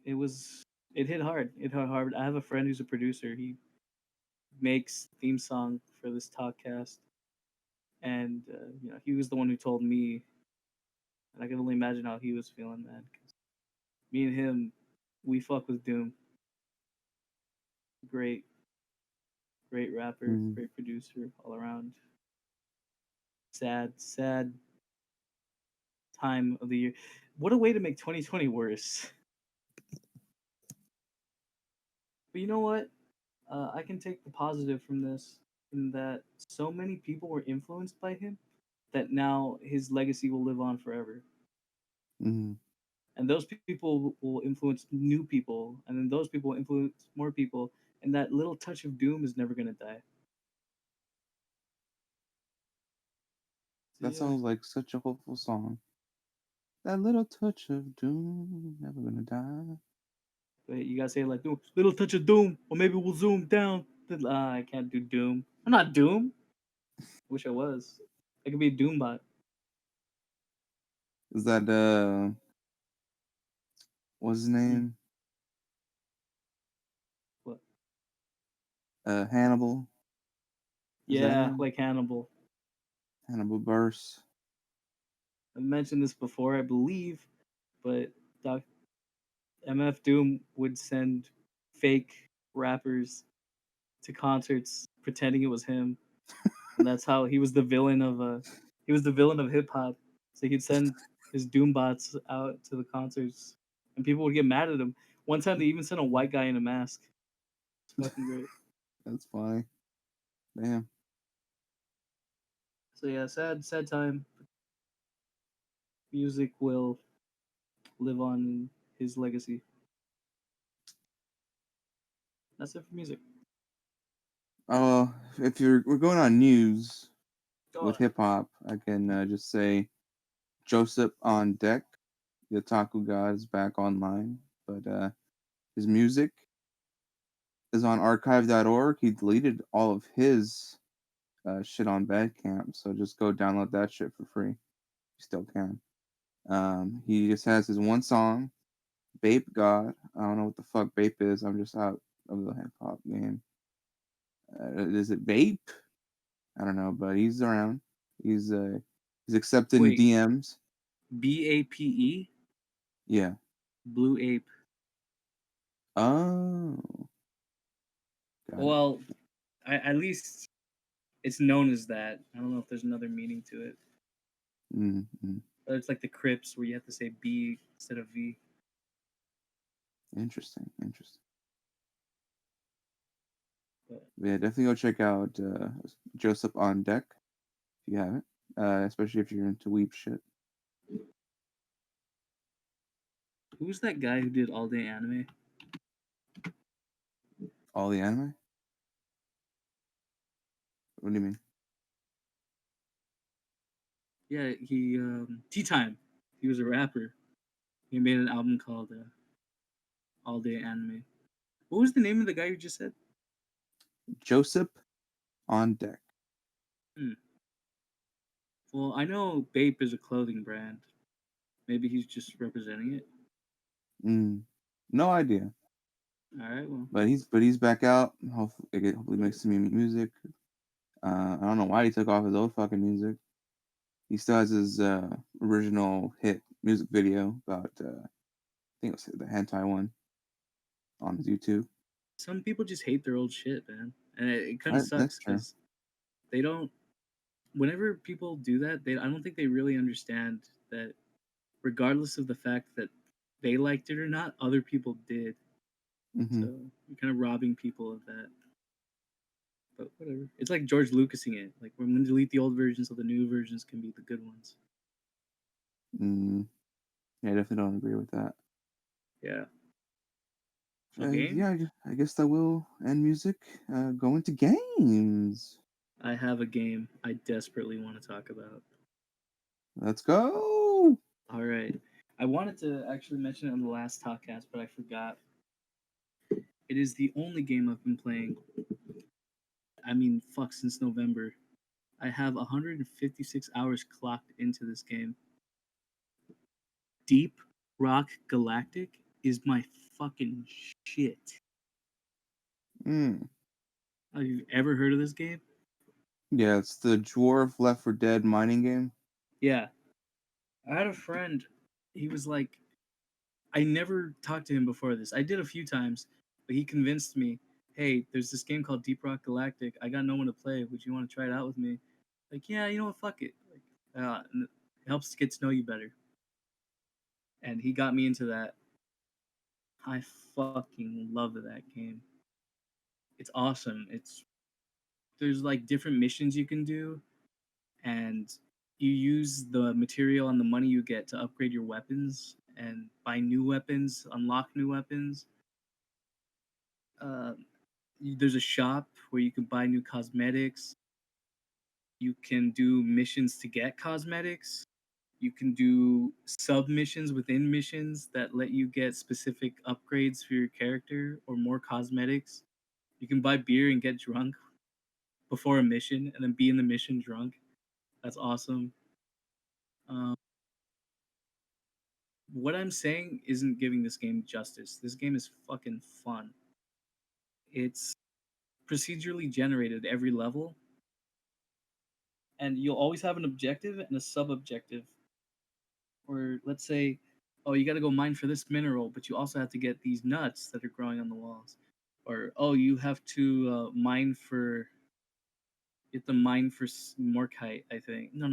It was it hit hard. It hit hard. I have a friend who's a producer. He makes theme song for this Talkcast, and he was the one who told me, and I can only imagine how he was feeling, man. 'Cause me and him, we fuck with Doom. Great, great rapper, Mm. great producer, all around. Sad, sad time of the year. What a way to make 2020 worse. But you know what? I can take the positive from this, in that so many people were influenced by him that now his legacy will live on forever. Mm. And those people will influence new people, and then those people will influence more people, and that little touch of doom is never going to die. So That yeah, sounds like such a hopeful song. That little touch of doom, never gonna die. but you gotta say it like doom, little touch of doom, or maybe we'll zoom down. I can't do doom. I'm not doom. Wish I was. I could be a doom bot. Is that what's his Mm, name? what? Hannibal. Is that Yeah, him? like Hannibal. Hannibal Buress. I mentioned this before, I believe, but Doc MF Doom would send fake rappers to concerts pretending it was him, and that's how he was the villain of hip hop. So he'd send his doom bots out to the concerts, and people would get mad at him. One time they even sent a white guy in a mask. It's fucking great. That's funny. Damn. So yeah, sad time. Music will live on in his legacy. That's it for music. If we're going on news Go with on. hip hop, I can just say Joseph on deck. The Otaku God is back online, but his music is on archive.org. He deleted all of his shit on Bandcamp, so just go download that shit for free. You still can. He just has his one song, Bape God. I don't know what the fuck Bape is. I'm just out of the hip hop game. Is it Bape? I don't know, but he's around. He's accepting Wait, DMs. BAPE? Yeah. Blue Ape. Oh, got it. Well, at least it's known as that. I don't know if there's another meaning to it. Mm-hmm. But it's like the Crips where you have to say B instead of V. Interesting. But Yeah, definitely go check out Joseph on Deck if you haven't, especially if you're into weep shit. who's that guy who did all day anime? All the anime? What do you mean? Yeah, he Tea Time. He was a rapper. He made an album called All Day Anime. What was the name of the guy you just said? Joseph on Deck. Hmm. Well, I know Bape is a clothing brand. Maybe he's just representing it. No idea. All right, well, But he's back out. Hopefully makes some new music. I don't know why he took off his old fucking music. He still has his original hit music video about I think it was the hentai one on his YouTube. some people just hate their old shit, man, and it kind of That's sucks true. because they don't. Whenever people do that, I don't think they really understand that, regardless of the fact that they liked it or not, other people did. Mm-hmm. So you're kind of robbing people of that. But whatever. It's like George Lucasing it. Like we're gonna delete the old versions so the new versions can be the good ones. Yeah, I definitely don't agree with that. Yeah. So game? Yeah, I guess that will end music. Go into games. I have a game I desperately want to talk about. Let's go. All right. I wanted to actually mention it on the last Talkcast, but I forgot. It is the only game I've been playing. I mean, fuck, since November. I have 156 hours clocked into this game. Deep Rock Galactic is my fucking shit. Mm. Have you ever heard of this game? Yeah, it's the Dwarf Left 4 Dead mining game. Yeah. I had a friend. He was like, I never talked to him before this. I did a few times, but he convinced me, hey, there's this game called Deep Rock Galactic. I got no one to play. Would you want to try it out with me? Like, yeah, you know what? Fuck it. Like, and it helps get to know you better. And he got me into that. I fucking love that game. It's awesome. There's like different missions you can do, and you use the material and the money you get to upgrade your weapons and buy new weapons, unlock new weapons. Uh, there's a shop where you can buy new cosmetics. You can do missions to get cosmetics. You can do sub missions within missions that let you get specific upgrades for your character or more cosmetics. You can buy beer and get drunk before a mission and then be in the mission drunk. That's awesome. Um, what I'm saying isn't giving this game justice. This game is fucking fun. It's procedurally generated every level, and you'll always have an objective and a sub objective. Or let's say, oh, you got to go mine for this mineral, but you also have to get these nuts that are growing on the walls. Or oh, you have to mine for. You have to mine for morkite, I think. No.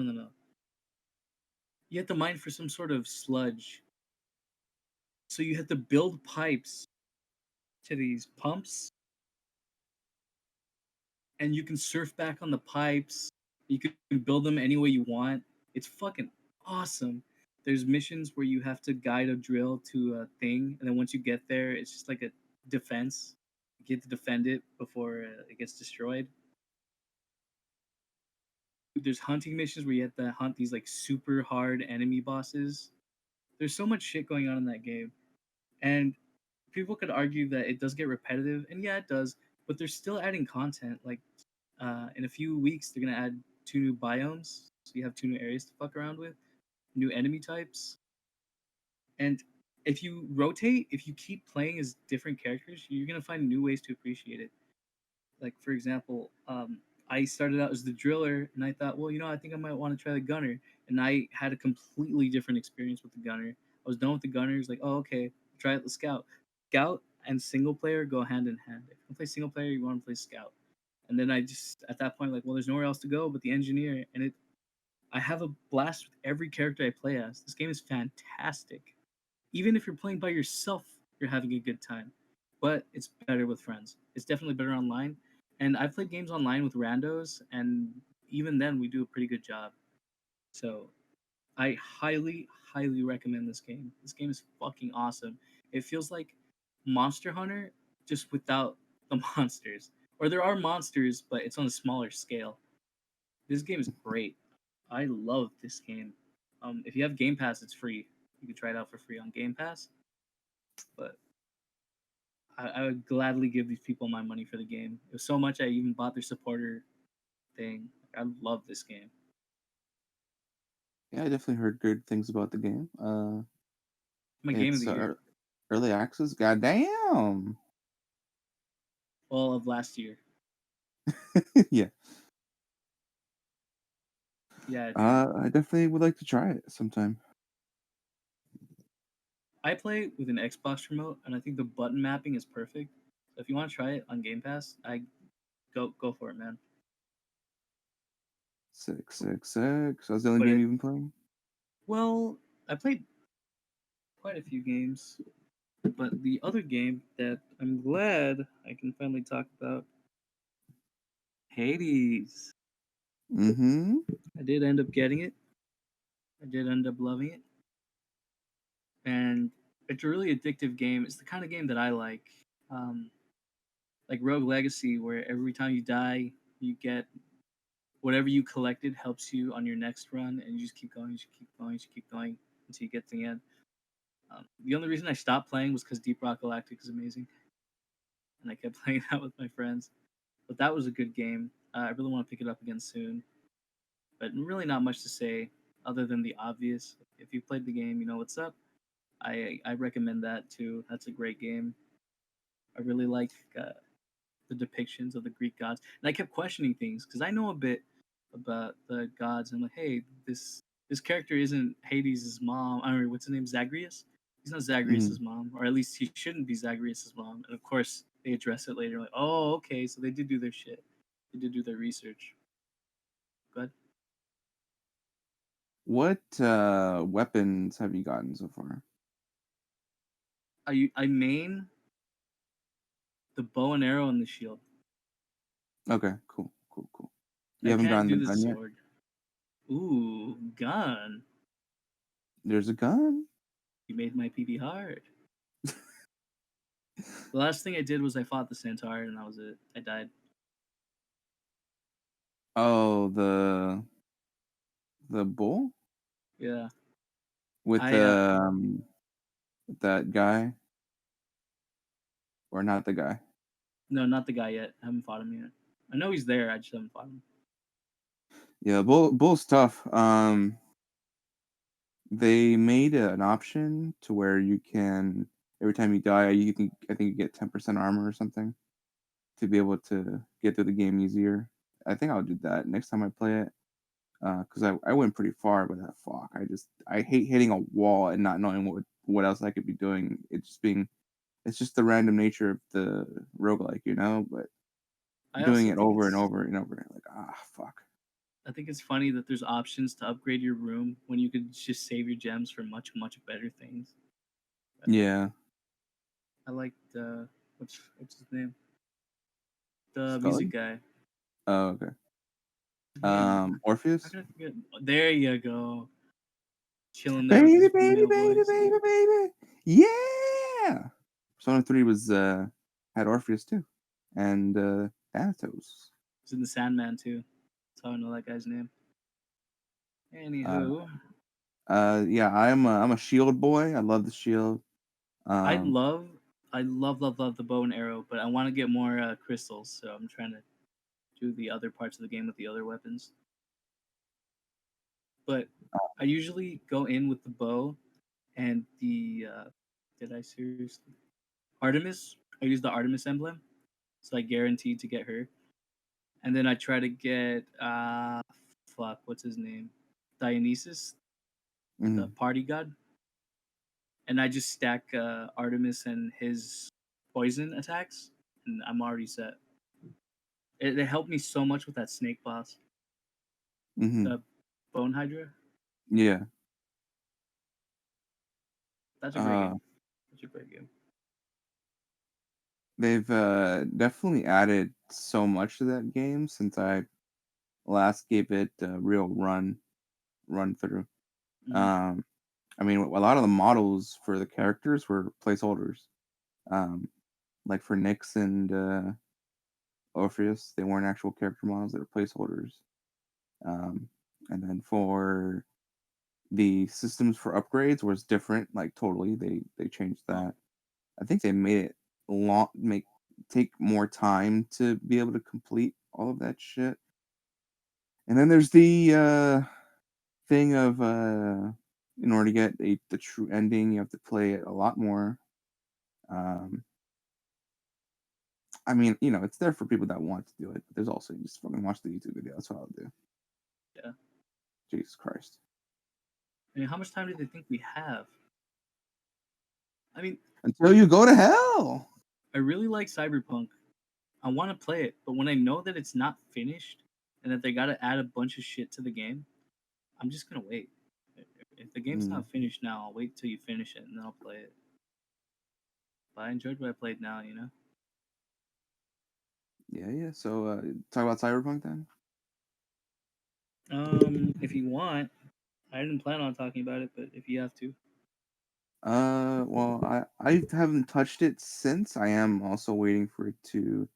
You have to mine for some sort of sludge. So you have to build pipes to these pumps, and you can surf back on the pipes. You can build them any way you want. It's fucking awesome. There's missions where you have to guide a drill to a thing, and then once you get there, it's just like a defense. You get to defend it before it gets destroyed. There's hunting missions where you have to hunt these like super hard enemy bosses. There's so much shit going on in that game, and people could argue that it does get repetitive, and yeah, it does. But they're still adding content. Like in a few weeks, they're gonna add 2 new biomes, so you have 2 new areas to fuck around with, new enemy types, and if you rotate, if you keep playing as different characters, you're gonna find new ways to appreciate it. Like for example, I started out as the driller, and I thought, well, I think I might want to try the gunner, and I had a completely different experience with the gunner. I was done with the gunner. It's like, oh, okay, try out the scout. Scout and single player go hand in hand. If you want to play single player, you want to play scout. And then I just at that point like, well, there's nowhere else to go but the engineer, and I have a blast with every character I play as. This game is fantastic. Even if you're playing by yourself, you're having a good time. But it's better with friends. It's definitely better online. And I've played games online with randos, and even then, we do a pretty good job. So I highly, highly recommend this game. This game is fucking awesome. It feels like Monster Hunter, just without the monsters. Or there are monsters, but it's on a smaller scale. This game is great. I love this game. If you have Game Pass, it's free. You can try it out for free on Game Pass. But I would gladly give these people my money for the game. It was so much I even bought their supporter thing. I love this game. Yeah, I definitely heard good things about the game. My game of It's the year. early access. Goddamn. All of last year. Yeah. Yeah, dude. I definitely would like to try it sometime. I play with an Xbox remote, and I think the button mapping is perfect. So if you want to try it on Game Pass, I go for it, man. 666. That's the only But game you've been playing? well, I played quite a few games, but the other game that I'm glad I can finally talk about, Hades. Mm-hmm. I did end up getting it. I did end up loving it, and it's a really addictive game. It's the kind of game that I um, like Rogue Legacy, where every time you die, you get whatever you collected helps you on your next run, and you just keep going, you just keep going, you just keep going until you get to the end. The only reason I stopped playing was because Deep Rock Galactic is amazing, and I kept playing that with my friends. But that was a good game. I really want to pick it up again soon. But really, not much to say other than the obvious. If you played the game, you know what's up. I recommend that too. That's a great game. I really like the depictions of the Greek gods, and I kept questioning things because I know a bit about the gods. And I'm like, hey, this character isn't Hades' mom. I don't know what's his name, Zagreus. He's not Mm-hmm. Zagreus' mom, or at least he shouldn't be Zagreus' mom. And of course, they address it later. Like, oh, okay, so they did do their shit. They did do their research. Good. What weapons have you gotten so far? I main the bow and arrow and the shield. Okay, cool, cool, cool. You I haven't can't gotten do the the gun yet? sword. Ooh, gun. There's a gun? You made my PB hard. The last thing I did was I fought the Centaur, and that was it. I died. Oh, the bull? Yeah. With I that guy? Or not the guy? No, not the guy yet. I haven't fought him yet. I know he's there. I just haven't fought him. Yeah, bull's tough. They made an option to where you can every time you die, I think you get 10% armor or something to be able to get through the game easier. I think I'll do that next time I play it. Because I went pretty far, but fuck, I hate hitting a wall and not knowing what else I could be doing. It's just the random nature of the roguelike, you know. But I doing also it think over and it's over and over, like fuck. I think it's funny that there's options to upgrade your room when you could just save your gems for much, much better things. Yeah, I like what's his name? The music Scully. guy. Oh, okay. His name. How Orpheus. can I forget? There you go. Chilling there with Baby, his baby, female baby, voice. baby, baby. Yeah. Persona 3 was had Orpheus too. And Thanatos. He's in the Sandman too. That's how I know that guy's name. Uh, Anywho, yeah, I'm a shield boy. I love the shield. I Um, love, love the bow and arrow, but I want to get more crystals, so I'm trying to do the other parts of the game with the other weapons. But I usually go in with the bow and the did I seriously Artemis? I use the Artemis emblem, so I guaranteed to get her. And then I try to get fuck, what's his name? Dionysus, the mhm, party god. And I just stack Artemis and his poison attacks, and I'm already set. It helped me so much with that snake boss, mhm, the Bone Hydra. yeah. That's a great Uh, game. That's a great game. they've definitely added so much to that game since I last gave it a real run through. Mm-hmm. Um, I mean, a lot of the models for the characters were placeholders. Um, like for Nyx and Orpheus, they weren't actual character models; they were placeholders. Um, and then for the systems for upgrades was different, like totally. They changed Oh, that. I think they made it long make take more time to be able to complete all of that shit. And then there's the thing of in order to get the true ending, you have to play it a lot more. Um, I mean, it's there for people that want to do it. But there's also you just fucking watch the YouTube video. That's what I'll do. yeah. Jesus Christ. I mean, how much time do they think we have? I mean, Until you go to hell. I really like Cyberpunk. I want to play it, but when I know that it's not finished and that they got to add a bunch of shit to the game, I'm just gonna wait. If the game's Mm, not finished now, I'll wait till you finish it and then I'll play it. But I enjoyed what I played now, you know. yeah, yeah. So talk about Cyberpunk then. If you want, I didn't plan on talking about it, but if you have to, Well, I haven't touched it since. I am also waiting for it to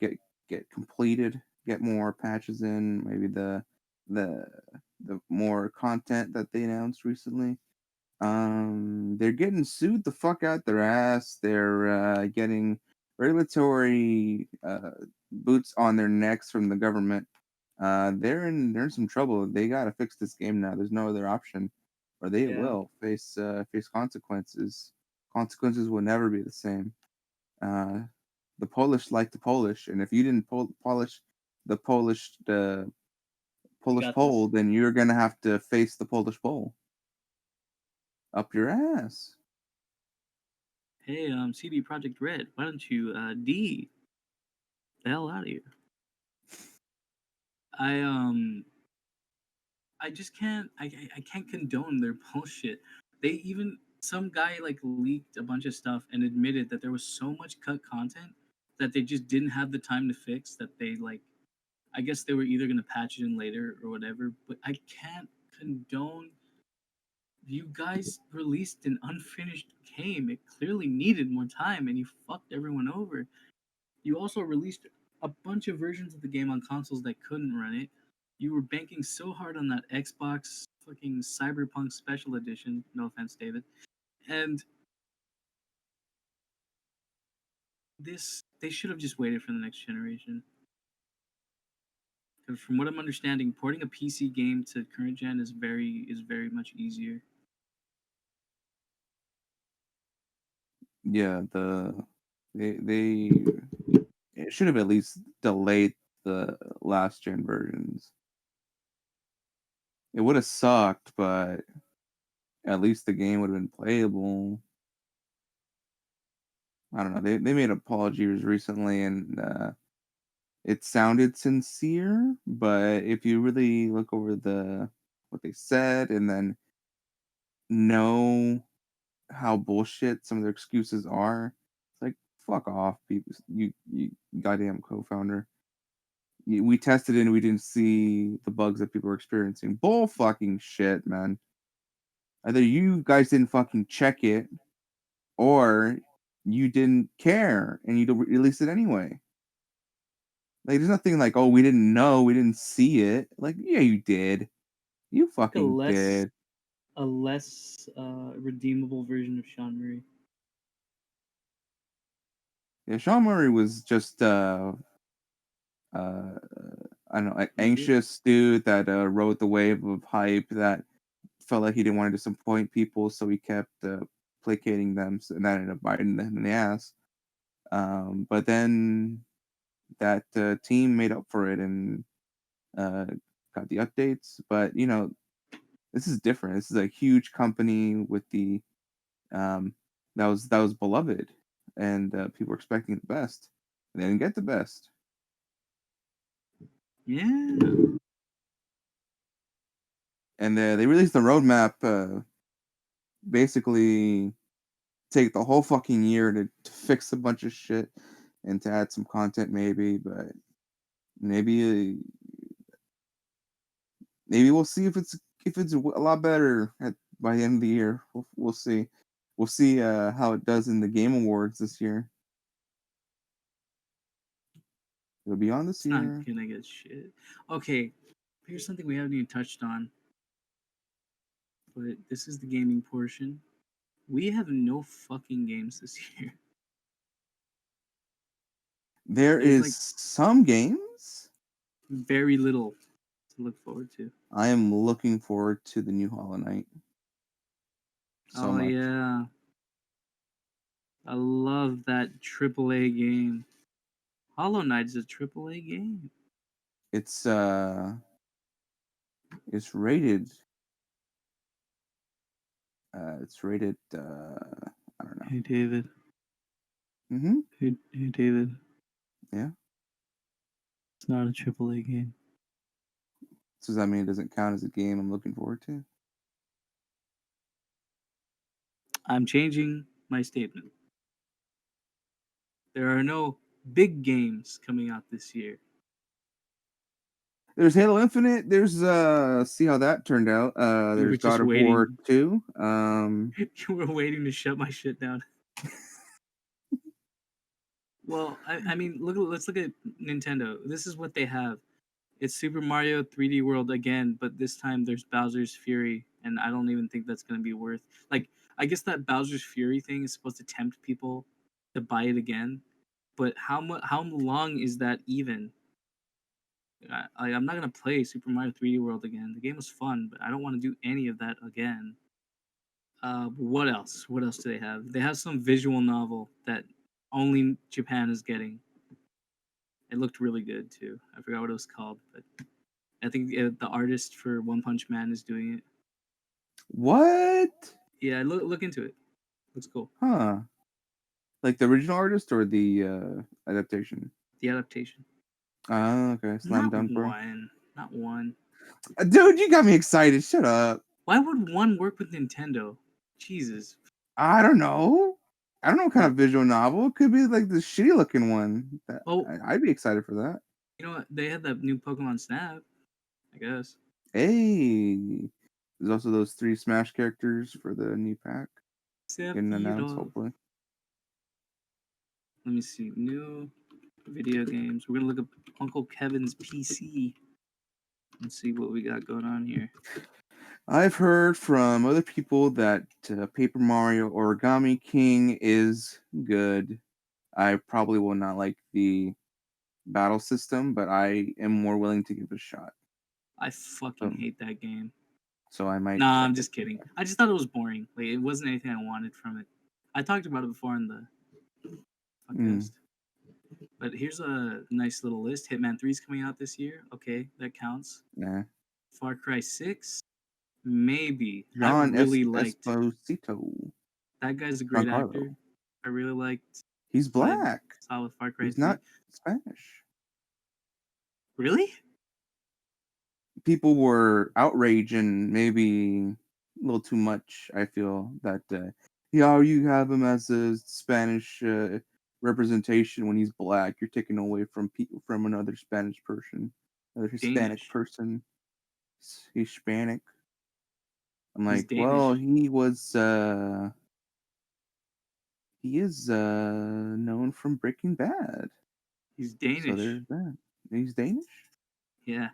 get completed, get more patches in, maybe the the more content that they announced recently. They're getting sued the fuck out their ass. They're getting regulatory boots on their necks from the government. They're in some trouble. They gotta fix this game now. There's no other option, or they yeah, will face consequences. Consequences will never be the same. Uh, the Polish like the Polish, and if you didn't polish the you Polish got pole, this. then you're gonna have to face the Polish pole up your ass. Hey, CD Project Red, why don't you the hell out of here? I I just can't I can't condone their bullshit. They even some guy like leaked a bunch of stuff and admitted that there was so much cut content that they just didn't have the time to fix that they like I guess they were either gonna patch it in later or whatever, but I can't condone you guys released an unfinished game. It clearly needed more time and you fucked everyone over. You also released a bunch of versions of the game on consoles that couldn't run it. You were banking so hard on that Xbox fucking Cyberpunk Special Edition. No offense, David. And this, they should have just waited for the next generation. Because from what I'm understanding, porting a PC game to current gen is very much easier. Yeah, they it should have at least delayed the last gen versions. It would have sucked, but at least the game would have been playable. I don't know. They made apologies recently, and it sounded sincere. But if you really look over the what they said, and then know how bullshit some of their excuses are, it's like fuck off, people. You goddamn co-founder. We tested it and we didn't see the bugs that people were experiencing. Bull fucking shit, man. Either you guys didn't fucking check it, or you didn't care and you release it anyway. Like, there's nothing like, oh, we didn't know, we didn't see it. Like, yeah, you did. You a fucking less did. redeemable version of Sean Murray. Yeah, Sean Murray was just I don't know, an Idiot. anxious dude that rode the wave of hype that felt like he didn't want to disappoint people, so he kept placating them, and that ended up biting them in the ass. But then that team made up for it and uh, got the updates. But you know, this is different. This is a huge company with the um, that was beloved, and people were expecting the best, and they didn't get the best. Yeah. And they released the roadmap, basically take the whole fucking year to fix a bunch of shit and to add some content, maybe. But maybe maybe we'll see if it's a lot better by the end of the year. We'll see. We'll see how it does in the Game Awards this year. It'll be on this It's not year. gonna get shit. Okay, here's something we haven't even touched on, but this is the gaming portion. We have no fucking games this year. There There's is like some games. very little to look forward to. I am looking forward to the new Hollow Knight so Oh much. yeah, I love that AAA game. Hollow Knight is a AAA game. It's it's rated. It's rated. I don't know. Hey David. Mm-hmm. Hey David. Yeah. It's not a AAA game. So does that mean it doesn't count as a game I'm looking forward to? I'm changing my statement. There are no big games coming out this year. There's Halo Infinite. There's see how that turned out. You were There's just God of War waiting. 2. You were waiting to shut my shit down. Well, I mean, let's look at Nintendo. This is what they have. It's Super Mario 3D World again, but this time there's Bowser's Fury, and I don't even think that's gonna be worth. Like, I guess that Bowser's Fury thing is supposed to tempt people to buy it again, but how long is that even? I'm not gonna play Super Mario 3D World again. The game was fun, but I don't want to do any of that again. What else? What else do they have? They have some visual novel that only Japan is getting. It looked really good too. I forgot what it was called, but I think the artist for One Punch Man is doing it. What? Yeah, look into it. Looks cool. Huh. Like the original artist or the adaptation? The adaptation. Ah, okay. Slam Not dunk, bro. one. Not one. Dude, you got me excited. Shut up. Why would one work with Nintendo? Jesus. I don't know. I don't know what kind What? of visual novel. It could be like the shitty looking one. Oh, I'd be excited for that. you know what? They had that new Pokemon Snap. I guess. Hey. There's also those 3 Smash characters for the new pack getting announced, Sephiroth. hopefully. Let me see. New video games. We're gonna look up Uncle Kevin's PC and see what we got going on here. I've heard from other people that Paper Mario Origami King is good. I probably will not like the battle system, but I am more willing to give it a shot. I fucking So, hate that game. so I might Nah, check I'm it. just kidding. I just thought it was boring. Like it wasn't anything I wanted from it. I talked about it before in the Mm, podcast. But here's a nice little list. Hitman 3 is coming out this year. Okay, that counts. nah. Far Cry 6, maybe. I John really liked. Esposito. That guy's a great actor. Giancarlo. I really liked He's what I black. saw with Far Cry He's 3. not Spanish. Really? People were outraged and maybe a little too much. I feel that yeah, you have him as a Spanish representation when he's black. You're taking away from people from another Spanish person, another Hispanic Danish. person. Hispanic. I'm He's like, well, Danish. he is known from Breaking Bad. He's So Danish. there's that. He's Danish. Yeah.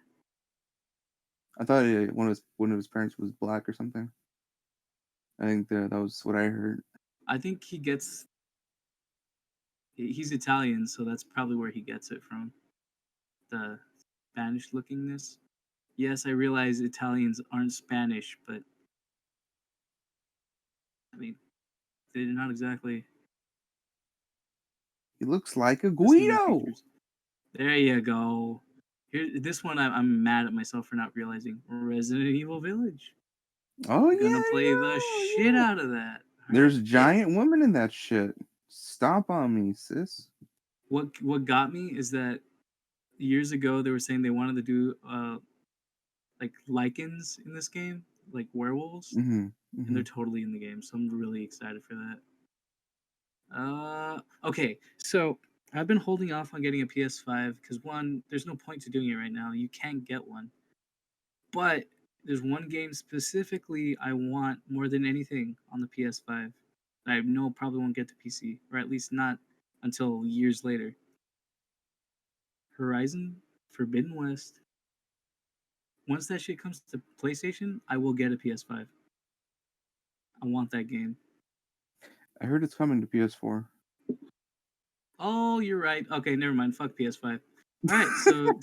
I thought one of his parents was black or something. I think that was what I heard. I think he's Italian, so that's probably where he gets it from. The Spanish lookingness. Yes, I realize Italians aren't Spanish, but I mean, they're not exactly He looks like a the similar Guido. features. There you go. This one I'm mad at myself for not realizing. Resident Evil Village. Oh I'm gonna yeah, play the shit yeah. out of that. All right. There's giant women in that shit. Stop on me, sis. What got me is that years ago they were saying they wanted to do like lichens in this game, like werewolves, Mm-hmm. and Mm-hmm. they're totally in the game. So I'm really excited for that. Okay, so I've been holding off on getting a PS5 because one, there's no point to doing it right now. You can't get one. But there's one game specifically I want more than anything on the PS5 that I know probably won't get to PC, or at least not until years later. Horizon Forbidden West. Once that shit comes to PlayStation, I will get a PS5. I want that game. I heard it's coming to PS4. Oh, you're right. Okay, never mind. Fuck PS5. All right, so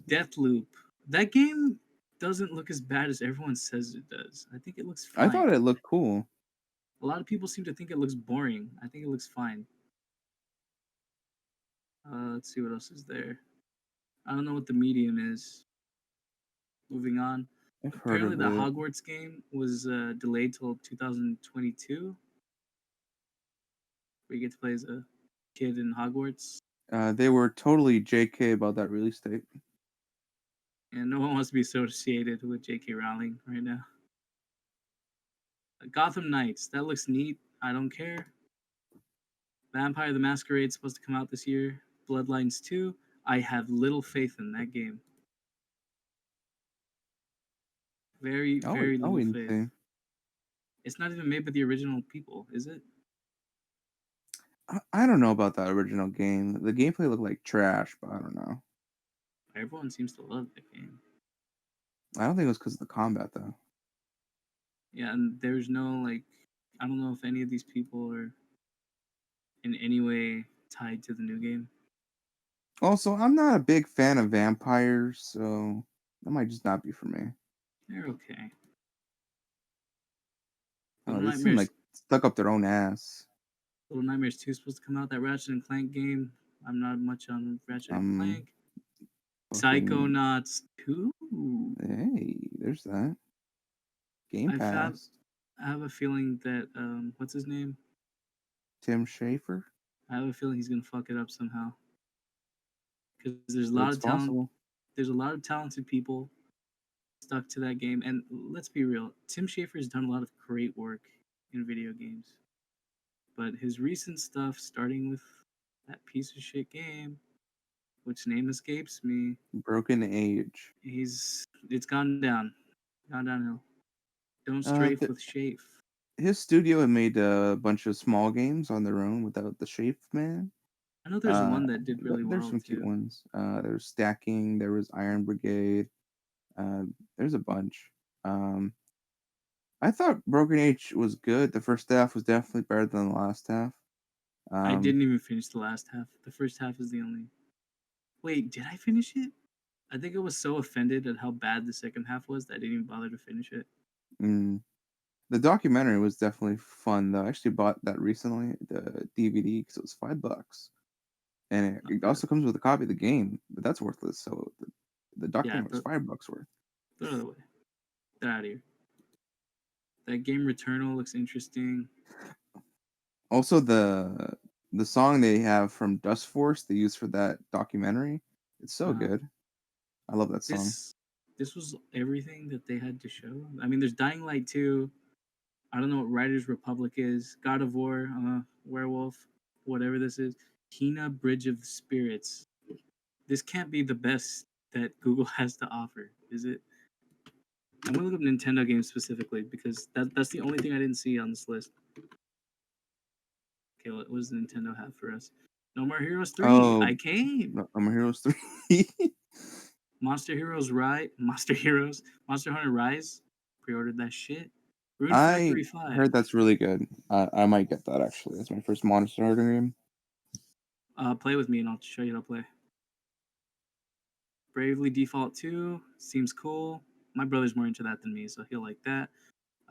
Deathloop. That game doesn't look as bad as everyone says it does. I think it looks I fine. thought it looked cool. A lot of people seem to think it looks boring. I think it looks fine. Let's see what else is there. I don't know what the medium is. Moving on. I've heard Apparently, of the it. Hogwarts game was delayed till 2022, where you get to play as a kid in Hogwarts, They were totally JK about that release date. and no one wants to be associated with J.K. Rowling right now. Gotham Knights. That looks neat. I don't care. Vampire the Masquerade supposed to come out this year. Bloodlines 2. I have little faith in that game. Very, very I'll little wait and faith. see. It's not even made by the original people, is it? I don't know about that original game. The gameplay looked like trash, but I don't know. Everyone seems to love that game. I don't think it was because of the combat though. Yeah, and there's no like, I don't know if any of these people are in any way tied to the new game. Also, I'm not a big fan of vampires, so that might just not be for me. They're okay. Little Oh, they seem like Nightmares, stuck up their own ass. Little Nightmares 2 is supposed to come out. That Ratchet and Clank game. I'm not much on Ratchet and Um, Clank. fucking Psychonauts 2. hey, there's that Game I've had, Pass. I have a feeling that what's his name? Tim Schafer. I have a feeling he's gonna fuck it up somehow. Because there's a lot It's of talent. possible. There's a lot of talented people stuck to that game, and let's be real. Tim Schafer's done a lot of great work in video games, but his recent stuff, starting with that piece of shit game, which name escapes me, Broken Age. it's gone downhill. Don't strafe Th- with Shafe. his studio had made a bunch of small games on their own without the Shape Man. I know there's one that did really There's well some cute too. ones. There's Stacking. There was Iron Brigade. Uh, there's a bunch. I thought Broken Age was good. The first half was definitely better than the last half. I Um, didn't even finish the last half. The first half is the only. Wait, did I finish it? I think I was so offended at how bad the second half was that I didn't even bother to finish it. mm, the documentary was definitely fun though. I actually bought that recently, the DVD, because it was $5, and Not it bad. also comes with a copy of the game, but that's worthless. So the Yeah, documentary was $5 worth. throw it away. Get out of here. That game Returnal looks interesting. Also, the song they have from Dust Force they used for that documentary, it's so Uh, good. I love that song. this was everything that they had to show. I mean, there's Dying Light 2. I don't know what Riders Republic is. God of War, Werewolf, whatever this is. Kena Bridge of the Spirits. This can't be the best that Google has to offer, is it? I'm gonna look up Nintendo games specifically because that's the only thing I didn't see on this list. Okay, what does Nintendo have for us? No More Heroes 3. I Oh, came. No More Heroes 3. Monster Hunter Rise. Pre-ordered that shit. Rune I Factory 5. heard that's really good. I might get that actually. That's my first Monster Hunter game. Play with me and I'll show you how to play. Bravely Default 2 seems cool. My brother's more into that than me, so he'll like that.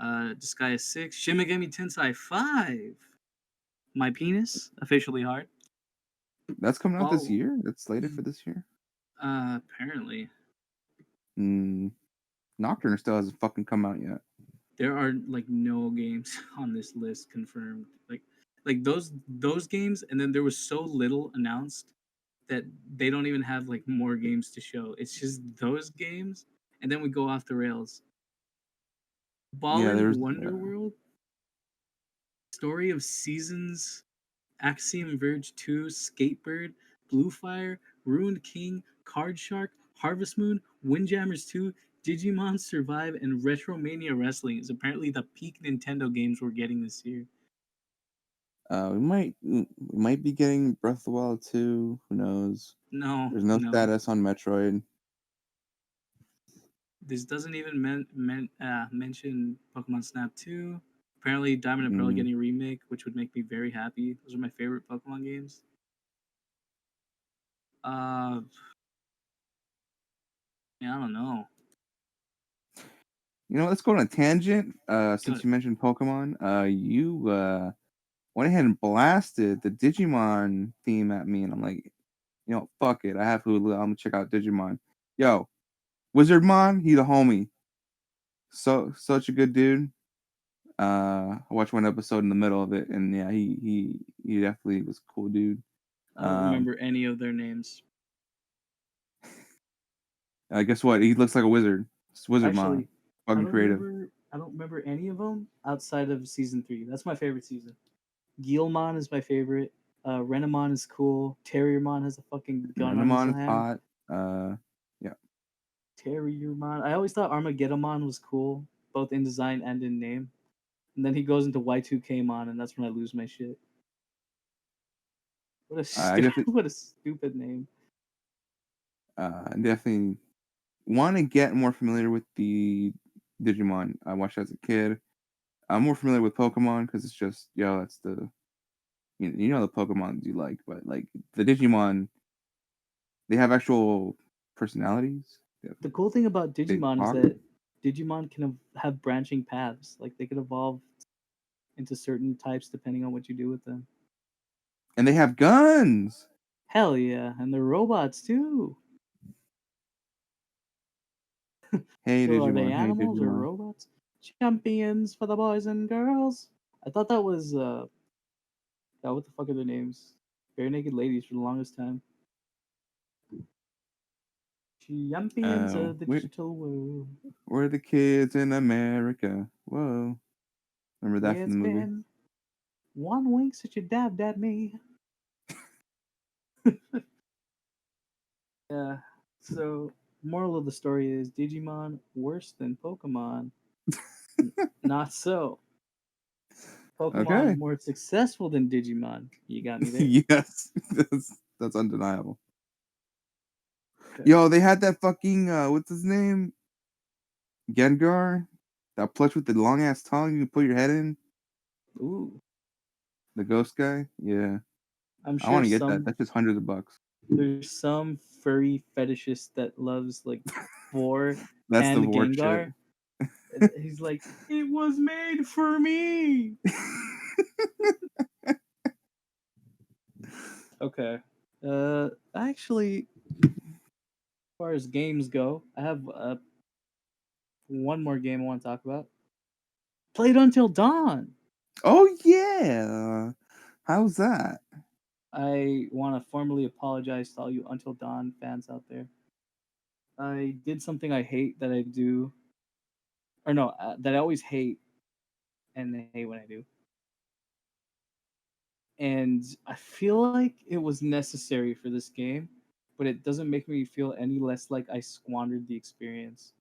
Disgaea 6. Shin Megami Tensei 5. My penis officially hard. That's coming out this Oh, year. That's slated for this year. apparently Nocturne still hasn't fucking come out yet. there are like no games on this list confirmed. Like those games, and then there was so little announced that they don't even have like more games to show. It's just those games, and then we go off the rails. Yeah, Ballin' there's Wonderworld, Story of Seasons, Axiom Verge 2, Skatebird, Blue Fire, Ruined King, Card Shark, Harvest Moon, Windjammers 2, Digimon Survive, and Retromania Wrestling is apparently the peak Nintendo games we're getting this year. we might be getting Breath of the Wild 2. Who knows? No, There's no status on Metroid. This doesn't even mention Pokemon Snap 2. Apparently, Diamond and Pearl getting a remake, which would make me very happy. Those are my favorite Pokemon games. Yeah, I don't know. You know, let's go on a tangent. Since you mentioned Pokemon, you went ahead and blasted the Digimon theme at me, and I'm like, you know, fuck it. I have Hulu. I'm gonna check out Digimon. Yo, Wizardmon, he the homie. So such a good dude. I watched one episode in the middle of it, and yeah, he definitely was a cool dude. I don't remember any of their names. Guess what? He looks like a wizard. It's Wizardmon. Actually, fucking creative. I don't remember any of them outside of season 3. That's my favorite season. Guilmon is my favorite. Renamon is cool. Terriermon has a fucking gun on his Renamon is hand. hot. Yeah. Terriermon. I always thought Armageddonmon was cool, both in design and in name. And then he goes into Y2Kmon, and that's when I lose my shit. What a stupid name. I definitely want to get more familiar with the Digimon I watched as a kid. I'm more familiar with Pokemon because it's just, that's the, you know the Pokemon you like, but like the Digimon, they have actual personalities. The cool thing about Digimon is that Digimon can have branching paths. Like they can evolve into certain types depending on what you do with them. And they have guns. Hell yeah, and they're robots too. Hey So Digimon, are they hey animals or Digimon. robots? Champions for the boys and girls. I thought that was God, what the fuck are their names? Bare Naked Ladies for the longest time. Champions of the digital world. We're the kids in America. Whoa. Remember that from the movie? Been one wink since you dabbed at me. Yeah. So, moral of the story is Digimon worse than Pokemon. Not so. Pokemon more successful than Digimon. You got me there. Yes. That's undeniable. Okay. Yo, they had that fucking what's his name? Gengar? That plush with the long ass tongue you can put your head in? Ooh. The ghost guy? Yeah. I'm sure I want to get that. That's just hundreds of bucks. There's some furry fetishist that loves like Vor That's and the Vor Gengar. He's like, it was made for me. Okay. Actually, as far as games go, I have one more game I want to talk about. Played Until Dawn. Oh yeah. How's that? I want to formally apologize to all you Until Dawn fans out there. I did something I hate that I do, or no, that I always hate, and I hate when I do. And I feel like it was necessary for this game, but it doesn't make me feel any less like I squandered the experience.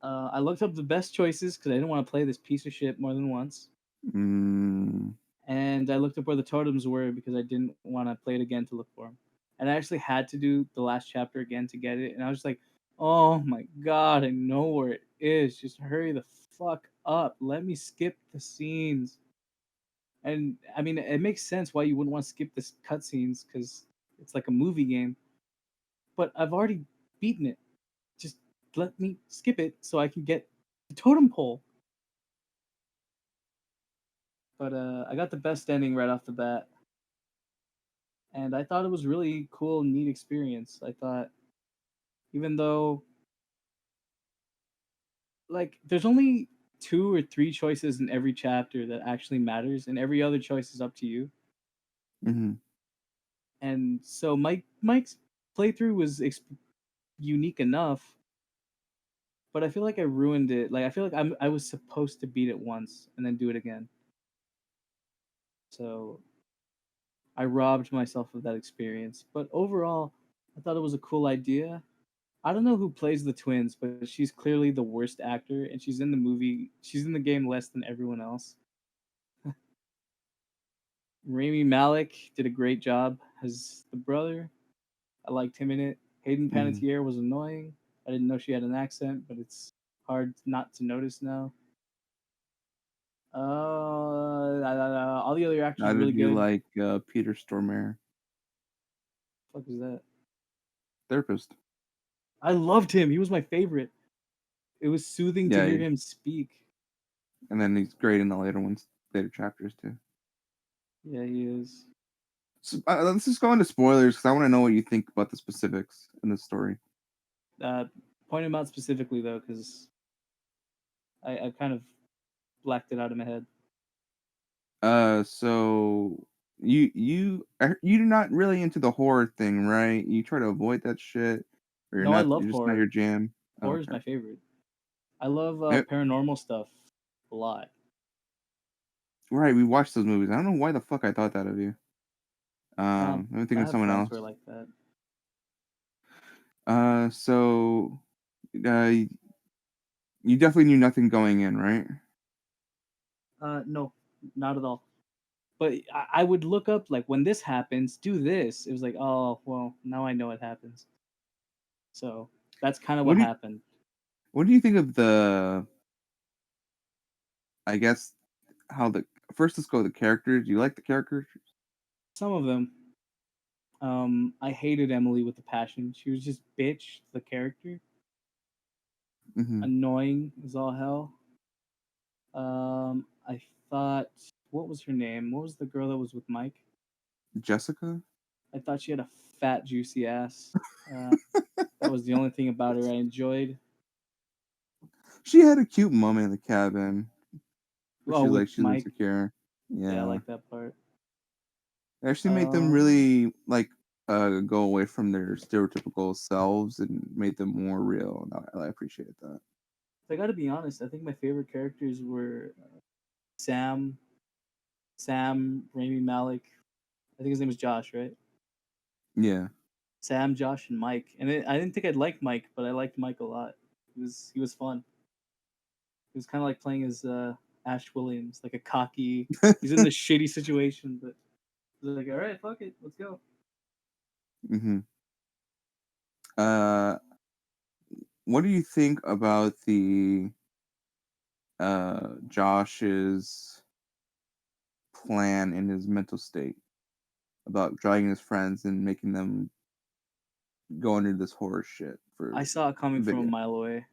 I looked up the best choices because I didn't want to play this piece of shit more than once. And I looked up where the totems were because I didn't want to play it again to look for them. and I actually had to do the last chapter again to get it, and I was like, oh my god, I know where it is. Just hurry the fuck up. Let me skip the scenes. And I mean, it makes sense why you wouldn't want to skip this cutscenes because it's like a movie game. But I've already beaten it. Just let me skip it so I can get the totem pole. But I got the best ending right off the bat, and I thought it was really cool, neat experience. I thought, even though like there's only 2 or 3 choices in every chapter that actually matters, and every other choice is up to you. Mm-hmm. And so Mike's playthrough was unique enough, but I feel like I ruined it. Like I feel like I was supposed to beat it once and then do it again. So I robbed myself of that experience. But overall, I thought it was a cool idea. I don't know who plays the twins, but she's clearly the worst actor, and she's in the movie. She's in the game less than everyone else. Rami Malek did a great job as the brother. I liked him in it. Hayden Mm-hmm. Panettiere was annoying. I didn't know she had an accent, but it's hard not to notice now. All the other actors How are really did you good. like Peter Stormare, Fuck is that? therapist? I loved him. He was my favorite. It was soothing to Yeah, hear him speak. and then he's great in the later ones, later chapters too. Yeah, he is. So, let's just go into spoilers because I want to know what you think about the specifics in this story. Uh, Point him out specifically though, because I kind of blacked it out of my head. So you're not really into the horror thing, right? You try to avoid that shit, or you're No, I not. love You're just not horror. your jam. Oh, Horror is okay. my favorite. I love Eh, paranormal stuff a lot. right, we watched those movies. I don't know why the fuck I thought that of you. I'm thinking I of have someone friends else. who are like that. So uh, you definitely knew nothing going in, right? No, not at all. But I would look up like when this happens, do this. It was like, oh well, now I know it happens. So that's kind of What what do you happened. What do you think of the? I guess how the first. Let's go with the characters. Do you like the characters? Some of them, I hated Emily with a passion. She was just bitch. The character, Mm-hmm. annoying as all hell. I thought, what was her name? What was the girl that was with Mike? Jessica. I thought she had a fat, juicy ass. Uh, that was the only thing about her I enjoyed. She had a cute moment in the cabin, where Oh, with she's Mike. insecure. Yeah, I Yeah, like that part. it actually made them Um, really like go away from their stereotypical selves and made them more real. And I appreciated that. I got to be honest. I think my favorite characters were Sam, Rami Malik. I think his name was Josh, right? Yeah. Sam, Josh, and Mike. And I didn't think I'd like Mike, but I liked Mike a lot. He was fun. He was kind of like playing as Ash Williams, like a cocky. He's in this shitty situation, but he's like, all right, fuck it, let's go. Mm-hmm. Uh, what do you think about the Josh's plan in his mental state about dragging his friends and making them go under this horror shit I for saw it coming from a video? mile away. I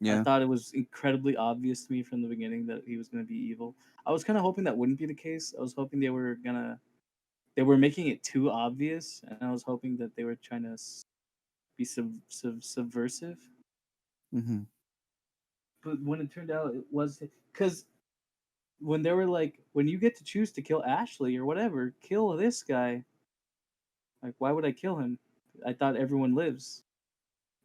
Yeah. thought it was incredibly obvious to me from the beginning that he was going to be evil. I was kind of hoping that wouldn't be the case. I was hoping they were making it too obvious, and I was hoping that they were trying to be subversive. Mm-hmm. But when it turned out, it was because when they were like, when you get to choose to kill Ashley or whatever, kill this guy. Like, why would I kill him? I thought everyone lives.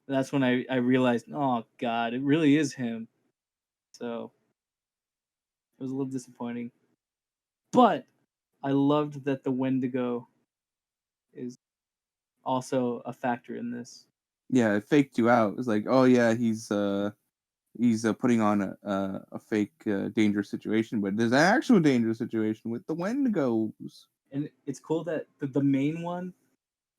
And that's when I realized, oh God, it really is him. So it was a little disappointing. But I loved that the Wendigo is also a factor in this. Yeah, it faked you out. It's like, oh yeah, he's putting on a fake dangerous situation, but there's an actual dangerous situation with the Wendigos. And it's cool that the main one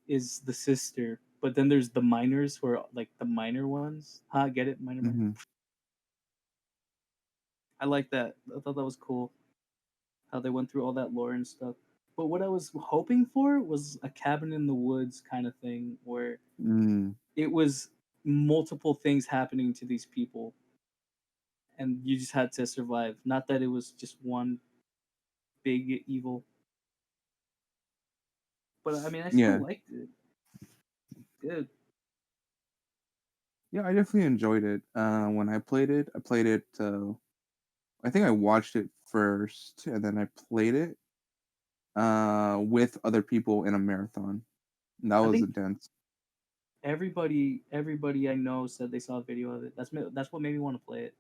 is the sister, but then there's the minors who are like the minor ones. Huh? Get it? Minor. Mm-hmm. I like that. I thought that was cool how they went through all that lore and stuff. But what I was hoping for was a cabin in the woods kind of thing where Mm. it was multiple things happening to these people and you just had to survive. Not that it was just one big evil. But I mean, I still Yeah. liked it. Good. Yeah, I definitely enjoyed it. When I played it, I think I watched it first, and then I played it with other people in a marathon. And that I was think intense. everybody I know said they saw a video of it. That's what made me want to play it.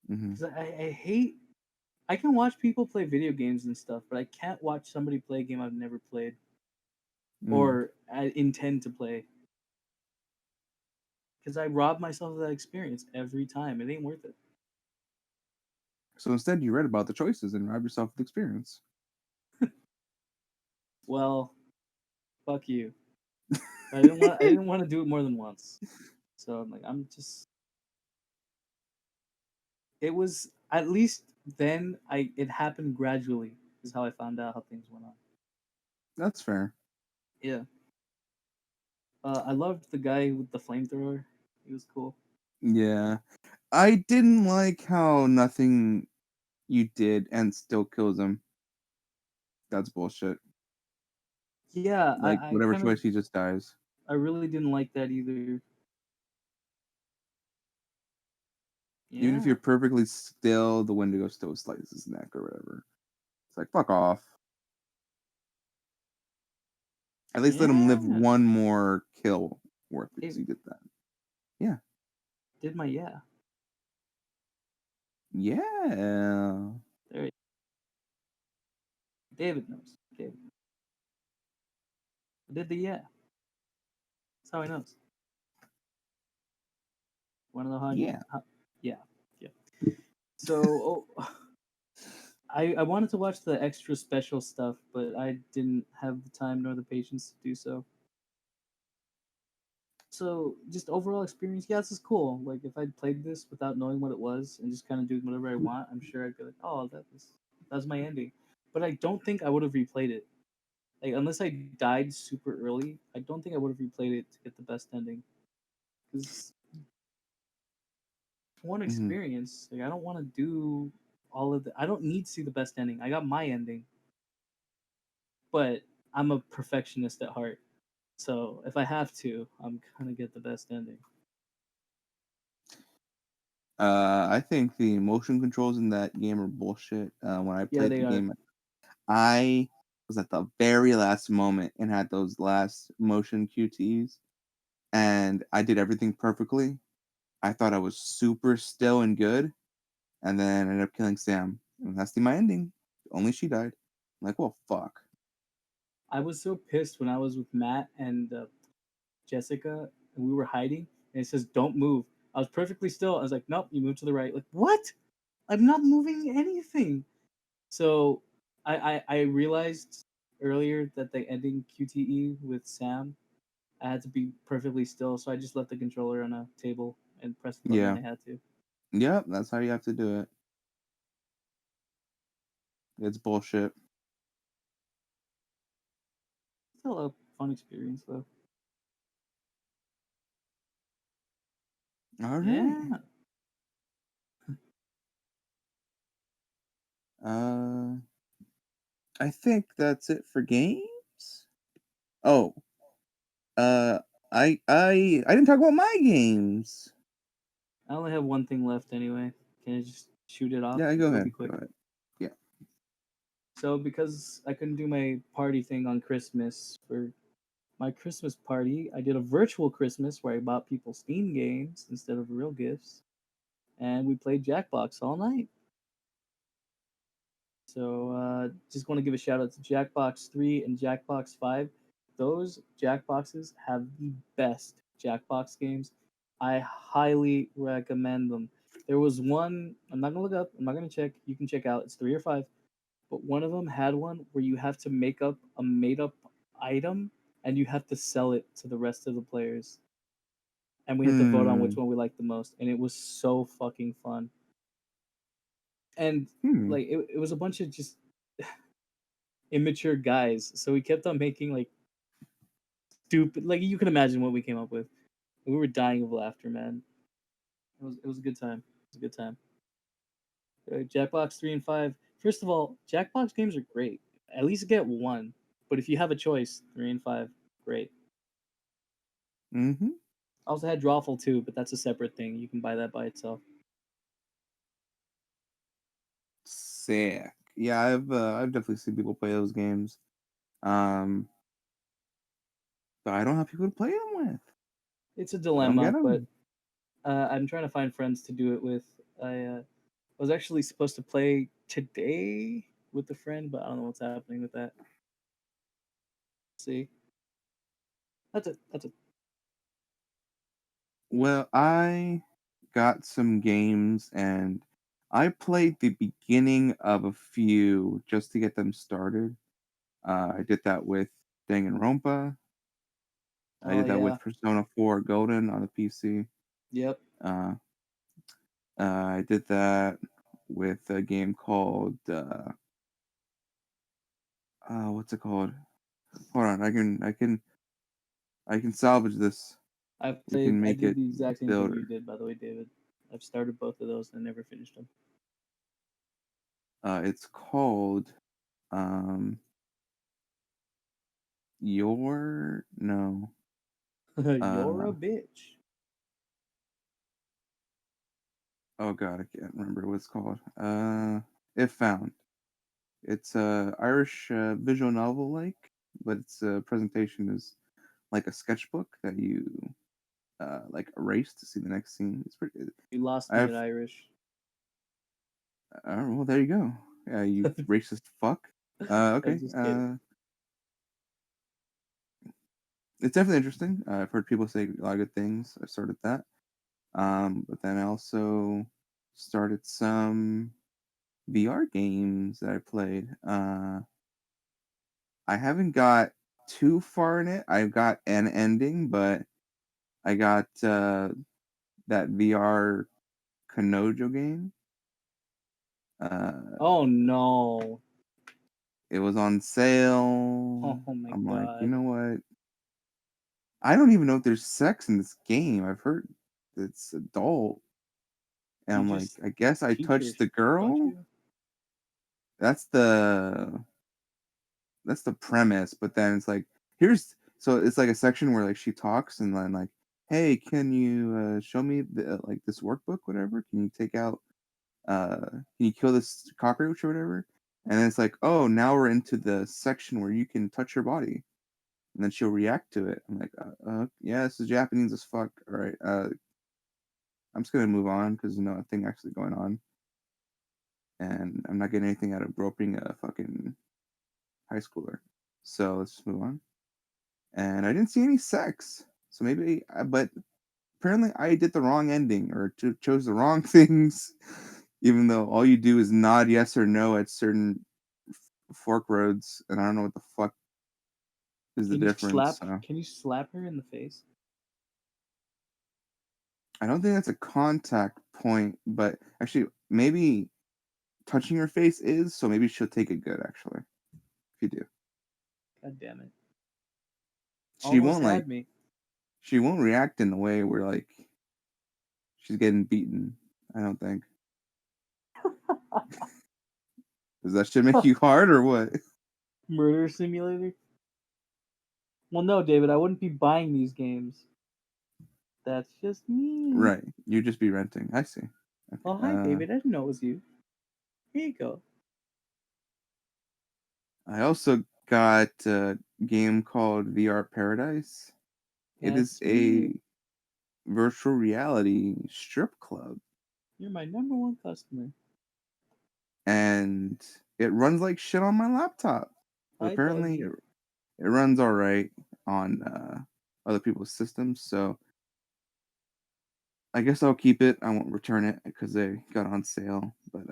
Hmm. Because I hate. I can watch people play video games and stuff, but I can't watch somebody play a game I've never played Mm. or I intend to play. Because I rob myself of that experience every time. It ain't worth it. So instead, you read about the choices and rob yourself of the experience. Well, fuck you. I didn't want to do it more than once. So I'm like, I'm just it was at least then I it happened gradually is how I found out how things went on. That's fair. Yeah. I loved the guy with the flamethrower. He was cool. Yeah. I didn't like how nothing you did and still kills him. That's bullshit. Yeah, Like, I whatever kind of choice, he just dies. I really didn't like that either. Even if Yeah. you're perfectly still, the Wendigo still slices his neck or whatever. It's like, fuck off. At least let him live Yeah. one more kill worth because David he did that. Yeah. did my yeah. Yeah. There David knows. David. I did the yeah. That's how he knows. Wanna know Yeah. yeah. Yeah. So I wanted to watch the extra special stuff, but I didn't have the time nor the patience to do so. So just overall experience, yeah, this is cool. Like if I'd played this without knowing what it was and just kind of doing whatever I want, I'm sure I'd be like, oh, that's my ending. But I don't think I would have replayed it. Like unless I died super early, I don't think I would have replayed it to get the best ending. Because one Hmm. experience, like I don't want to do all of the. I don't need to see the best ending. I got my ending, but I'm a perfectionist at heart. So if I have to, I'm gonna get the best ending. I think the motion controls in that game are bullshit. When I Yeah, played the they are. game, I was at the very last moment and had those last motion QTs, and I did everything perfectly. I thought I was super still and good, and then I ended up killing Sam. And that's my ending. Only she died. I'm like, well, fuck. I was so pissed when I was with Matt and Jessica, and we were hiding, and it says "Don't move." I was perfectly still. I was like, "Nope, you move to the right." Like, what? I'm not moving anything. So I realized earlier that the ending QTE with Sam, I had to be perfectly still. So I just left the controller on a table and pressed the button when Yeah. I had to. Yep, that's how you have to do it. It's bullshit. Still a fun experience though. All right. Yeah. Uh, I think that's it for games. Oh, uh, I didn't talk about my games. I only have one thing left anyway. Can I just shoot it off? Yeah, go It'll be ahead. quick. Go ahead. Yeah. So because I couldn't do my party thing on Christmas for my Christmas party, I did a virtual Christmas where I bought people Steam games instead of real gifts, and we played Jackbox all night. So just want to give a shout out to Jackbox 3 and Jackbox 5. Those Jackboxes have the best Jackbox games. I highly recommend them. There was one, I'm not gonna look up, I'm not gonna check, you can check out, it's 3 or 5, but one of them had one where you have to make up a made up item and you have to sell it to the rest of the players, and we have to vote on which Hmm. one we like the most, and it was so fucking fun. And Hmm. like it was a bunch of just immature guys, so we kept on making like stupid, like you can imagine what we came up with. We were dying of laughter, man. It was a good time. It was a good time. Jackbox 3 and 5. First of all, Jackbox games are great. At least get one. But if you have a choice, 3 and 5, great. Mm-hmm. I also had Drawful too, but that's a separate thing. You can buy that by itself. Sick. Yeah, I've definitely seen people play those games. Um, but I don't have people to play them with. It's a I don't get dilemma, but them. I'm trying to find friends to do it with. I was actually supposed to play today with a friend, but I don't know what's happening with that. See, that's it. That's it. Well, I got some games and I played the beginning of a few just to get them started. I did that with Danganronpa. I Oh did that yeah. with Persona 4 Golden on the PC. Yep. Uh, I did that with a game called what's it called? Hold on, I can salvage this. I've We can played. I make did it the exact same thing you builder. did, by the way, David. I've started both of those and never finished It's called um your no. them. You're Uh a bitch. oh god, I can't remember what it's called. If Found. It's a Irish visual novel like, but its presentation is like a sketchbook that you like erase to see the next scene. It's pretty. You lost me I've at Irish. well, there you go. Yeah, you racist fuck. I'm Okay. just kidding. It's definitely interesting. I've heard people say a lot of good things. I started that. But then I also started some VR games that I played. I haven't got too far in it. I've got an ending, but I got that VR Kanojo game. Uh, Oh no. it was on sale. Oh my I'm like, you god. know what? I don't even know if there's sex in this game. I've heard it's adult. And You I'm like, just I guess I teach her, touched the don't girl. you? That's the premise. But then it's like, here's so it's like a section where like she talks and then like, hey, can you show me like this workbook, whatever? Can you take out can you kill this cockroach or whatever? And then it's like, oh, now we're into the section where you can touch her body, and then she'll react to it. I'm like, yeah, this is Japanese as fuck. All right, I'm just gonna move on because there's nothing actually going on, and I'm not getting anything out of groping a fucking high schooler. So let's just move on. And I didn't see any sex, so maybe, but apparently I did the wrong ending or chose the wrong things, even though all you do is nod yes or no at certain fork roads, and I don't know what the fuck is the difference. So Can you slap her in the face? I don't think that's a contact point, but actually maybe touching her face is, so maybe she'll take it good actually. If you do. God damn it. She Almost won't like had me. she won't react in a way where like she's getting beaten. I don't think. Does that shit make you hard or what? Murder simulator? Well no, David, I wouldn't be buying these games. That's just me. Right. You just be renting. I see. Oh Okay. hi David, I didn't know it was you. Here you go. I also got a game called VR Paradise. It is That's me. a virtual reality strip club, You're my number one customer. and it runs like shit on my laptop. But Hi apparently, doggy. it runs all right on other people's systems. So I guess I'll keep it. I won't return it because they got on sale. But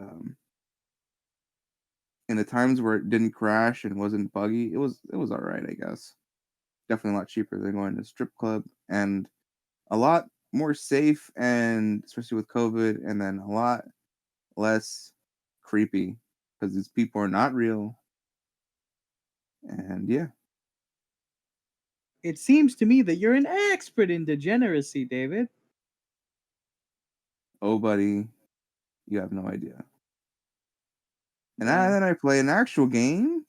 in the times where it didn't crash and wasn't buggy, it was all right, I guess. definitely a lot cheaper than going to a strip club, and a lot more safe, and especially with COVID, and then a lot less creepy because these people are not real. And yeah, It seems to me that you're an expert in degeneracy, David. oh buddy, you have no idea. And Man. then I play an actual game.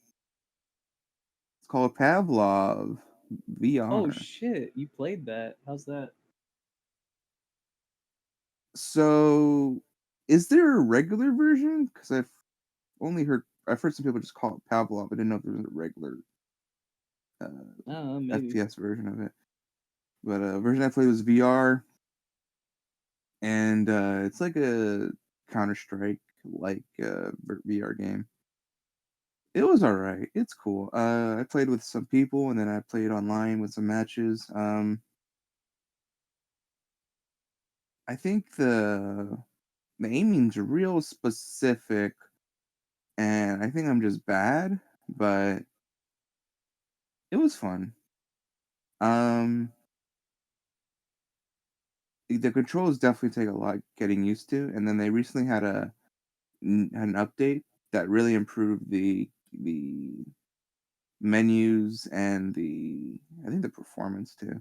It's called Pavlov Oh VR. shit, you played that. How's that? So, is there a regular version? Because I've heard some people just call it Pavlov. I didn't know if there was a regular uh, I don't know, maybe. FPS version of it. But version I played was VR, and it's like a Counter Strike like VR game. It was all right. It's cool. I played with some people, and then I played online with some matches. I think the aiming's real specific, and I think I'm just bad, but it was fun. Um, the controls definitely take a lot getting used to, and then they recently had an update that really improved the menus and the I think the performance too.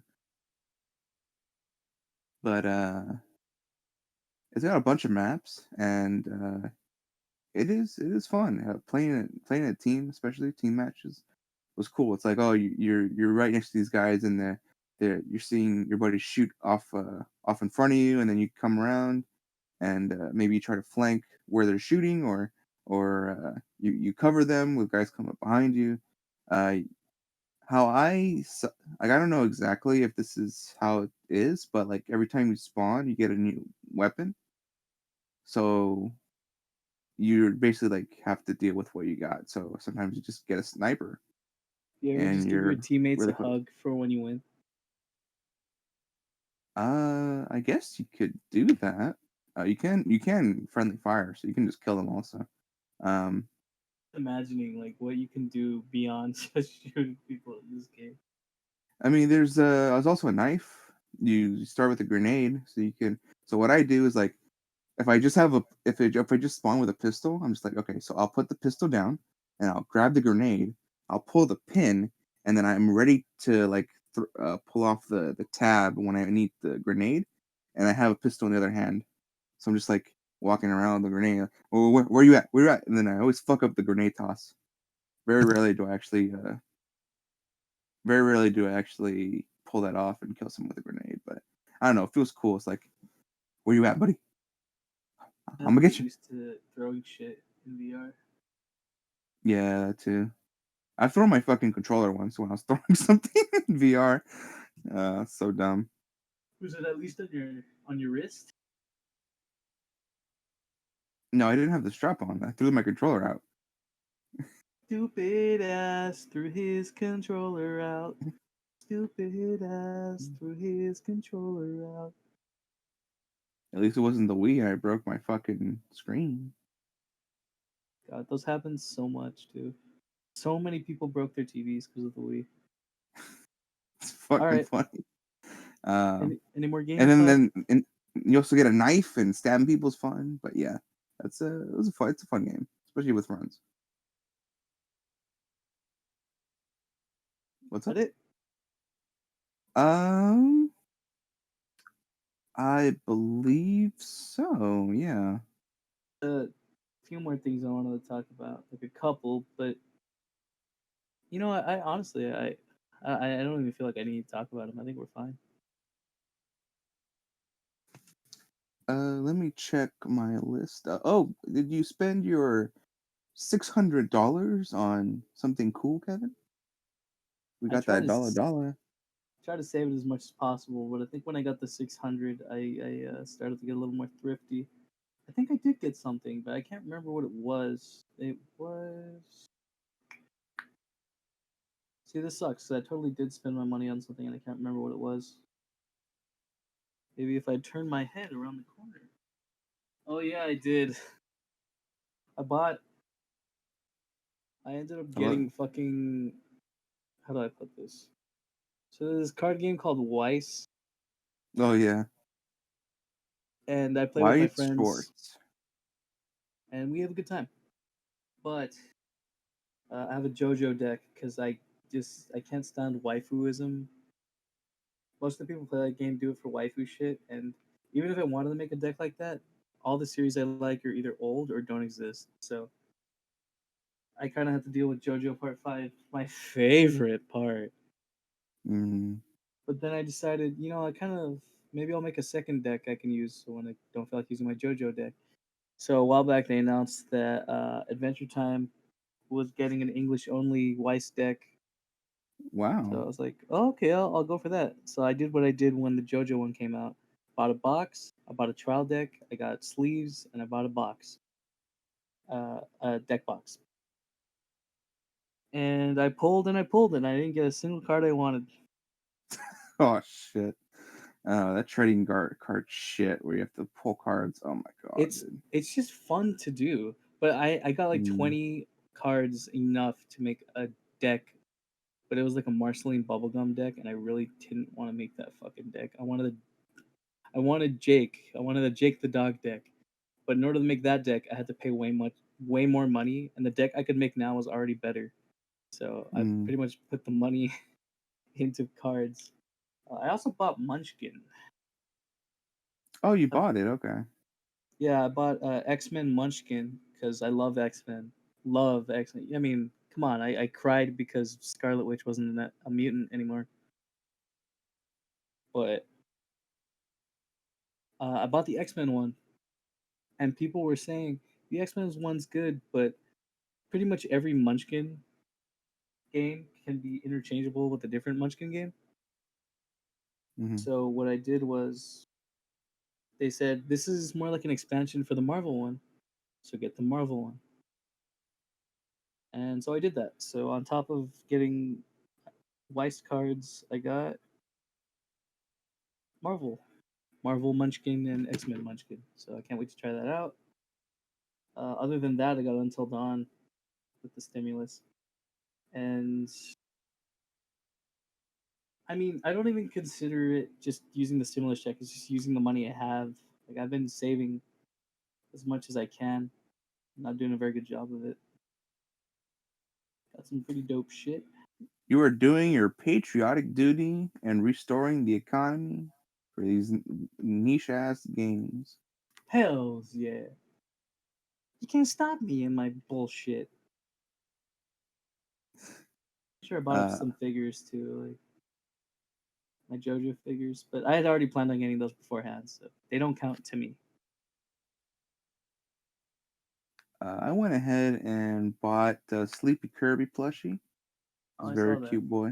But it's got a bunch of maps, and it is fun. Playing a team, especially team matches, was cool. It's like, oh, you're right next to these guys, and you're seeing your buddy shoot off in front of you, and then you come around, and maybe you try to flank where they're shooting, or you cover them with guys come up behind you. Uh, how like, I don't know exactly if this is how it is, but like every time you spawn, you get a new weapon. So you basically like have to deal with what you got. So sometimes you just get a sniper, You ever and just give your you're teammates a really quick. hug for when you win? I guess you could do that. You can friendly fire, so you can just kill them also. Um, Imagining like what you can do beyond just shooting people in this game. I mean, there's also a knife. You start with a grenade, so you can. So what I do is like, if I just spawn with a pistol, I'm just like, okay, so I'll put the pistol down, and I'll grab the grenade. I'll pull the pin, and then I'm ready to like pull off the tab when I need the grenade, and I have a pistol in the other hand. So I'm just like walking around with the grenade. Like, oh, where you at? Where you at? And then I always fuck up the grenade toss. Very rarely do I actually, very rarely do I actually pull that off and kill someone with a grenade. But I don't know. It feels cool. It's like, where you at, buddy? I'm Have gonna to get get you. used to throwing shit in VR. Yeah, that too. I've thrown my fucking controller once when I was throwing something in VR. So dumb. Was it at least on your wrist? No, I didn't have the strap on. I threw my controller out. Stupid ass threw his controller out. Stupid ass threw his controller out. At least it wasn't the Wii. I broke my fucking screen. God, those happen so much too. So many people broke their TVs because of the Wii. It's All fucking right, funny. Um, any more and game then talk? then and you also get a knife, and stabbing people's fun. But yeah, it was a fun. It's a fun game, especially with friends. What's That up? it? Um, I believe so. Yeah. A few more things I wanted to talk about, like a couple, but I honestly, I don't even feel like I need to talk about them. I think we're fine. Let me check my list. Oh, did you spend your $600 on something cool, Kevin? We I got try that to dollar dollar. try to save it as much as possible, but I think when I got the 600, I started to get a little more thrifty. I think I did get something, but I can't remember what it was. It was. See, this sucks. 'Cause I totally did spend my money on something, and I can't remember what it was. Maybe if I turn my head around the corner. Oh yeah, I did. I bought. I ended up Hello. getting fucking. How do I put this? So there's this card game called Weiss, Oh yeah. and I play with my White friends, shorts. and we have a good time. But I have a JoJo deck because I can't stand waifuism. Most of the people who play that game do it for waifu shit, and even if I wanted to make a deck like that, all the series I like are either old or don't exist. So I kind of have to deal with JoJo Part 5, my favorite part. Mm. But then I decided, I kind of maybe I'll make a second deck I can use so when I don't feel like using my JoJo deck. So a while back they announced that Adventure Time was getting an English only Weiss deck. So Wow. I was like, oh, okay, I'll go for that. So I did what I did when the JoJo one came out. Bought a box, I bought a trial deck, I got sleeves, and I bought a box, a deck box. And I pulled and I pulled, and I didn't get a single card I wanted. Oh shit. That trading card shit where you have to pull cards. Oh my god, It's dude. it's just fun to do. But I got like Mm. 20 cards enough to make a deck, but it was like a Marceline bubblegum deck, and I really didn't want to make that fucking deck. I wanted Jake. I wanted a Jake the dog deck. But in order to make that deck, I had to pay way more money, and the deck I could make now was already better. So I Mm. pretty much put the money into cards. I also bought Munchkin. Oh, you I, bought it. Okay. yeah, I bought X Men Munchkin because I love X Men. Love X Men. I mean, come on, I cried because Scarlet Witch wasn't a mutant anymore. But I bought the X Men one, and people were saying the X Men one's good, but pretty much every Munchkin game can be interchangeable with a different Munchkin game. Hmm. So what I did was they said this is more like an expansion for the Marvel one, so get the Marvel one. And so I did that. So on top of getting Weiss cards, I got Marvel, Marvel Munchkin, and X Men Munchkin. So I can't wait to try that out. Other than that, I got Until Dawn with the stimulus, and I mean, I don't even consider it just using the stimulus check. It's just using the money I have. Like I've been saving as much as I can. I'm not doing a very good job of it. Got some pretty dope shit. You are doing your patriotic duty and restoring the economy for these niche ass games. Hells yeah. You can't stop me in my bullshit. Sure, I bought up Uh, some figures too, like my JoJo figures, but I had already planned on getting those beforehand, so they don't count to me. I went ahead and bought Sleepy Kirby plushie. Oh, He's a I very saw that. cute boy.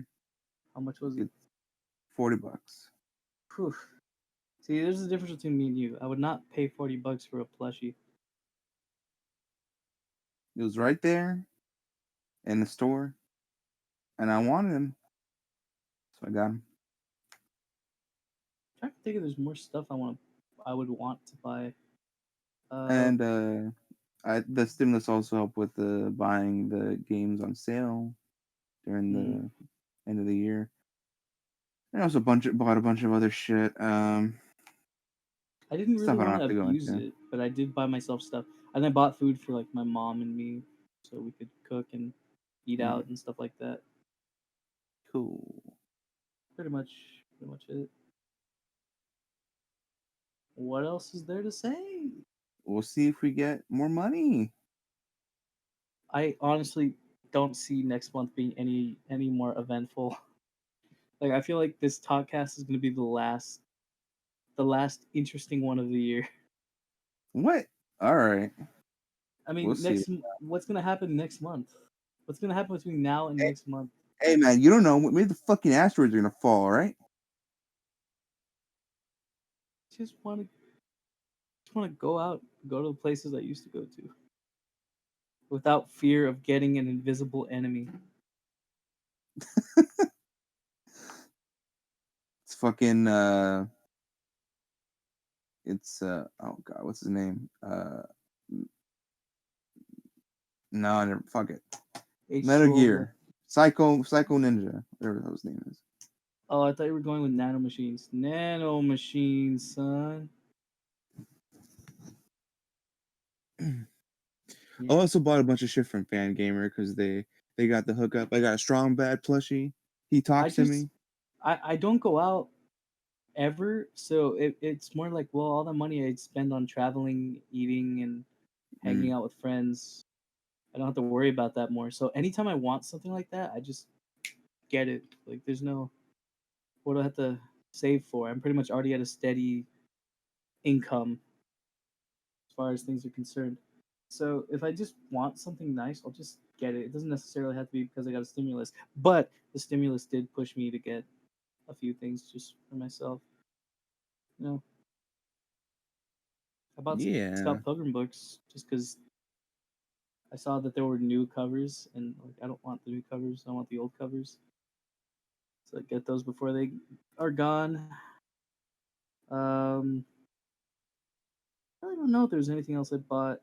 How much was it? It's $40. Whew. See, there's a difference between me and you. I would not pay $40 for a plushie. It was right there in the store, and I wanted him, so I got him. I'm trying to think if there's more stuff I would want to buy. Uh, And the stimulus also helped with buying the games on sale during mm, the end of the year. And I also bought a bunch of other shit. I didn't really Stuff I don't want to have to go abuse into. it, but I did buy myself stuff, and I bought food for like my mom and me, so we could cook and eat Mm, out and stuff like that. cool. Pretty much it. What else is there to say? We'll see if we get more money. I honestly don't see next month being any more eventful. Like I feel like this podcast is going to be the last interesting one of the year. What? All right. I We'll mean, see. what's going to happen next month? What's going to happen between now and Hey, next month? hey, man, you don't know. Maybe the fucking asteroids are gonna fall, right? Just want to go out, go to the places I used to go to without fear of getting an invisible enemy. It's fucking it's oh god, what's his name? No, I never fuck it. Metal H2O. Gear. Psycho Ninja, whatever his name is. Oh, I thought you were going with nano machines. Nano machines, son. I Yeah. also bought a bunch of shit from Fan Gamer because they got the hookup. I got a strong bad plushie. He I talks to just me. I don't go out ever, so it's more like, well, all the money I spend on traveling, eating, and hanging Mm. out with friends, I don't have to worry about that more. So anytime I want something like that, I just get it. Like there's no what do I have to save for? I'm pretty much already at a steady income as far as things are concerned. So if I just want something nice, I'll just get it. It doesn't necessarily have to be because I got a stimulus, but the stimulus did push me to get a few things just for myself. You know, I bought some Yeah. Scott Pilgrim books just because I saw that there were new covers, and like I don't want the new covers. I want the old covers. So I get those before they are gone. Um, I really don't know if there's anything else I bought.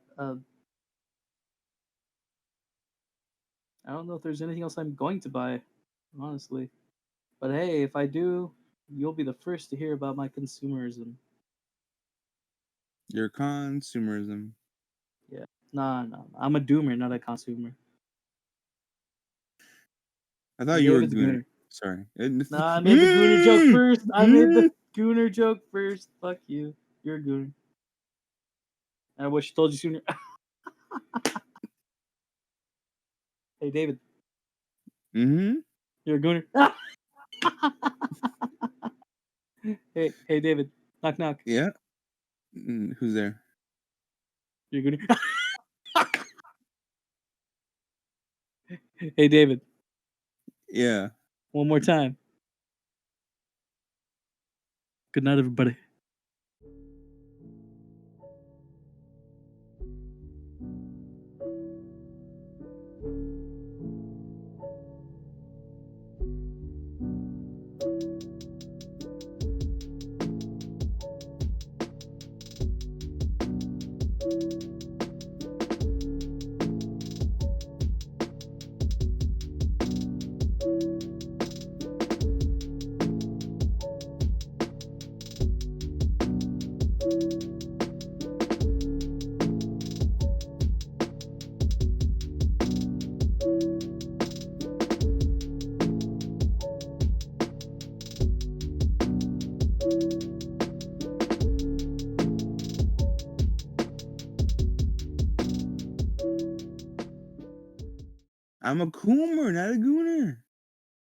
I don't know if there's anything else I'm going to buy, honestly. But hey, if I do, you'll be the first to hear about my consumerism. Your consumerism. Yeah. Nah. I'm a doomer, not a consumer. I thought And you were a David's a gooner. gooner. Sorry. Nah, I made the gooner joke first. I made the gooner joke first. Fuck you. You're a gooner. I wish I told you sooner. Hey, David. Mm-hmm. You're a gooner. Hey, David. Knock, knock. Yeah. Who's there? You're a gooner. Hey, David. Yeah. One more time. Good night, everybody. I'm a coomer, not a gooner.